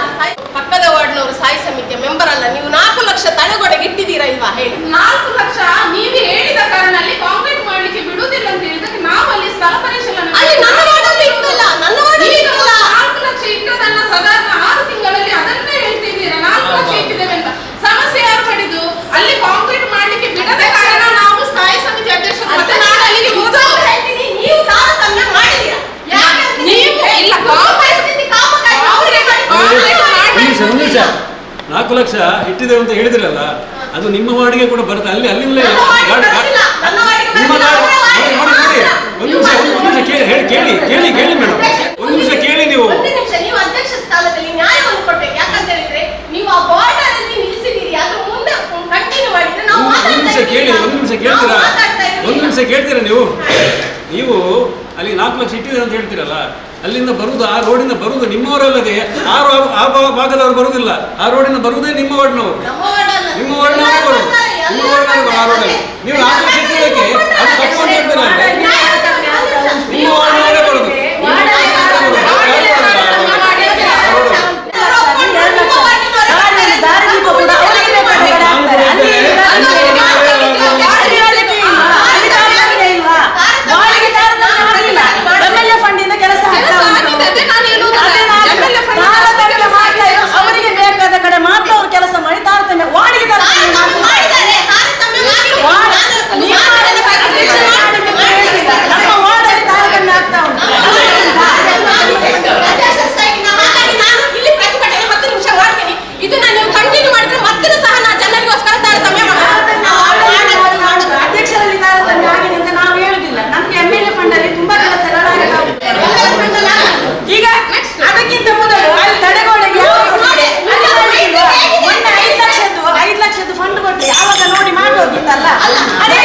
ಪಕ್ಕದ ವಾರ್ಡ್ನವರು ಸ್ಥಾಯಿ ಸಮಿತಿಯ ಮೆಂಬರ್ ಅಲ್ಲ, ನೀವು 4 ಲಕ್ಷ ತಡೆಗೋಡೆಗೆ ಇಟ್ಟಿದ್ದೀರಾ ಇಲ್ವಾ ಹೇಳಿ? 4 ಲಕ್ಷ ನೀವೇ ಹೇಳಿದ ಕಾರಣ ಅಲ್ಲಿ ಕಾಂಕ್ರೀಟ್ ಮಾಡ್ಲಿಕ್ಕೆ ಬಿಡುವುದಿಲ್ಲ ಅಂತ ಹೇಳಿದಕ್ಕೆ ನಾವು ಅಲ್ಲಿ ಸ್ಥಳ ಪರಿಶೀಲನೆ ಅಲ್ಲಿ ನನ್ನ ವಾರ್ಡಲ್ಲಿ ಇಟ್ಟಿಲ್ಲ, ನನ್ನ ವಾರ್ಡಲ್ಲಿ ಇಟ್ಟಿಲ್ಲ. 4 ಲಕ್ಷ ಇಟ್ಟದನ್ನ ಸಾಧಾರಣ 6 ತಿಂಗಳಲ್ಲಿ ಅದನ್ನೇ ಹೇಳ್ತಿದ್ದೀರಾ 4 ಲಕ್ಷ ಇಟ್ಟಿದ್ದೇವೆ ಅಂತ. ಸಮಸ್ಯೆ ಯಾರು ಮಾಡಿದ್ದು? ಅಲ್ಲಿ ಕಾಂಕ್ರೀಟ್ ಮಾಡ್ಲಿಕ್ಕೆ ಬಿಡದ ಕಾರಣ ನಾವು ಸ್ಥಾಯಿ ಸಮಿತಿ ಅಧ್ಯಕ್ಷರು ಮತ್ತೆ ನಾನು ಅಲ್ಲಿಗೆ ಹೋದ ಹೇಳ್ತೀನಿ, ನೀವು ತಾರತಮ್ಯ ಮಾಡಿದ್ದೀರಾ. ನೀವು ಇಲ್ಲ ಒಂದು ನಿಮಿಷ, 4 ಲಕ್ಷ ಇಟ್ಟಿದ್ದೇವೆ ಅಂತ ಹೇಳಿದ್ರಲ್ಲ, ಅದು ನಿಮ್ಮ ವಾರ್ಡಿಗೆ ಕೂಡ ಬರುತ್ತೆ. ಅಲ್ಲಿ ಅಲ್ಲಿಂದಲೇ ನಿಮ್ಮ ನೋಡಿ ಒಂದು ನಿಮಿಷ ಕೇಳಿ ಮೇಡಮ್, ಒಂದು ನಿಮಿಷ ಕೇಳಿ. ನೀವು ನೀವು ಅಧ್ಯಕ್ಷ ಸ್ಥಾನದಲ್ಲಿ ನ್ಯಾಯವನ್ನು ಕೊಡ್ಬೇಕು. ಯಾಕಂತ ಹೇಳಿದ್ರೆ ನೀವು ಆ ಬಾರ್ಡರ್ ಅಲ್ಲಿ ನಿಲ್ಲಿಸಿದ್ದೀರಿ, ಅದು ಮುಂದೆ ಕಂಟಿನ್ಯೂ ಮಾಡಿದ್ರೆ ನಾವು ಒಂದು ನಿಮಿಷ ಕೇಳ್ತೀರಾ ನೀವು ಅಲ್ಲಿ 4 ಲಕ್ಷ ಇಟ್ಟಿದ್ದೀರ ಅಂತ ಹೇಳ್ತೀರಲ್ಲ, ಅಲ್ಲಿಂದ ಬರುವುದು, ಆ ರೋಡಿಂದ ಬರುವುದು ನಿಮ್ಮವರಲ್ಲದೆ ಆ ಭಾಗದವರು ಬರುವುದಿಲ್ಲ. ಆ ರೋಡಿಂದ ಬರುವುದೇ ನಿಮ್ಮ ವಾರ್ಡ್ನವರು, ನಿಮ್ಮ ವಾರ್ಡ್ನವರೇ ಬರುವುದು, ನಿಮ್ಮ ವಾರ್ಡ್ನವರು ಆ ರೋಡಲ್ಲಿ. ನೀವು 4 ಲಕ್ಷ ಇಟ್ಟಿದ್ದಕ್ಕೆ ಅದು ಕಟ್ಕೊಂಡು ಹೇಳ್ತೀರ, ನಿಮ್ಮ ವಾರ್ಡ್ನವರೇ ಬರುವುದು. ಅವರಿಗೆ ಬೇಕಾದ ಕಡೆ ಮಾತ್ರ ಅವರು ಕೆಲಸ ಮಾಡಿ ತಾರತಮ್ಯ ವಾರ್ಡಿಗೆ ನಮ್ಮ ವಾರ್ಡಲ್ಲಿ ತಾರತಮ್ಯ ಆಗ್ತಾ ಉಂಟು. ಇದು ನಾನು ಕಂಟಿನ್ಯೂ ಮಾಡಿದ್ರೆ ಮತ್ತೆ ಸಹ ನಾ ಜನರಿಗೋಸ್ಕರ ತಾರತಮ್ಯ ಅಧ್ಯಕ್ಷರಲ್ಲಿ ತಾರತಮ್ಯ ಆಗಿದೆ ಅಂತ ನಾವು ಹೇಳುದಿಲ್ಲ. ನಮ್ಗೆ MLA ಫಂಡ್ ಅಲ್ಲಿ ತುಂಬಾ ಕೆಲಸ ಈಗ ಅದಕ್ಕಿಂತ ಮೊದಲು ಅಲ್ಲಿ ತಡೆಗೋಡೆಗೆ ಮೊನ್ನೆ 5 ಲಕ್ಷದ್ದು ಫಂಡ್ ಕೊಟ್ಟು ಯಾವಾಗ ನೋಡಿ ಮಾಡ್ಬೋದಿತ್ತಲ್ಲ, ಅದೇ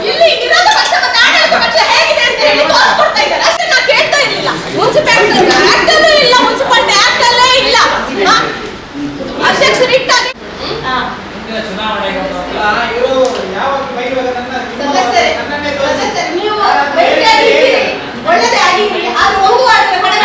ಇಲ್ಲಿ ವಿರೋಧ ಪಕ್ಷ ಮತ್ತು ಆಡಳಿತ ಪಕ್ಷ ಹೇಗಿದೆ ಅಂತ ಹೇಳಿ ತೋರಿಸ್ಕೊಡ್ತಾ ಇದ್ದಾರೆ ಅಷ್ಟೇ. ನಾ ಕೇಳ್ತಾ ಇರ್ಲಿಲ್ಲ. ಮುನ್ಸಿಪಾಲಿಟಿ ಆಕ್ಟ್ ಅಲ್ಲೂ ಇಲ್ಲ, ಮುನ್ಸಿಪಾಲಿಟಿ ಆಕ್ಟ್ ಅಲ್ಲೇ ಇಲ್ಲ. ಅಧ್ಯಕ್ಷರು ಇಟ್ಟಾಗ ಇವರು ಯಾವಾಗ ಬೈಯುವಾಗ ಸದಸ್ಯರೇ, ನೀವು ಒಳ್ಳೆದೇ ಆಗಿದ್ದೀರಿ, ಆದ್ರೆ ಒಂದು ವಾರ್ಡ್ ಕಡೆ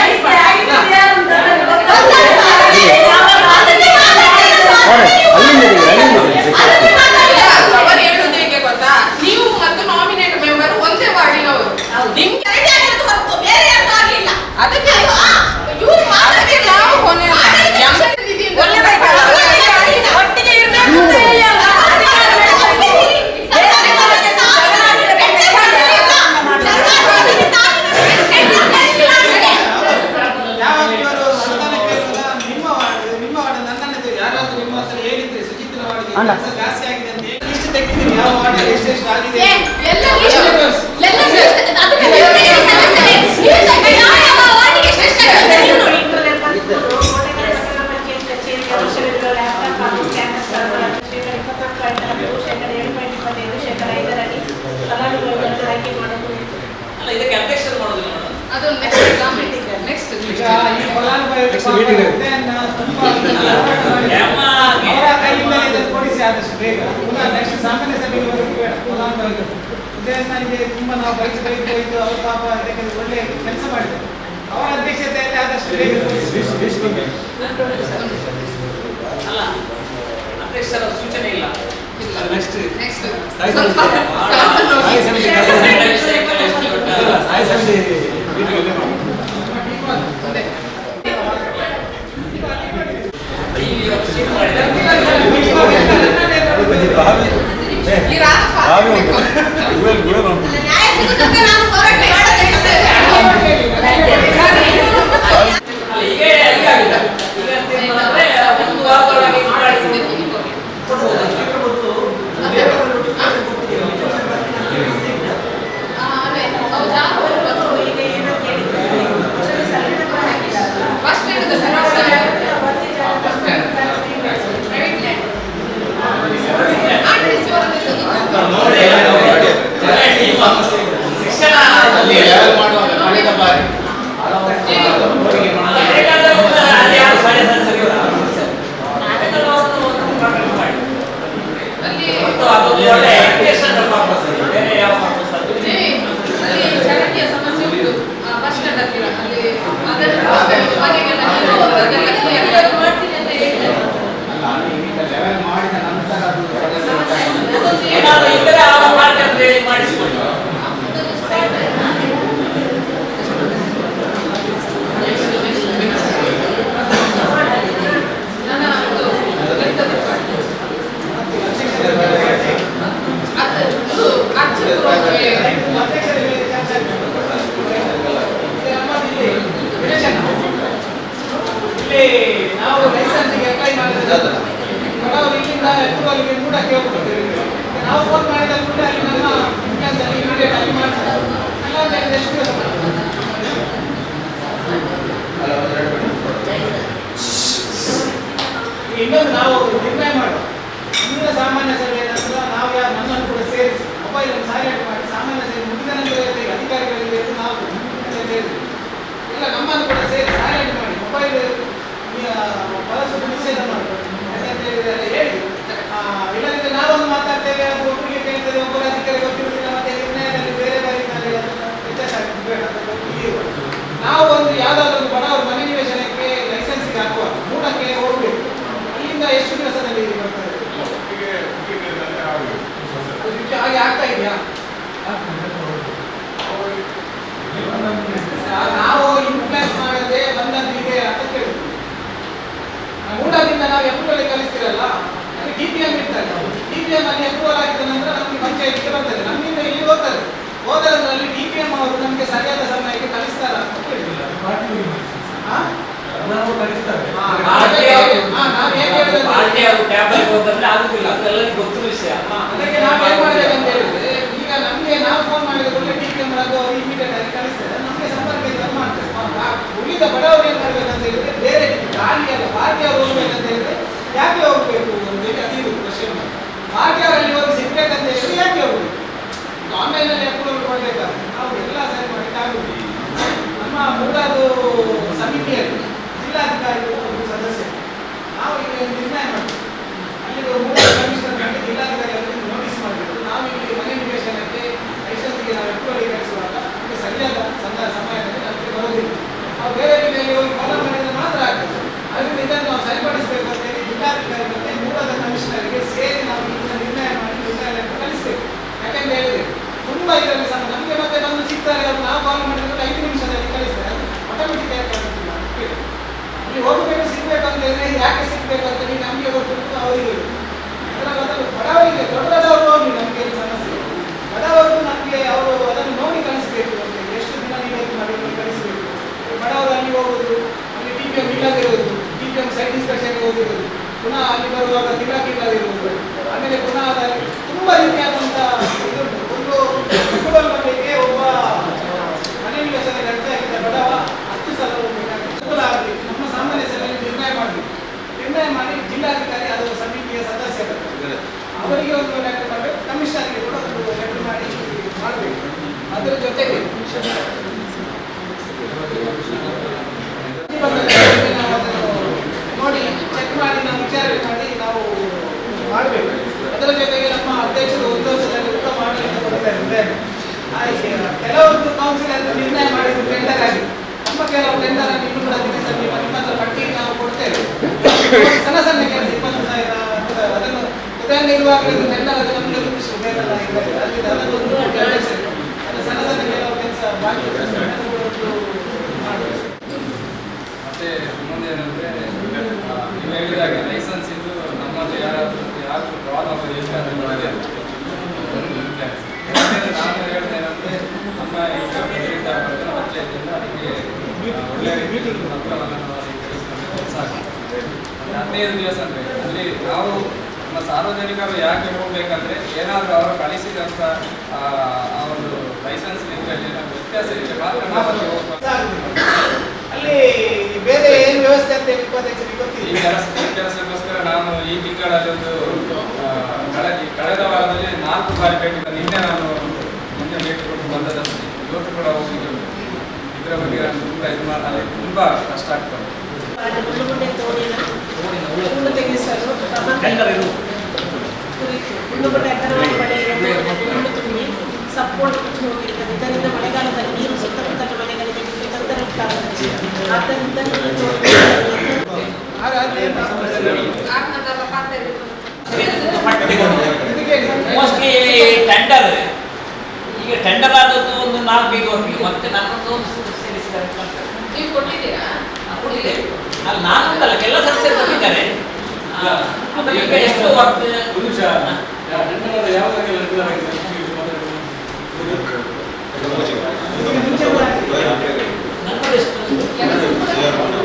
ಅವರು ಹೇಳುವುದು ಹೇಗೆ ಗೊತ್ತಾ, ನೀವು ಮತ್ತು ನಾಮಿನೇಟ್ ಮೆಂಬರ್ ಒಂದೇ ವಾರ್ಡಿನವರು, ನಿಮ್ಗೆ ಬೇರೆ ಯಾರು ಆಗಲಿಲ್ಲ. ಅದಕ್ಕೆ ನಾವು ಹೊಣೆ ಒಟ್ಟಿಗೆ ಇರಬೇಕು. ಏನಾದ್ರು ನಿಮ್ಮ ಹತ್ರ ಹೇಳಿದ್ರೆ ಸುಜಿತ್ನ ವಾರ್ಡ್ಗೆ ಕೆಲಸ ಜಾಸ್ತಿ ಆಗಿದೆ ಅಂತ ಹೇಳಿ ಲಿಸ್ಟ್ ತೆಗಿತೀರಿ, ಯಾವ ವಾರ್ಡ್ ಎಷ್ಟೆಷ್ಟು ಆಗಿದೆ ಎಲ್ಲ ಅದಕ್ಕೆ ಯಾವ ವಾರ್ಡಿಗೆ ಎಷ್ಟೆಷ್ಟು ಆಗಿದೆ ಇಂಟರ್ನೆಟ್ ಬಂದು ಕೋಟೆಗಳ ಪಂಚಾಯತ್ ಕಚೇರಿ ಔಷಧಿಗಳ ಲ್ಯಾಪ್ಟಾಪ್ ಹಾಗೂ ಸ್ಕ್ಯಾನರ್ ಸರ್ವರ್ ಶೇಕಡ 28.4, ಶೇಕಡ 7.25, ಶೇಕಡ 5ರಲ್ಲಿ ಫಲಾನುಭವಿಗಳನ್ನು ಆಯ್ಕೆ ಮಾಡೋದು. ಅಲ್ಲ, ಇದಕ್ಕೆ ಅಧ್ಯಕ್ಷರು ಮಾಡೋದಿಲ್ಲ ಮೇಡಮ್. ಅದು ನೆಕ್ಸ್ಟ್ ಎಕ್ಸಾಮ್ ನೆಕ್ಸ್ಟ್ ಈಗ ಈ ಫಲಾನುಭವಿ ಅವರ ಕೈಯಿಂದ ಇದನ್ನು ಕೊಡಿಸಿ ಆದಷ್ಟು ಬೇಗ. ಪುನಃ ನೆಕ್ಸ್ಟ್ ಸಾಮಾನ್ಯ ಸಭೆಗೆ ಬರೋದು ಬೇಡ. ಫಲಾನುಭವಿಗಳು ನನಗೆ ತುಂಬ ನಾವು ಬಯಸಬೇಕು, ಅವ್ರ ಪಾಪ ಇದಕ್ಕೆ ಒಳ್ಳೆ ಕೆಲಸ ಮಾಡಿದ್ದಾರೆ. ಅವರ ಅಧ್ಯಕ್ಷತೆಯಲ್ಲಿ ಆದಷ್ಟು ಬೇಗ ಅಲ್ಲ, ಅಧ್ಯಕ್ಷರ ಸೂಚನೆ ಇಲ್ಲ. ನೆಕ್ಸ್ಟ್ ನೆಕ್ಸ್ಟ್ ಸ್ಥಾಯಿ ಸಮಿತಿ ನ್ಯಾಯ ಸಿಗುತ್ತಂತೆ ನಾನು ಹೋರಾಟ ಮಾಡೋದೇ ಈಗ ಆಗಿದೆ. ಈಗ ಅಂತಂದ್ರೆ ಒಂದು ವಾರದೊಳಗೆ ಇದು ಮಾಡಿಸಿ ಕೊಡ್ಬೋದು. ಈಗ ಏನೋ ಕೇಳಿದ್ರೆ ಸಂವಿಧಾನ ಹಾಕಿದಾರಲ್ಲ, ಫಸ್ಟ್ ಹೇಳಿದ ಸರ್ ಶಿಕ್ಷಣ ಅಲ್ಲಿ ಚರಂಡಿಯ ಸಮಸ್ಯೆ ಉಂಟು ಬಸ್ ಸ್ಟ್ಯಾಂಡ್ ಹತ್ತಿರ. ಅಲ್ಲಿ ಅದನ್ನು ಮನೆಗೆಲ್ಲ ನೀರು ಅದೆಲ್ಲ ಕ್ಲಿಯರ್ ಮಾಡ್ತೀನಿ ಅಂತ ಹೇಳಿದ್ದಾರೆ. ಏನಾದ್ರು ಇದ್ರೆ ಆ ಮಾಡ್ಕೊಂಡು ಹೇಳಿ ಮಾಡಿಸ್ಕೊಂಡು ನಾವು ಲೈಸೆನ್ಸ್ಗೆ ಅಪ್ಲೈ ಮಾಡಿದ್ರೆ ಬಡವರು ಇಲ್ಲಿಂದ ಎತ್ತುವಲ್ಲಿಗೆ ಕೂಡ ಕೇಳ್ಕೊಡ್ತೇವೆ. ನಾವು ಫೋನ್ ಮಾಡಿದ ಕೂಡ ಅಲ್ಲಿ ನಮ್ಮ ಕೆಲಸದಲ್ಲಿ ಇಮಿಡಿಯೇಟ್ ಆಗಿ ಮಾಡ್ತಾರೆ. ಅಲ್ಲ ಎಷ್ಟು ದಿವಸ ಇನ್ನೊಂದು ನಾವು ನಿರ್ಣಯ ಮಾಡುವ ಮುಂದಿನ ಸಾಮಾನ್ಯ ಸಭೆಯ ನಂತರ ನಾವು ಯಾರು ನಮ್ಮನ್ನು ಕೂಡ ಸೇರಿಸಿ ಮೊಬೈಲ್ ಅನ್ನು ಸೈಲೆಂಟ್ ಮಾಡಿ ಸಾಮಾನ್ಯ ಸಭೆ ಮುಗಿದ ನಂತರ ಅಧಿಕಾರಿಗಳಿಗೆ ನಾವು ಅಂತ ಹೇಳಿದ್ವಿ. ಇಲ್ಲ ನಮ್ಮನ್ನು ಕೂಡ ಸೇರಿ ಸೈಲೆಂಟ್ ಮಾಡಿ ಮೊಬೈಲ್ ಬಳಸುವುದು ನಿಷೇಧ ಮಾಡಬೇಕು ಯಾಕಂತ ಹೇಳಿದ್ರೆ ಹೇಳಿ. ಇಲ್ಲದಿದ್ದರೆ ನಾವೊಂದು ಮಾತಾಡ್ತೇವೆ, ಅದು ಒಬ್ಬರಿಗೆ ಕೇಳ್ತೇವೆ, ಒಬ್ಬರ ಅಧಿಕಾರಿ ಗೊತ್ತಿರುವುದಿಲ್ಲ, ಮತ್ತೆ ನಿರ್ಣಯದಲ್ಲಿ ಬೇರೆ ಬಾರಿ ವ್ಯತ್ಯಾಸ ಆಗ್ತದೆ. ಬೇಡ, ನಾವು ಒಂದು ಯಾವುದಾದ್ರೂ ಒಂದು ಬಡವರು ಮನೆ ನಿವೇಶನಕ್ಕೆ ಲೈಸೆನ್ಸ್ಗೆ ಹಾಕುವ ಮೂಡಕ್ಕೆ ಹೋಗಬೇಕು. ಅಲ್ಲಿಂದ ಎಷ್ಟು ದಿವಸದಲ್ಲಿ ಬರ್ತದೆ? ಹಾಗೆ ಆಗ್ತಾ ಇದೆಯಾ? ನಾವು ಇನ್ಫ್ಲೂಯೆನ್ಸ್ ಮಾಡದೆ ಬಂದದ್ದು ಇದೆ ಅಂತ ಕೇಳಿದ್ವಿ. ಮೂಡದಿಂದ ನಾವು ಎಪ್ರೂವಲ್ ಕಲಿಸ್ತಿರಲ್ಲ, ಅಲ್ಲಿ DPM ಇರ್ತಾರೆ. DPM ಅಲ್ಲಿ ಎಪ್ರೂವಲ್ ಆಗಿದ ನಂತರ ನಮಗೆ ಪಂಚಾಯತಿಗೆ ಬರ್ತದೆ, ನಮ್ಮಿಂದ ಇಲ್ಲಿ ಹೋಗ್ತದೆ. ಹೋದರಲ್ಲಿ DPM ಅವರು ನಮಗೆ ಸರಿಯಾದ ಸಮಯಕ್ಕೆ ಕಲಿಸ್ತಾರ ಅಂತ ಕೇಳಿದ್ವಿ. ಗೊತ್ತು ವಿಷಯ. ಅದಕ್ಕೆ ನಾವು ಏನ್ ಮಾಡ್ಬೇಕು ಅಂತ ಹೇಳಿದ್ರೆ, ಈಗ ನಮ್ಗೆ ನಾವು ಫೋನ್ ಮಾಡಿದ ಕೂಡಲೇ DPM ಅವರು ಇಮಿಡಿಯೇಟ್ ಆಗಿ ಕಳಿಸ್ತಾರೆ, ನಮಗೆ ಸಂಪರ್ಕ ಮಾಡ್ತಾರೆ. ಉಳಿದ ಬಡವರು ಏನ್ ಮಾಡ್ಬೇಕಂತ ಹೇಳಿದ್ರೆ, ಬೇರೆ ಗಾಡಿಯಲ್ಲ ಪಾರ್ಟಿಯವರು ಹೋಗ್ಬೇಕಂತ ಹೇಳಿದ್ರೆ ಯಾಕೆ ಹೋಗ್ಬೇಕು ಅಂತ ಹೇಳಿ ಅದು ಪ್ರಶ್ನೆ. ಪಾರ್ಟಿಯವರಲ್ಲಿ ಹೋಗಿ ಸಿಗ್ಬೇಕಂತ ಹೇಳಿದ್ರೆ ಯಾಕೆ ಹೋಗ್ಬೇಕು? ಆನ್ಲೈನಲ್ಲಿ ಅಪ್ರೂವಲ್ ಕೊಡ್ಬೇಕಾದ್ರೆ ನಾವು ಎಲ್ಲ ಸರಿ ಮಾಡಲಿಕ್ಕಾಗುವುದು. ನಮ್ಮ ಮೂಡಾದು ಸಮಿತಿಯಲ್ಲಿ ಜಿಲ್ಲಾಧಿಕಾರಿಗಳು ಒಂದು ಸದಸ್ಯರು, ನಾವು ಈಗ ನಿರ್ಣಯ ಮಾಡ್ತೀವಿ. ಅಲ್ಲಿ ಮೂಡ ಕಮಿಷನರ್ ಮಾಡಿ ಜಿಲ್ಲಾಧಿಕಾರಿ ಅವರಿಗೆ ನೋಟಿಸ್ ಮಾಡಬೇಕು. ನಾವು ಇಲ್ಲಿ ಮನೆ ನಿವೇಶನಕ್ಕೆ ಲೈಸೆನ್ಸ್ಗೆ ನಾವು ಅಪ್ರೂವಲ್ ಕಳಿಸುವಾಗ ನಮಗೆ ಸರಿಯಾದ ಸಮಯದಲ್ಲಿ ನಮಗೆ ಬರೋದಿಲ್ಲ. ನಾವು ಬೇರೆ ರೀತಿಯಲ್ಲಿ ಹೋಗಿ ಫಾಲೋ ಮಾಡಿದರೆ ಮಾತ್ರ ಆಗ್ತದೆ. ಅದರಿಂದ ಇದನ್ನು ನಾವು ಸರಿಪಡಿಸಬೇಕು ಅಂತ ಹೇಳಿ ಜಿಲ್ಲಾಧಿಕಾರಿ ಮತ್ತು ಮೂಡದ ಕಮಿಷನರ್ಗೆ ಸೇರಿ ನಾವು ಇದನ್ನು ನಿರ್ಣಯ ಮಾಡಿ ನಿರ್ಣಯ ಕಳಿಸಬೇಕು. ಯಾಕೆಂತ ಹೇಳಿದ್ರೆ ತುಂಬ ಇದರಲ್ಲಿ ನಮಗೆ ಮತ್ತೆ ಬಂದು ಸಿಗ್ತಾರೆ, ಅವರು ನಾವು ಕಾಲ್ ಮಾಡಿದ್ರೆ 5 ನಿಮಿಷದಲ್ಲಿ ಕಳಿಸ್ತಾರೆ. ಅದು ಆಟೋಮೆಟಿಕ್ ಆಗಿ ಆಗುತ್ತಿಲ್ಲ. ಅಲ್ಲಿ ಹೋಗಬೇಕು, ಸಿಗ್ಬೇಕು ಅಂತ ಹೇಳಿದ್ರೆ ಯಾಕೆ ಸಿಗ್ಬೇಕು ಅಂತ ಹೇಳಿ ನಮಗೆ ಗೊತ್ತು. ಮಾಡುವಾಗ ಇರುವುದು, ಆಮೇಲೆ ಪುನಃ ತುಂಬ ರೀತಿಯಾದಂಥ ಇದು ಒಂದು ಕುಟುಂಬ ಮಟ್ಟಿಗೆ ಒಬ್ಬ ಮನೆ ನಿವೇಶನ ಗಂಟೆಯಾಗಿದ್ದ ಬಡವ 10 ಸಲ ಅನುಕೂಲ ಆಗಲಿ ನಮ್ಮ ಸಾಮಾನ್ಯ ಸಭೆಯಲ್ಲಿ ನಿರ್ಣಯ ಮಾಡಿ ಜಿಲ್ಲಾಧಿಕಾರಿ ಅದು ಸಮಿತಿಯ ಸದಸ್ಯರು ಅವರಿಗೆ ಒಂದು ಲೆಟರ್ ಮಾಡಬೇಕು, ಕಮಿಷನರ್ಗೆ ಕೂಡ ಒಂದು ಲೆಟರ್ ಮಾಡಿ ಮಾಡಬೇಕು. ಅದರ ಜೊತೆಗೆ ನಾವು ಅದನ್ನು ನೋಡಿ ಚೆಕ್ ಮಾಡಿ ನಾವು ವಿಚಾರಣೆ ಮಾಡಿ ನಾವು ಮಾಡಬೇಕು. ಅದರ ಜೊತೆಗೆ ನಮ್ಮ ಅಧ್ಯಕ್ಷರು ಒಂದು ವರ್ಷದಲ್ಲಿ ಉತ್ತಮ ಆಡಳಿತ ಕೊಡ್ತಾರೆ. ಕೆಲವೊಂದು ಕೌನ್ಸಿಲ್ ನಿರ್ಣಯ ಮಾಡಿದ್ದು ಟೆಂಡರ್ ಆಗಿ, ನಮ್ಮ ಕೆಲವು ಟೆಂಡರ್ ಆಗಿ ಇನ್ನೂ ಕೂಡ ನಿಮ್ಮತ್ರ ಪಟ್ಟಿ ನಾವು ಕೊಡ್ತೇವೆ. ಸಣ್ಣ ಸಣ್ಣ ಕೆಲಸ 20,000 ಅದನ್ನು ಉದಾಹರಣೆ ಇರುವಾಗ ಟೆಂಡರ್ ಅದು ನಮಗೆ ಬೇಕಲ್ಲ, ಅದನ್ನು ಸಣ್ಣ ಸಣ್ಣ ಕೆಲವು ಕೆಲಸ ಬಾಕಿ ಮತ್ತೆ ಇನ್ನೊಂದೇನೆಂದರೆ ನೀವು ಹೇಳಿದಾಗ ಲೈಸೆನ್ಸ್ ಇದ್ದು ನಮ್ಮಲ್ಲಿ ಯಾರು ಪ್ರಾಬ್ಲಮ್ ಎಷ್ಟಾದರೂ ಮಾಡಿದೆ ಒಂದು ಇನ್ಫ್ಲುಯೆನ್ಸ್. ನಾನು ಹೇಳ್ತೇನೆಂದರೆ ನಮ್ಮ ಈಗ ಪಂಚಾಯತಿಯಿಂದ ಅದಕ್ಕೆ ಒಳ್ಳೆಯ ರೀತಿಯಲ್ಲಿ ಪತ್ರವನ್ನು ಕೆಲಸ ಆಗ್ತದೆ. 15 ದಿವಸ ಅಂದರೆ ಅಲ್ಲಿ ನಾವು ನಮ್ಮ ಸಾರ್ವಜನಿಕರು ಯಾಕೆ ಹೋಗಬೇಕಂದ್ರೆ ಏನಾದರೂ ಅವರು ಕಳಿಸಿದಂಥ ಆ ಒಂದು ಲೈಸೆನ್ಸ್ ಇದರಲ್ಲಿ ಏನಾದರೂ ವ್ಯತ್ಯಾಸ ಇದ್ದರೆ ಮಾತ್ರ ನಾವು ಅಲ್ಲಿ ಹೋಗ್ಬೇಕು. ಅಲ್ಲಿ ಬೇರೆ ಏನು ವ್ಯವಸ್ಥೆ ಅಂತ ಈ ಕೆಲಸಕ್ಕೋಸ್ಕರ ನಾನು ಈ ತಿಂಗಳಲ್ಲಿ ಒಂದು ಕಳೆದ ವಾರದಲ್ಲಿ 4 ಬಾರಿ ಭೇಟಿ, ನಿನ್ನೆ ಭೇಟಿ ಕೊಟ್ಟು ಬಂದದಷ್ಟೇ. ಇವತ್ತು ಕೂಡ ಹೋಗಿದ್ದು. ಇದರ ಬಗ್ಗೆ ನಾನು ತುಂಬ ಇದು ಮಾಡಿ ತುಂಬ ಕಷ್ಟ ಆಗ್ತದೆ. ತೆಗೆಸಲು ಸಪೋರ್ಟ್ ಹೋಗಿರ್ತದೆ. ಇದರಿಂದ ಮಳೆಗಾಲದಲ್ಲಿ ನೀರು ಸುತ್ತಮುತ್ತಲ ಮನೆಗಳಿಗೆ ತೊಂದರೆ ಉಂಟಾಗುತ್ತದೆ. ಆದ್ದರಿಂದ ಮೋಸ್ಟ್ಲಿ ಟೆಂಡರ್ ಈಗ ಟೆಂಡರ್ ಆದದ್ದು ಒಂದು 4-5 ವರ್ಷ ಮತ್ತೆ ನನ್ನೊಂದು ಸೇರಿಸಿದ್ದಾರೆ. ನೀವು ಕೊಟ್ಟಿದ್ದೀರಾ? ಕೊಟ್ಟಿದ್ದೇವೆ. ಅಲ್ಲಿ ನಾನೊಂದಲ್ಲ ಎಲ್ಲ ಸದಸ್ಯರು ಕೊಟ್ಟಿದ್ದಾರೆ. ಈಗ ಎಷ್ಟು ನನ್ನದು ಎಷ್ಟು